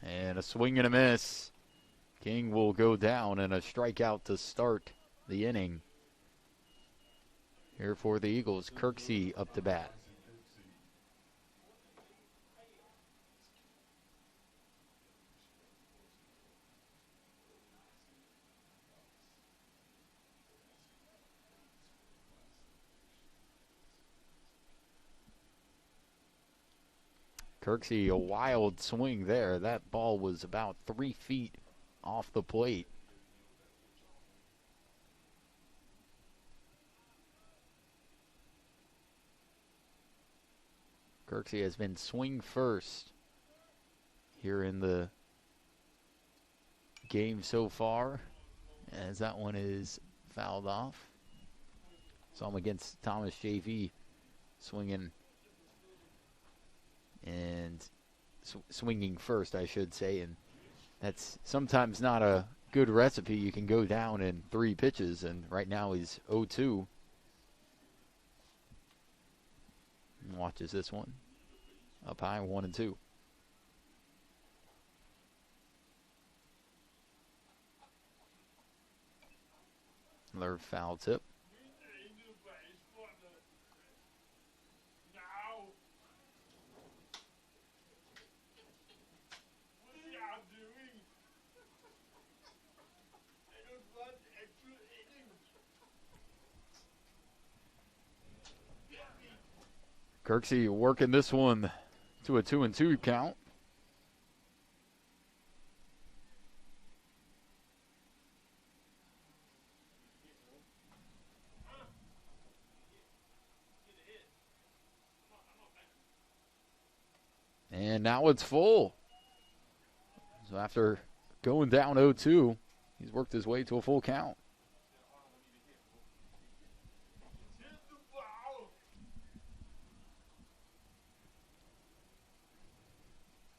And a swing and a miss. King will go down, and a strikeout to start the inning. Here for the Eagles, Kirksey up to bat. Kirksey, a wild swing there. That ball was about 3 feet off the plate. Kirksey has been swing first here in the game so far, as that one is fouled off. Saw him against Thomas JV swinging and swinging first, I should say, and that's sometimes not a good recipe. You can go down in 3 pitches, and right now he's 0-2. Watches this one. Up high, 1-2. Another foul tip. Kirksey working this one to a 2-2 count. And now it's full. So after going down 0-2, he's worked his way to a full count.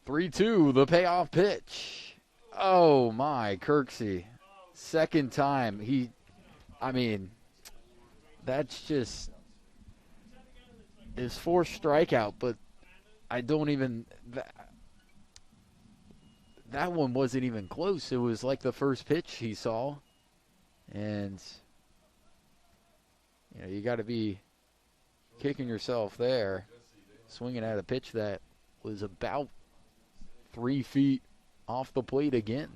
The payoff pitch. Oh my, Kirksey. Second time. That's just his 4th strikeout, but I don't even, that one wasn't even close. It was like the first pitch he saw. And, you got to be kicking yourself there, swinging at a pitch that was about 3 feet off the plate again.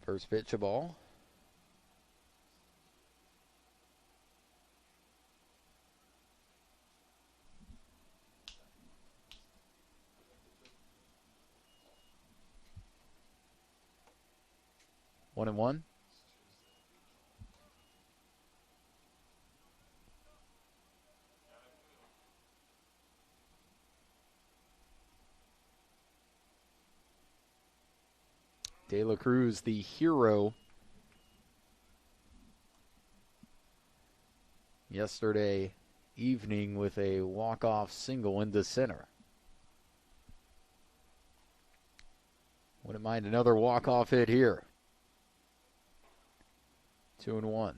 First pitch, a ball. One and one. De La Cruz, the hero yesterday evening with a walk-off single into center. Wouldn't mind another walk-off hit here. 2-1.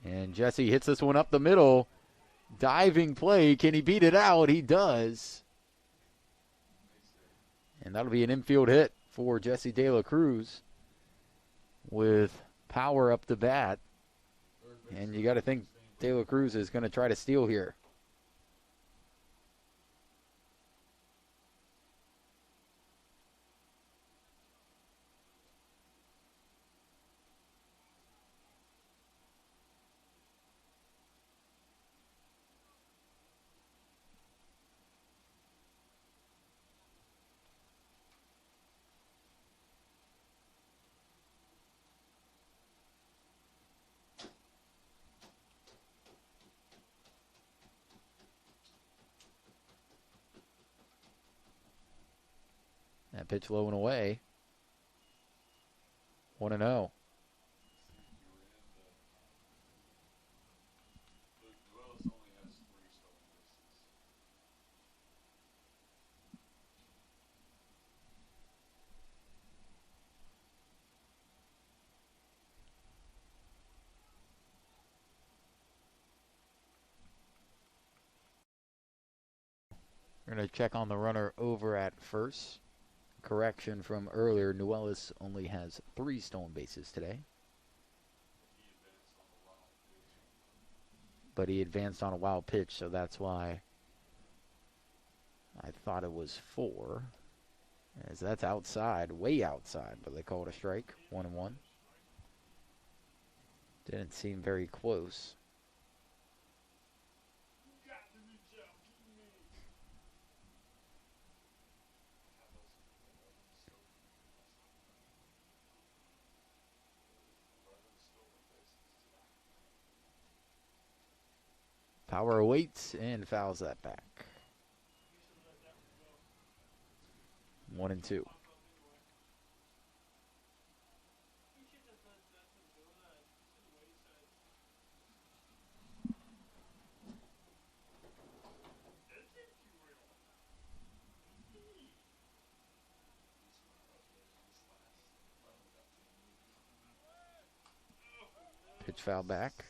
And Jesse hits this one up the middle. Diving play. Can he beat it out? He does. And that'll be an infield hit for Jesse De La Cruz with power up the bat. And you got to think De La Cruz is going to try to steal here. That pitch low and away. 1-0. Luke Duellis only has 3 stolen bases. We're going to check on the runner over at first. Correction from earlier, Nuellis only has 3 stolen bases today. But he advanced on a wild pitch, so that's why I thought it was 4. As that's outside, way outside, but they call it a strike. 1-1. Didn't seem very close. Power awaits and fouls that back. 1-2. Pitch foul back.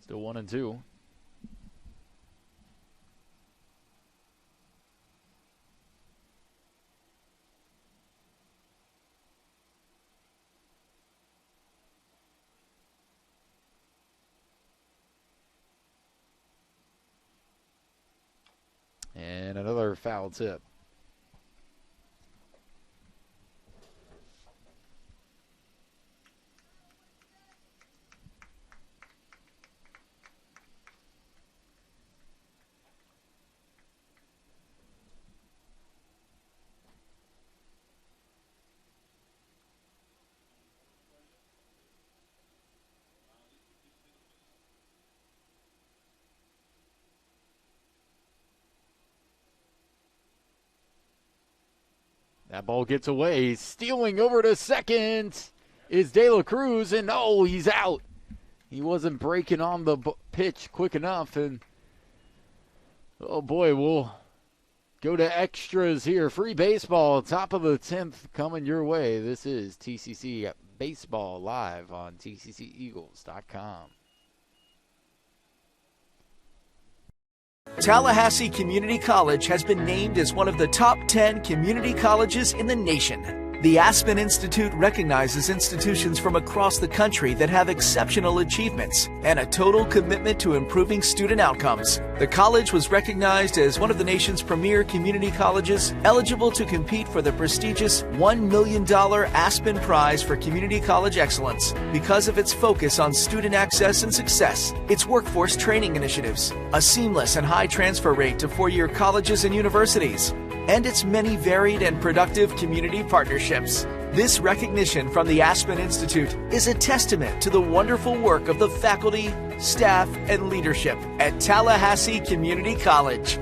Still 1-2. And another foul tip. That ball gets away. Stealing over to second is De La Cruz, and oh, he's out. He wasn't breaking on the pitch quick enough, and oh boy, we'll go to extras here. Free baseball, top of the 10th coming your way. This is TCC Baseball live on tcceagles.com. Tallahassee Community College has been named as one of the top 10 community colleges in the nation. The Aspen Institute recognizes institutions from across the country that have exceptional achievements and a total commitment to improving student outcomes. The college was recognized as one of the nation's premier community colleges eligible to compete for the prestigious $1 million Aspen Prize for Community College Excellence because of its focus on student access and success, its workforce training initiatives, a seamless and high transfer rate to four-year colleges and universities, and its many varied and productive community partnerships. This recognition from the Aspen Institute is a testament to the wonderful work of the faculty, staff, and leadership at Tallahassee Community College.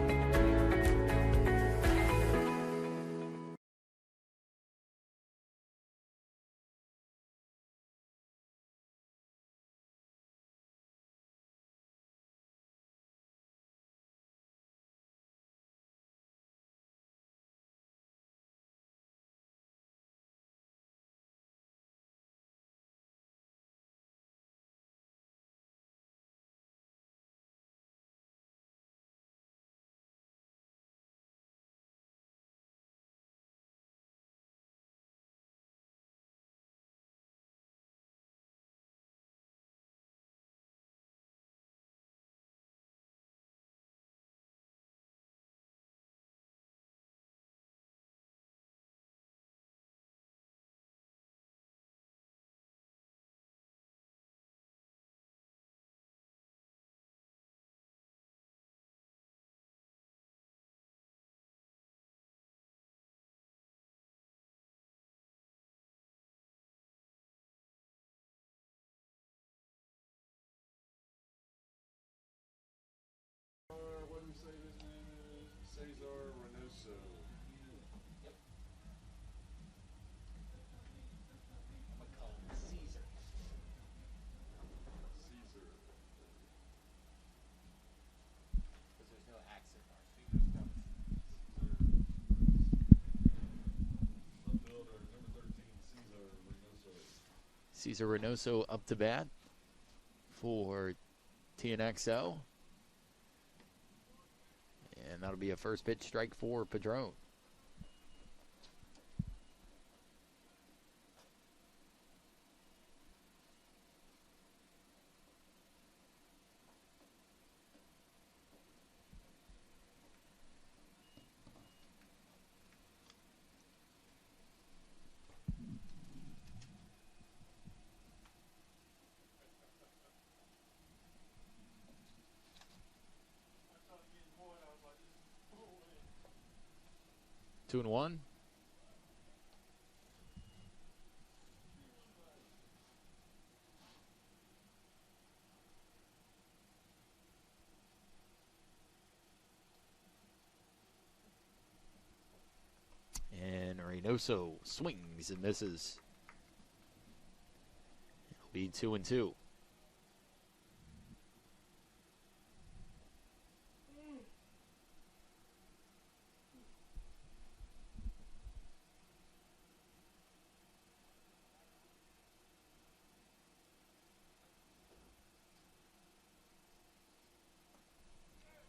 What do we say his name is? Cesar Reynoso. Yep. I'm gonna call him Caesar. Caesar. Because there's no accent mark. Caesar spells. Left fielder, number 13, Cesar Reynoso. Cesar Reynoso up to bat for TNXO. And that'll be a first pitch strike for Padron. Two and one. Reynoso swings and misses. It'll be 2-2.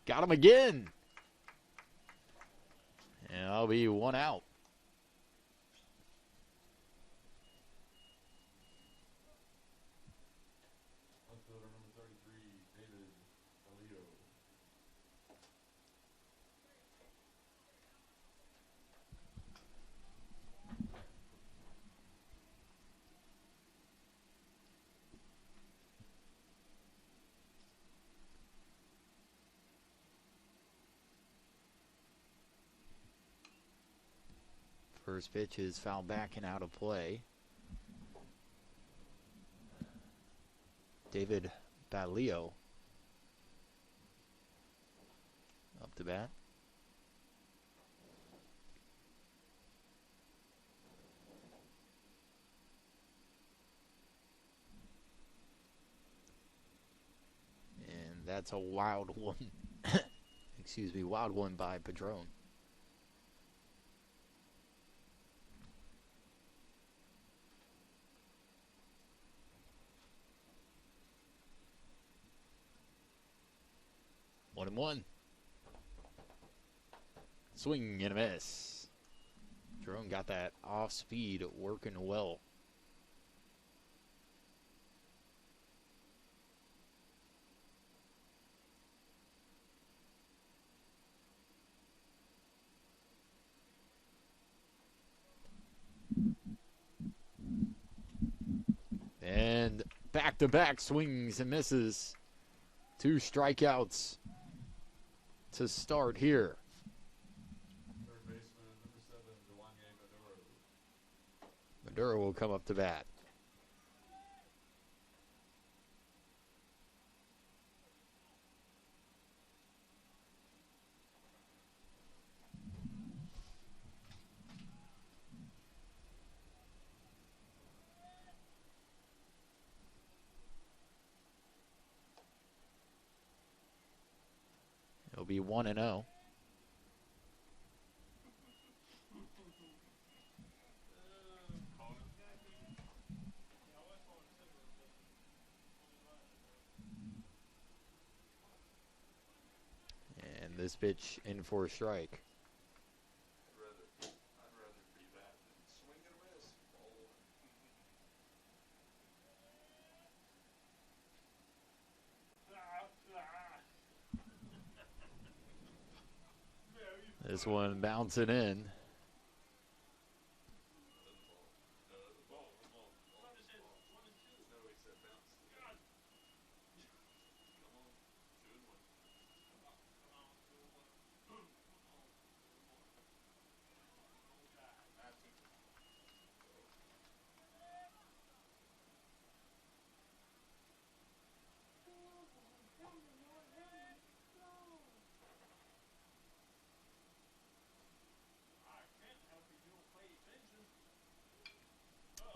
Got him again. And that'll be 1 out. Outfielder number 33, David Alio. First pitch is fouled back and out of play. David Balio up to bat. And that's a wild one. Excuse me, wild one by Padron. One and one. Swing and a miss. Jerome got that off speed working well. And back-to-back swings and misses. 2 strikeouts to start here. Third baseman number 7, Duane Maduro. Maduro will come up to bat. It'll be 1-0. And this pitch in for a strike. I'd rather be that than swing and a miss. This one bouncing in.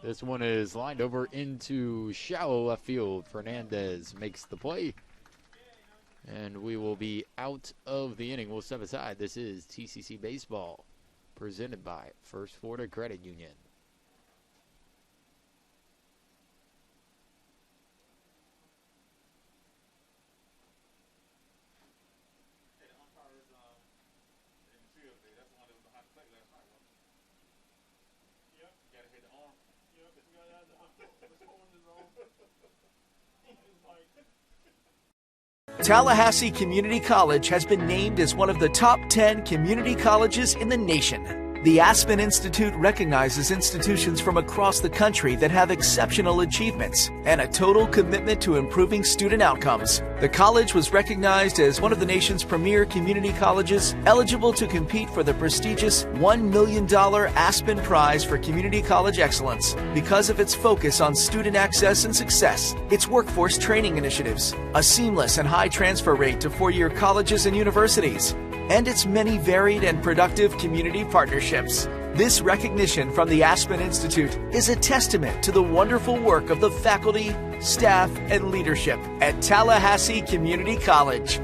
This one is lined over into shallow left field. Fernandez makes the play. And we will be out of the inning. We'll step aside. This is TCC Baseball, presented by First Florida Credit Union. Hey, the umpires in the field, that's the one that was behind the plate last night, wasn't it? Yep. You gotta hit the arm. Yep, you gotta have the holding his arm. It's like... Tallahassee Community College has been named as one of the top 10 community colleges in the nation. The Aspen Institute recognizes institutions from across the country that have exceptional achievements and a total commitment to improving student outcomes. The college was recognized as one of the nation's premier community colleges, eligible to compete for the prestigious $1 million Aspen Prize for Community College Excellence because of its focus on student access and success, its workforce training initiatives, a seamless and high transfer rate to four-year colleges and universities, and its many varied and productive community partnerships. This recognition from the Aspen Institute is a testament to the wonderful work of the faculty, staff, and leadership at Tallahassee Community College.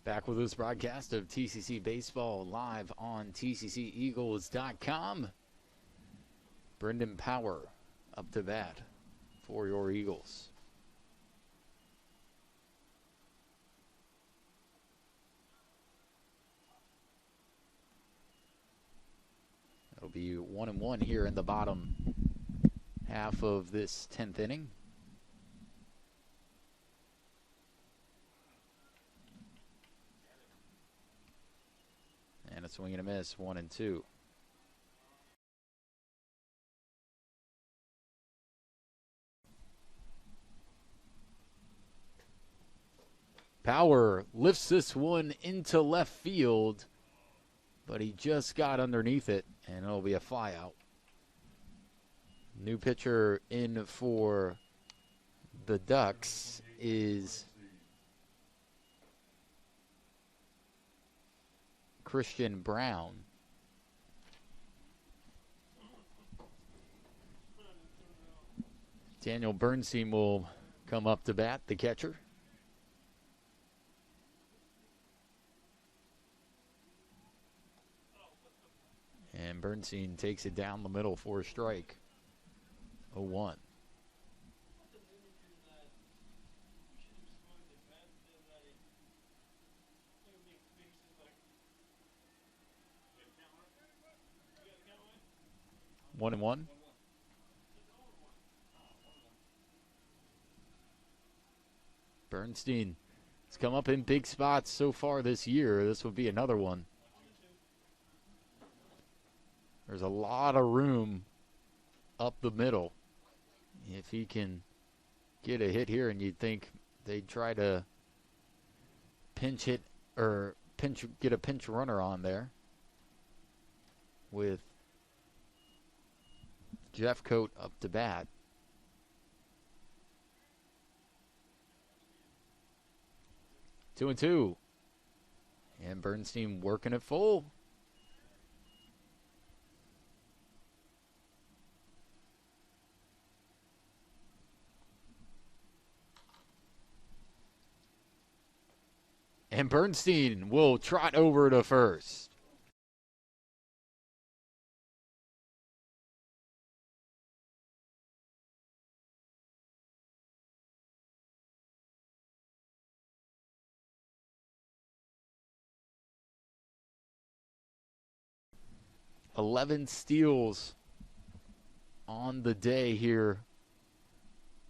Back with this broadcast of TCC Baseball live on TCCEagles.com. Brendan Power up to bat for your Eagles. It'll be 1-1 here in the bottom half of this 10th inning. And a swing and a miss, 1-2. Power lifts this one into left field, but he just got underneath it, and it'll be a fly out. New pitcher in for the Ducks is Christian Brown. Daniel Bernstein will come up to bat, the catcher. And Bernstein takes it down the middle for a strike. 0-1. One and one. Bernstein has come up in big spots so far this year. This would be another one. There's a lot of room up the middle. If he can get a hit here, and you'd think they'd try to pinch hit or get a pinch runner on there with Jeff Coate up to bat. Two and two. And Bernstein working it full. And Bernstein will trot over to first. $11 steals on the day here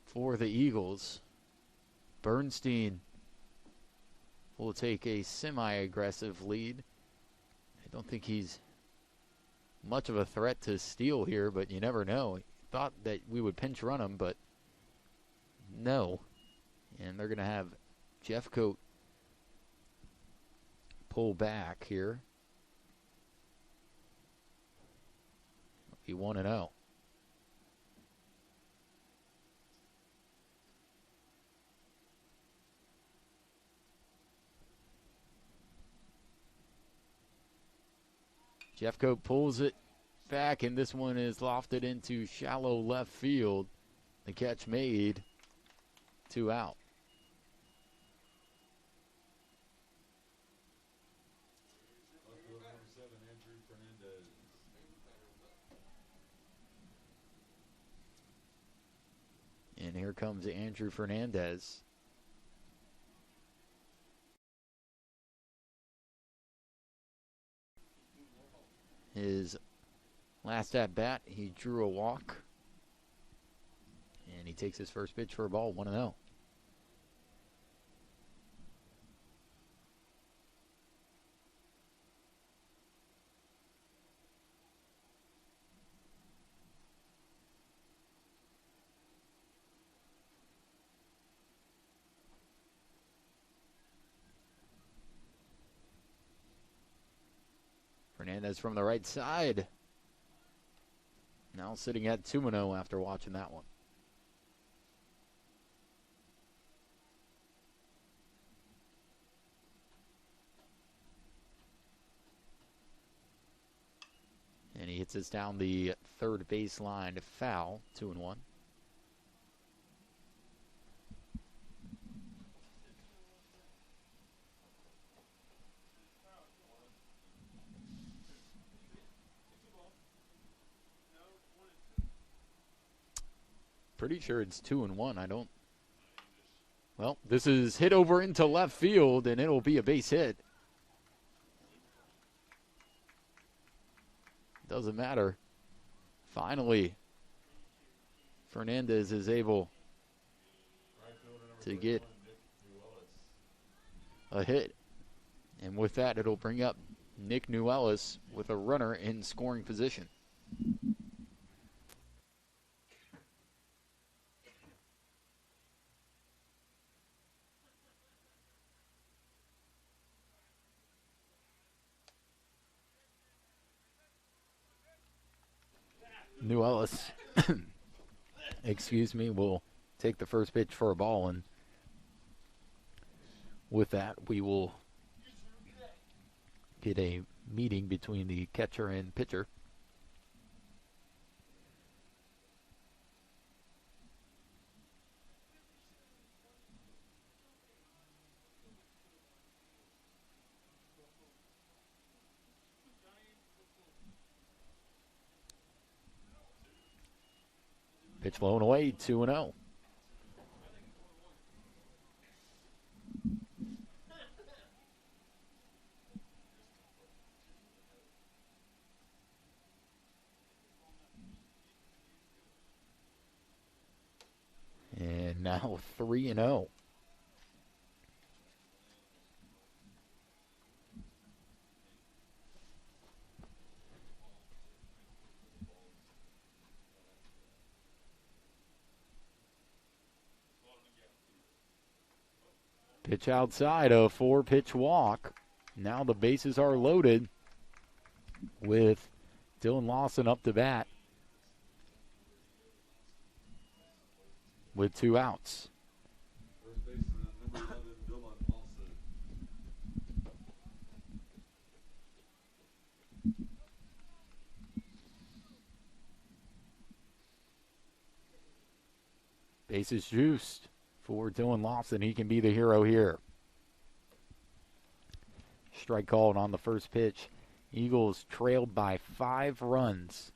for the Eagles. Bernstein will take a semi-aggressive lead. I don't think he's much of a threat to steal here, but you never know. Thought that we would pinch run him, but no. And they're going to have Jeff Coate pull back here. Be 1-0. Jeff Coate pulls it back, and this one is lofted into shallow left field. The catch made, 2 out. And here comes Andrew Fernandez. His last at bat, he drew a walk. And he takes his first pitch for a ball, 1-0. Hernandez from the right side. Now sitting at 2-0 after watching that one. And he hits us down the third baseline to foul, 2-1. Pretty sure it's 2-1. I don't. Well, this is hit over into left field, and it'll be a base hit. Doesn't matter. Finally, Fernandez is able to get a hit. And with that, it'll bring up Nick Newellis with a runner in scoring position. Newellis, excuse me, will take the first pitch for a ball, and with that, we will get a meeting between the catcher and pitcher. Pitch blown away, 2-0. And now 3-0. Pitch outside, a 4-pitch walk. Now the bases are loaded with Dylan Lawson up to bat with 2 outs. First baseman, number 11, Dylan Lawson. Bases juiced for Dylan Lawson. He can be the hero here. Strike called on the first pitch. Eagles trailed by 5 runs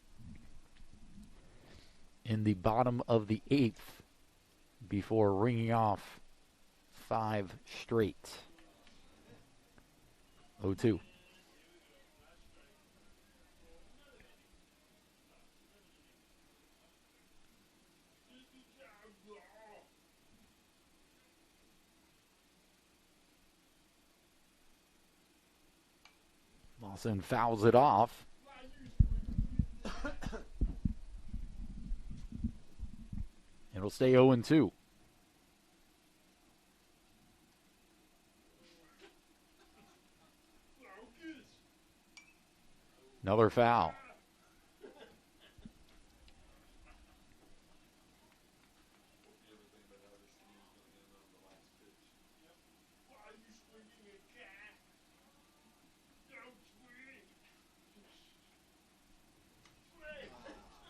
in the bottom of the 8th before ringing off 5 straight. 0-2. Lawson fouls it off. It'll stay 0-2. Another foul.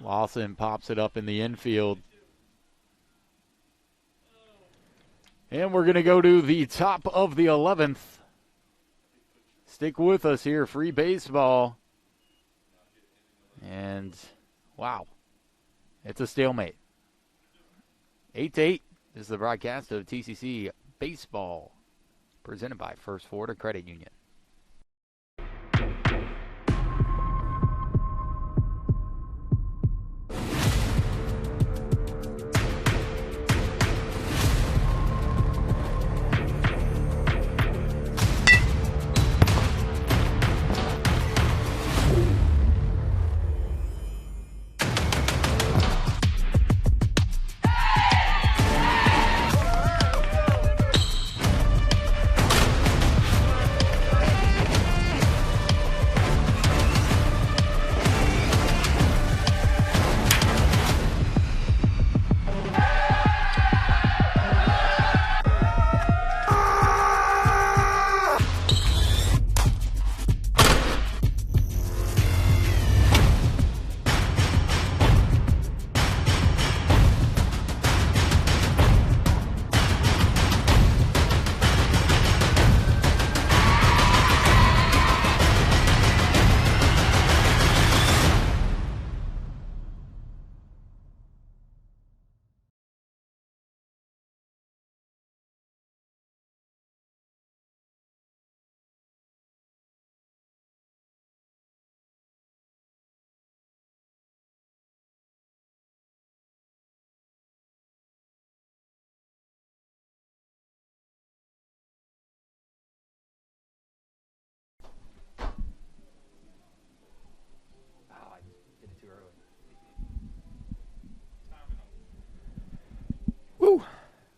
Lawson pops it up in the infield. And we're going to go to the top of the 11th. Stick with us here, free baseball. And, wow, it's a stalemate. 8-8 is the broadcast of TCC Baseball, presented by First Florida Credit Union.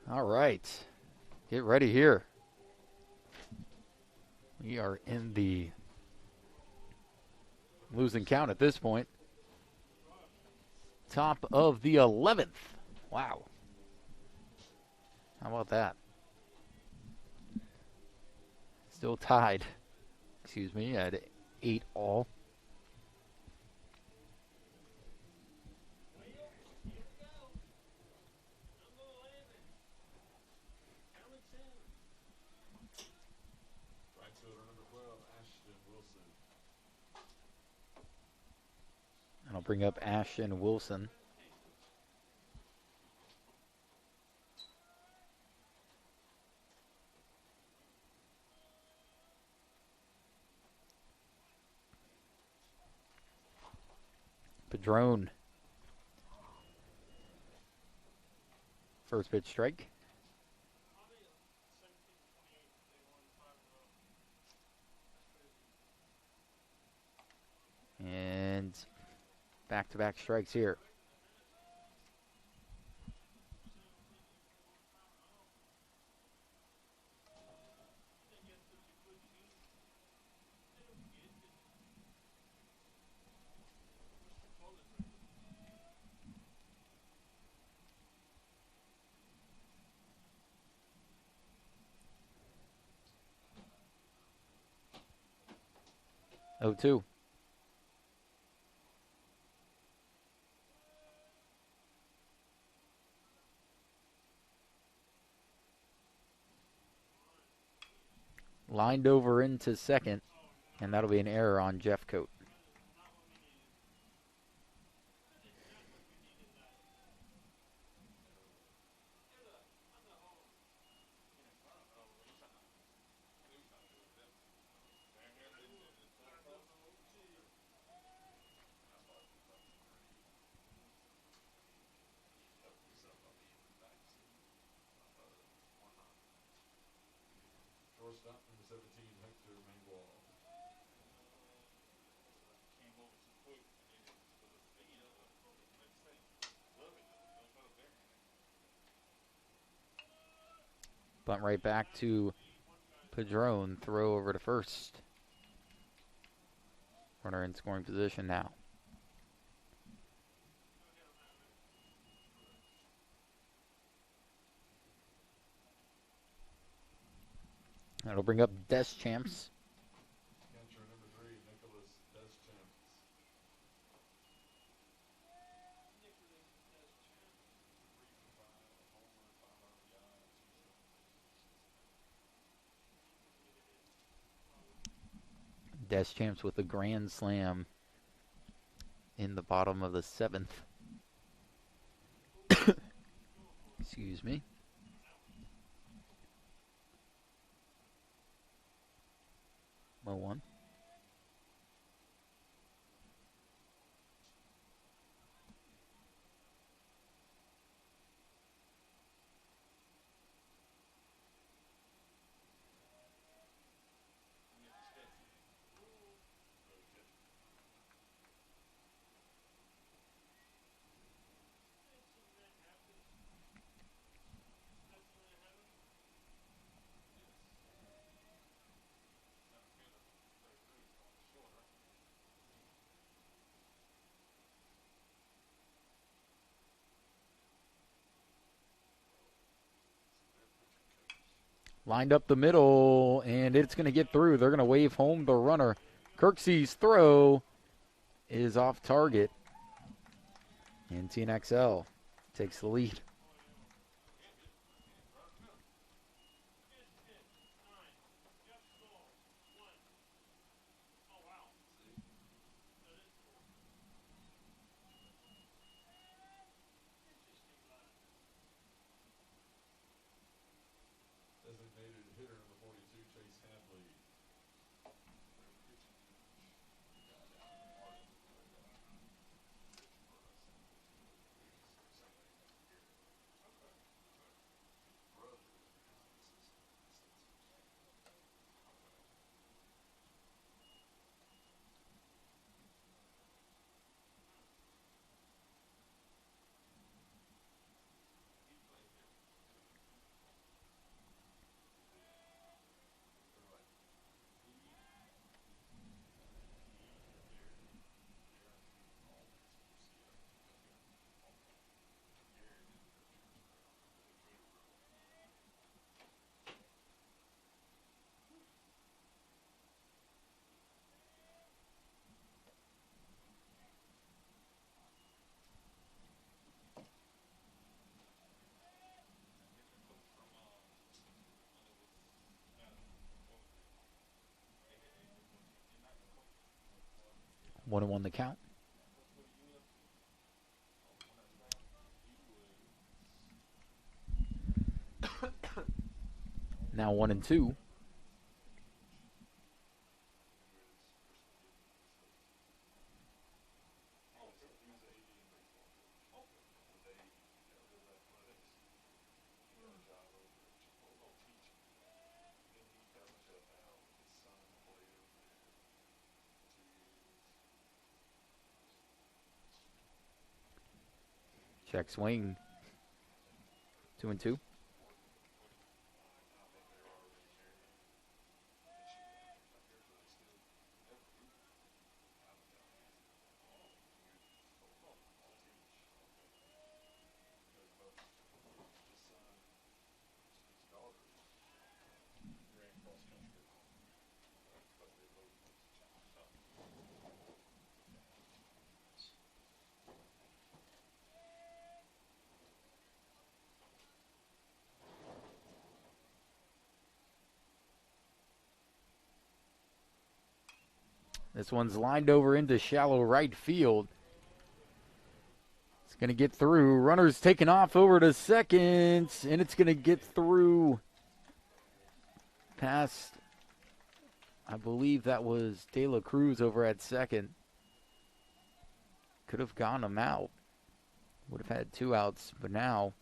All right. Get ready here. We are in the losing count at this point. Top of the 11th. Wow. How about that? Still tied. Excuse me, at 8 all. Right fielder number 12, Ashton Wilson. And I'll bring up Ashton Wilson. Padrone. First pitch strike. And back-to-back strikes here. Oh, 2. Lined over into second, and that'll be an error on Jeff Coate. Shortstop number 17, Hector Mangwall. Came over too quick, and then with the speed of it, like you say, love it though. Don't try to backhand it. Bunt right back to Padrone. Throw over to first. Runner in scoring position now. That'll bring up Deschamps. Catcher number 3, Nicholas Deschamps. Deschamps with a grand slam in the bottom of the 7th. Excuse me. Well, 1. Lined up the middle, and it's going to get through. They're going to wave home the runner. Kirksey's throw is off target. And TNXL takes the lead. Designated hitter number 42, Chase Hadley. 1-1 the count. Now 1-2. Check swing. 2-2. This one's lined over into shallow right field. It's going to get through. Runner's taken off over to second, and it's going to get through past, I believe that was De La Cruz over at second. Could have gotten him out. Would have had 2 outs, but now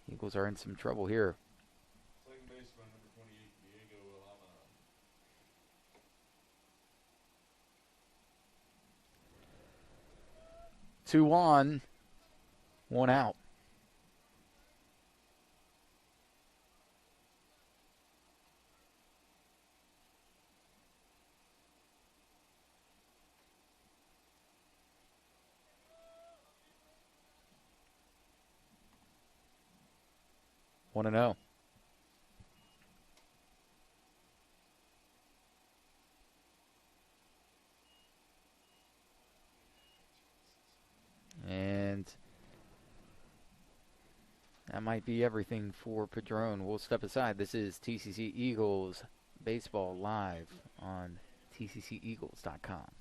Eagles are in some trouble here. Second baseman, number 28, Diego Alana. 2 on, 1 out. Want to know? And that might be everything for Padron. We'll step aside. This is TCC Eagles Baseball live on tcceagles.com.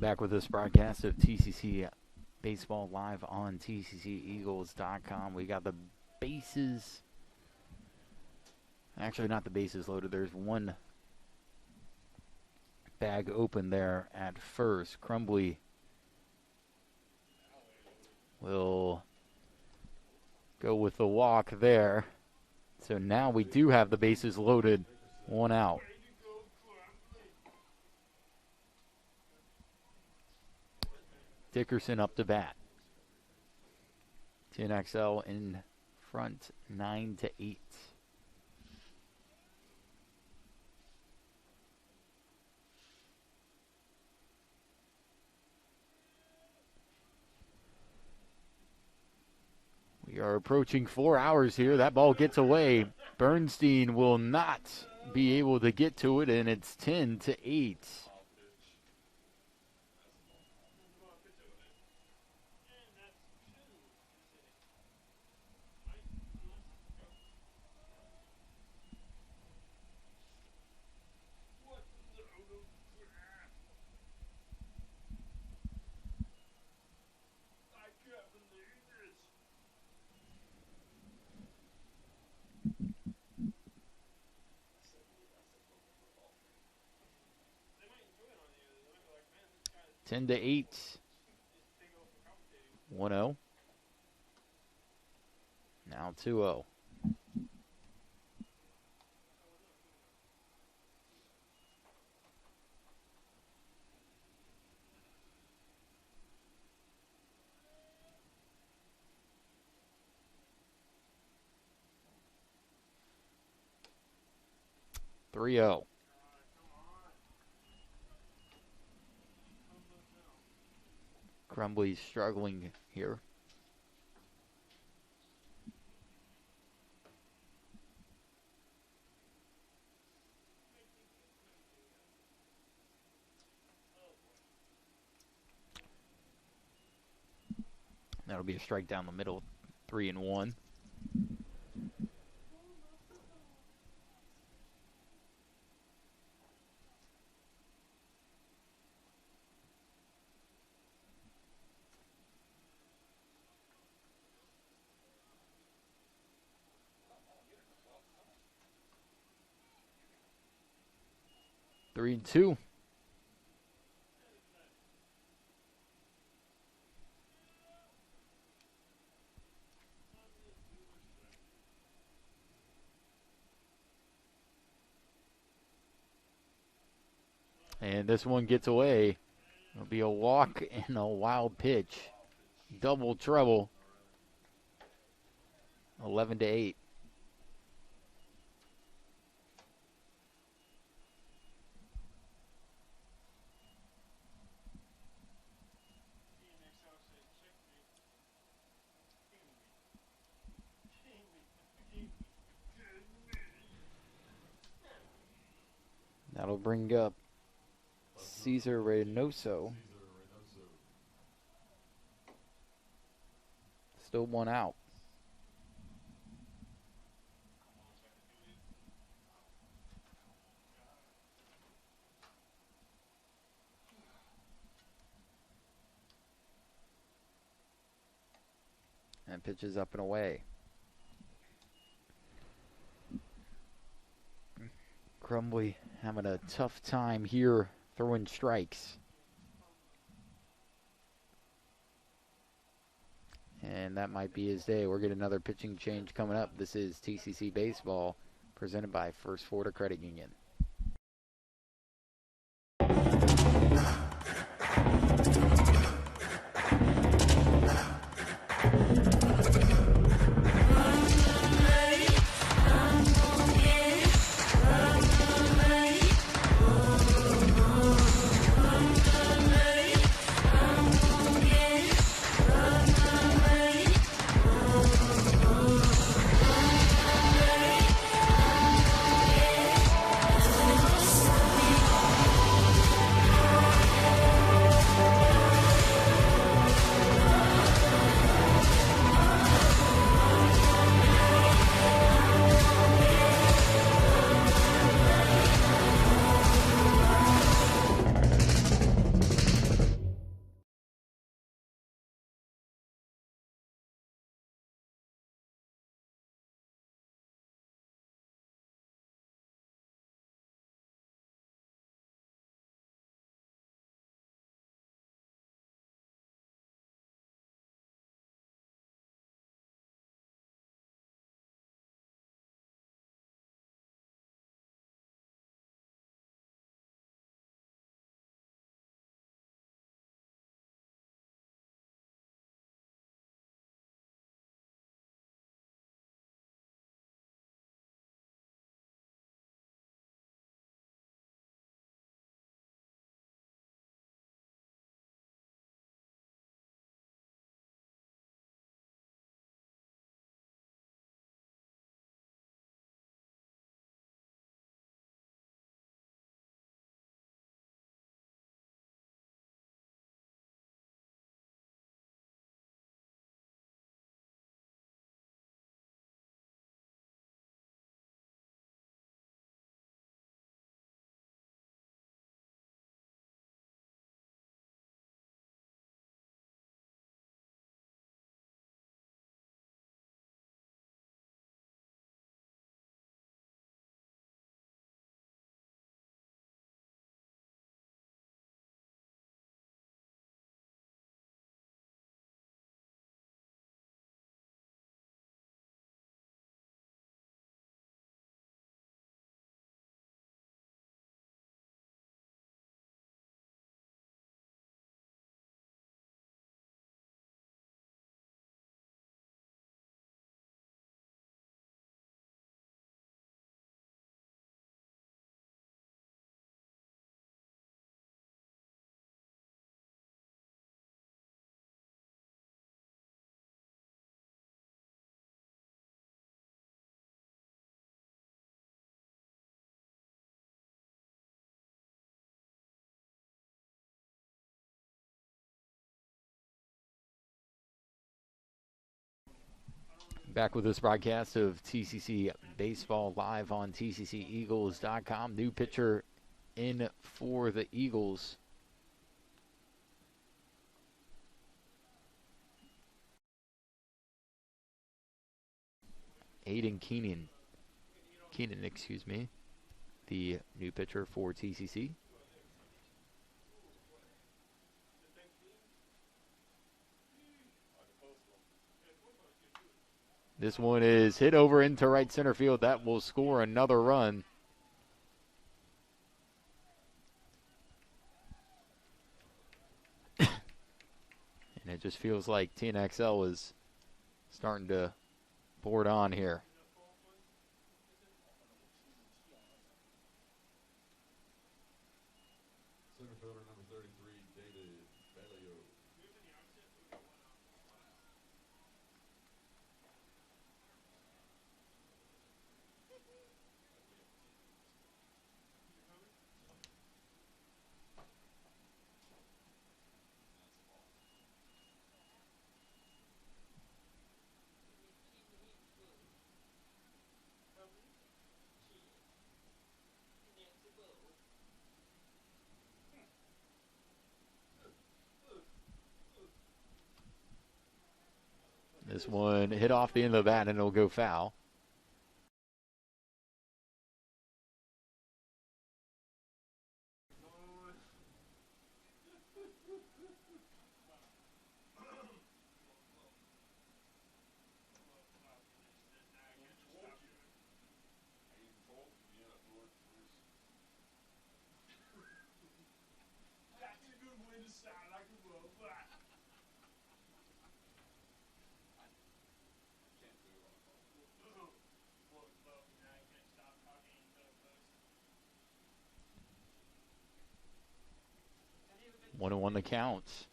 Back with this broadcast of TCC Baseball live on TCCEagles.com. We got the bases. Actually, not the bases loaded. There's one bag open there at first. Crumbly will go with the walk there. So now we do have the bases loaded. One out. Dickerson up to bat. TNXL in front 9-8. We are approaching 4 hours here. That ball gets away. Bernstein will not be able to get to it, and it's 10-8. Ten to 8. 1-0. Now 2-0. Three-0. Crumbly's struggling here. That'll be a strike down the middle. 3-1. Three and two. And this one gets away. It'll be a walk and a wild pitch. Double trouble. 11-8. That'll bring up Cesar Reynoso. Still one out. And pitches up and away. Crumbly having a tough time here throwing strikes. And that might be his day. We're getting another pitching change coming up. This is TCC Baseball presented by First Florida Credit Union. Back with this broadcast of TCC Baseball live on TCCEagles.com. New pitcher in for the Eagles. Aiden Keenan, the new pitcher for TCC. This one is hit over into right center field. That will score another run. And it just feels like TNXL is starting to board on here. Center fielder number 33, David Bellio. This one hit off the end of the bat and it'll go foul. One and one the counts.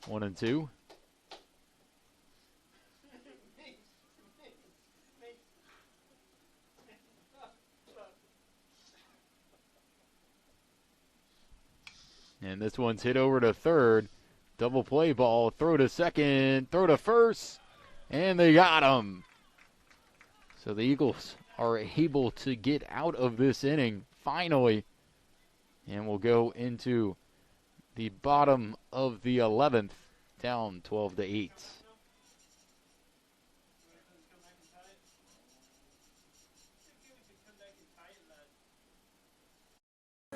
One and two. And this one's hit over to third. Double play ball. Throw to second. Throw to first. And they got him. So the Eagles are able to get out of this inning finally. And we'll go into the bottom of the 11th, down 12-8.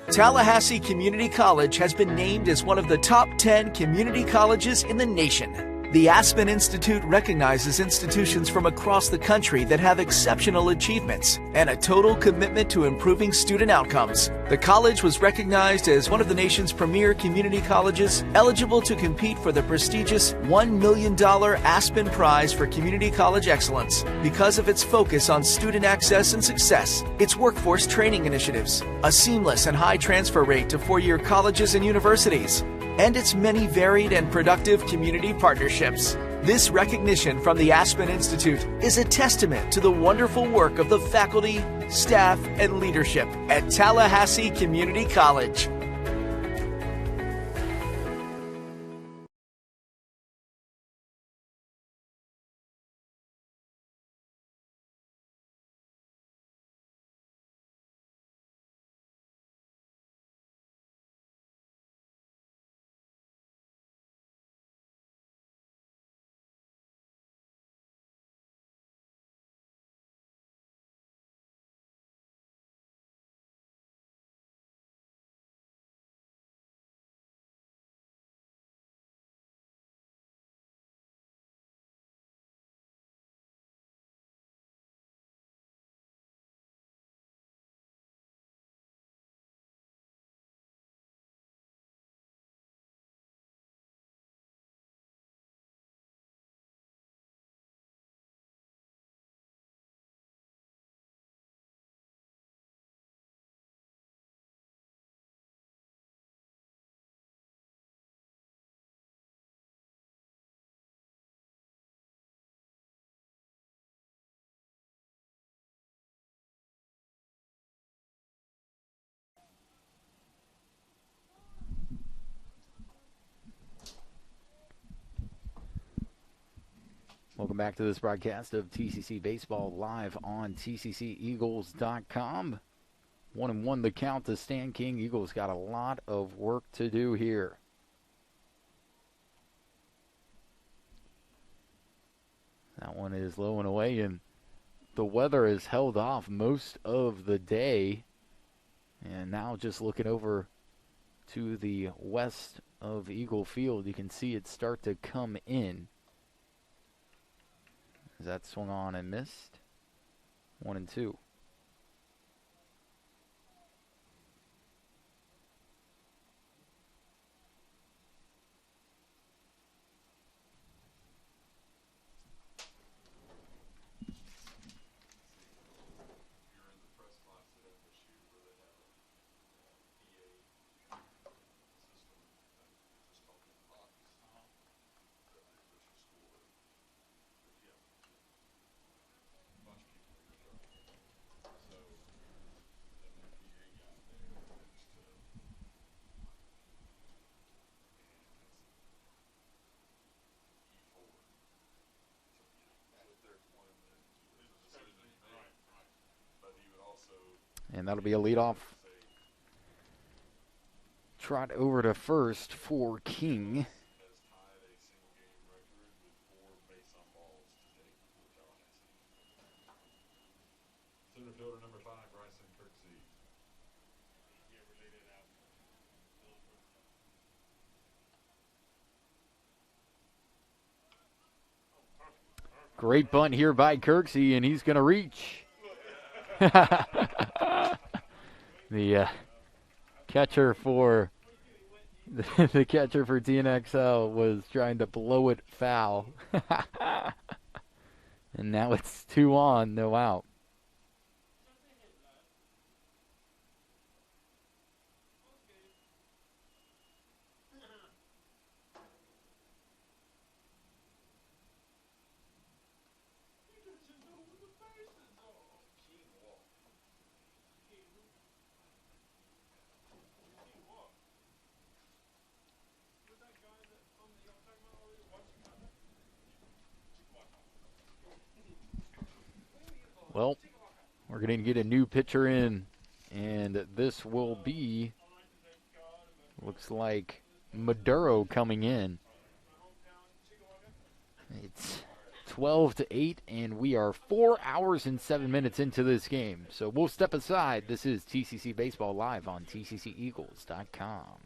Tallahassee Community College has been named as one of the top 10 community colleges in the nation. The Aspen Institute recognizes institutions from across the country that have exceptional achievements and a total commitment to improving student outcomes. The college was recognized as one of the nation's premier community colleges, eligible to compete for the prestigious $1 million Aspen Prize for Community College Excellence because of its focus on student access and success, its workforce training initiatives, a seamless and high transfer rate to four-year colleges and universities, and its many varied and productive community partnerships. This recognition from the Aspen Institute is a testament to the wonderful work of the faculty, staff, and leadership at Tallahassee Community College. Welcome back to this broadcast of TCC Baseball live on TCCEagles.com. 1-1 the count to Stan King. Eagles got a lot of work to do here. That one is low and away, and the weather has held off most of the day. And now just looking over to the west of Eagle Field, you can see it start to come in. That swung on and missed. 1-2. And that'll be a leadoff trot over to first for King. Center fielder number 5, Bryson Kirksey. Great bunt here by Kirksey, and he's going to reach. The catcher for the catcher for TNXL was trying to blow it foul. And now it's 2 on, no out. Well, we're going to get a new pitcher in, and this will be, looks like Maduro coming in. It's 12-8, and we are 4 hours and 7 minutes into this game. So we'll step aside. This is TCC Baseball live on TCCEagles.com.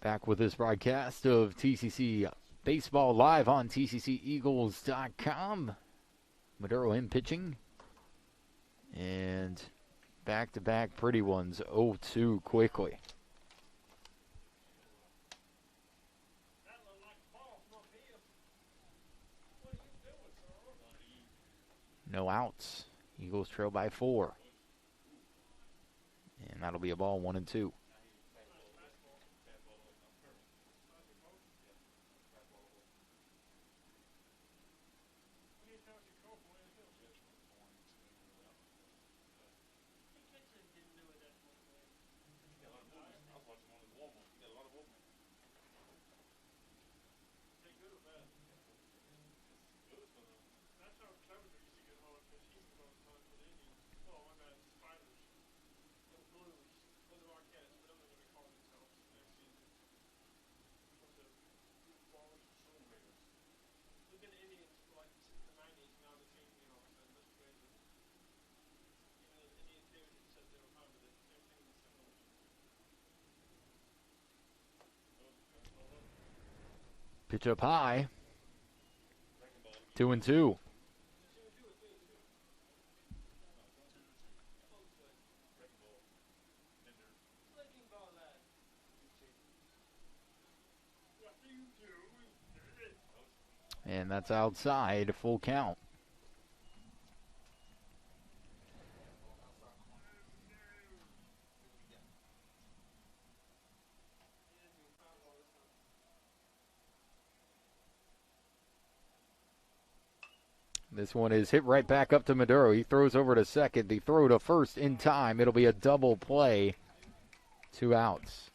Back with this broadcast of TCC Baseball live on TCCEagles.com. Maduro in pitching. And back-to-back pretty ones, 0-2 quickly. No outs. Eagles trail by 4. And that'll be a ball, 1-2. Pitch up high. 2-2. And that's outside, full count. This one is hit right back up to Maduro. He throws over to second. The throw to first in time. It'll be a double play. 2 outs.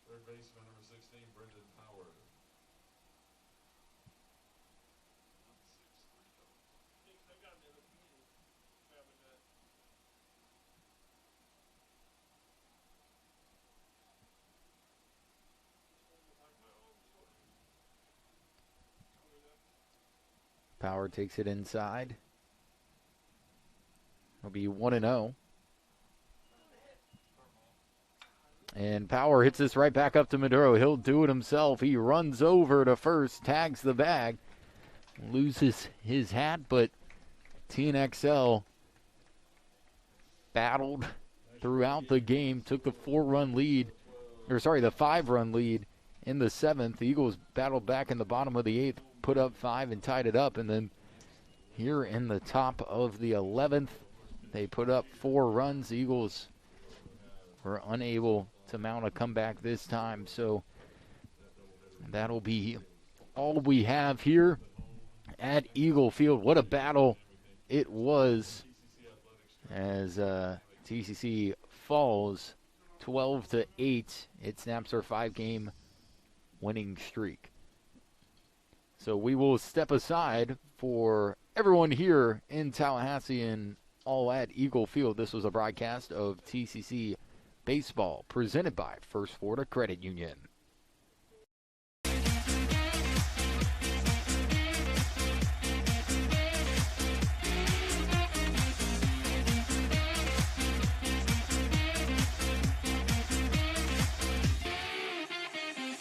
Third baseman number 16, Brendan Howard. Power takes it inside. It'll be 1-0. And Power hits this right back up to Maduro. He'll do it himself. He runs over to first, tags the bag, loses his hat, but TNXL battled throughout the game, took the 5-run lead in the 7th. The Eagles battled back in the bottom of the 8th, put up 5 and tied it up, and then here in the top of the 11th, they put up 4 runs. The Eagles were unable to mount a comeback this time, so that'll be all we have here at Eagle Field. What a battle it was as TCC falls 12-8. It snaps their 5-game winning streak. So we will step aside for everyone here in Tallahassee and all at Eagle Field. This was a broadcast of TCC Baseball presented by First Florida Credit Union.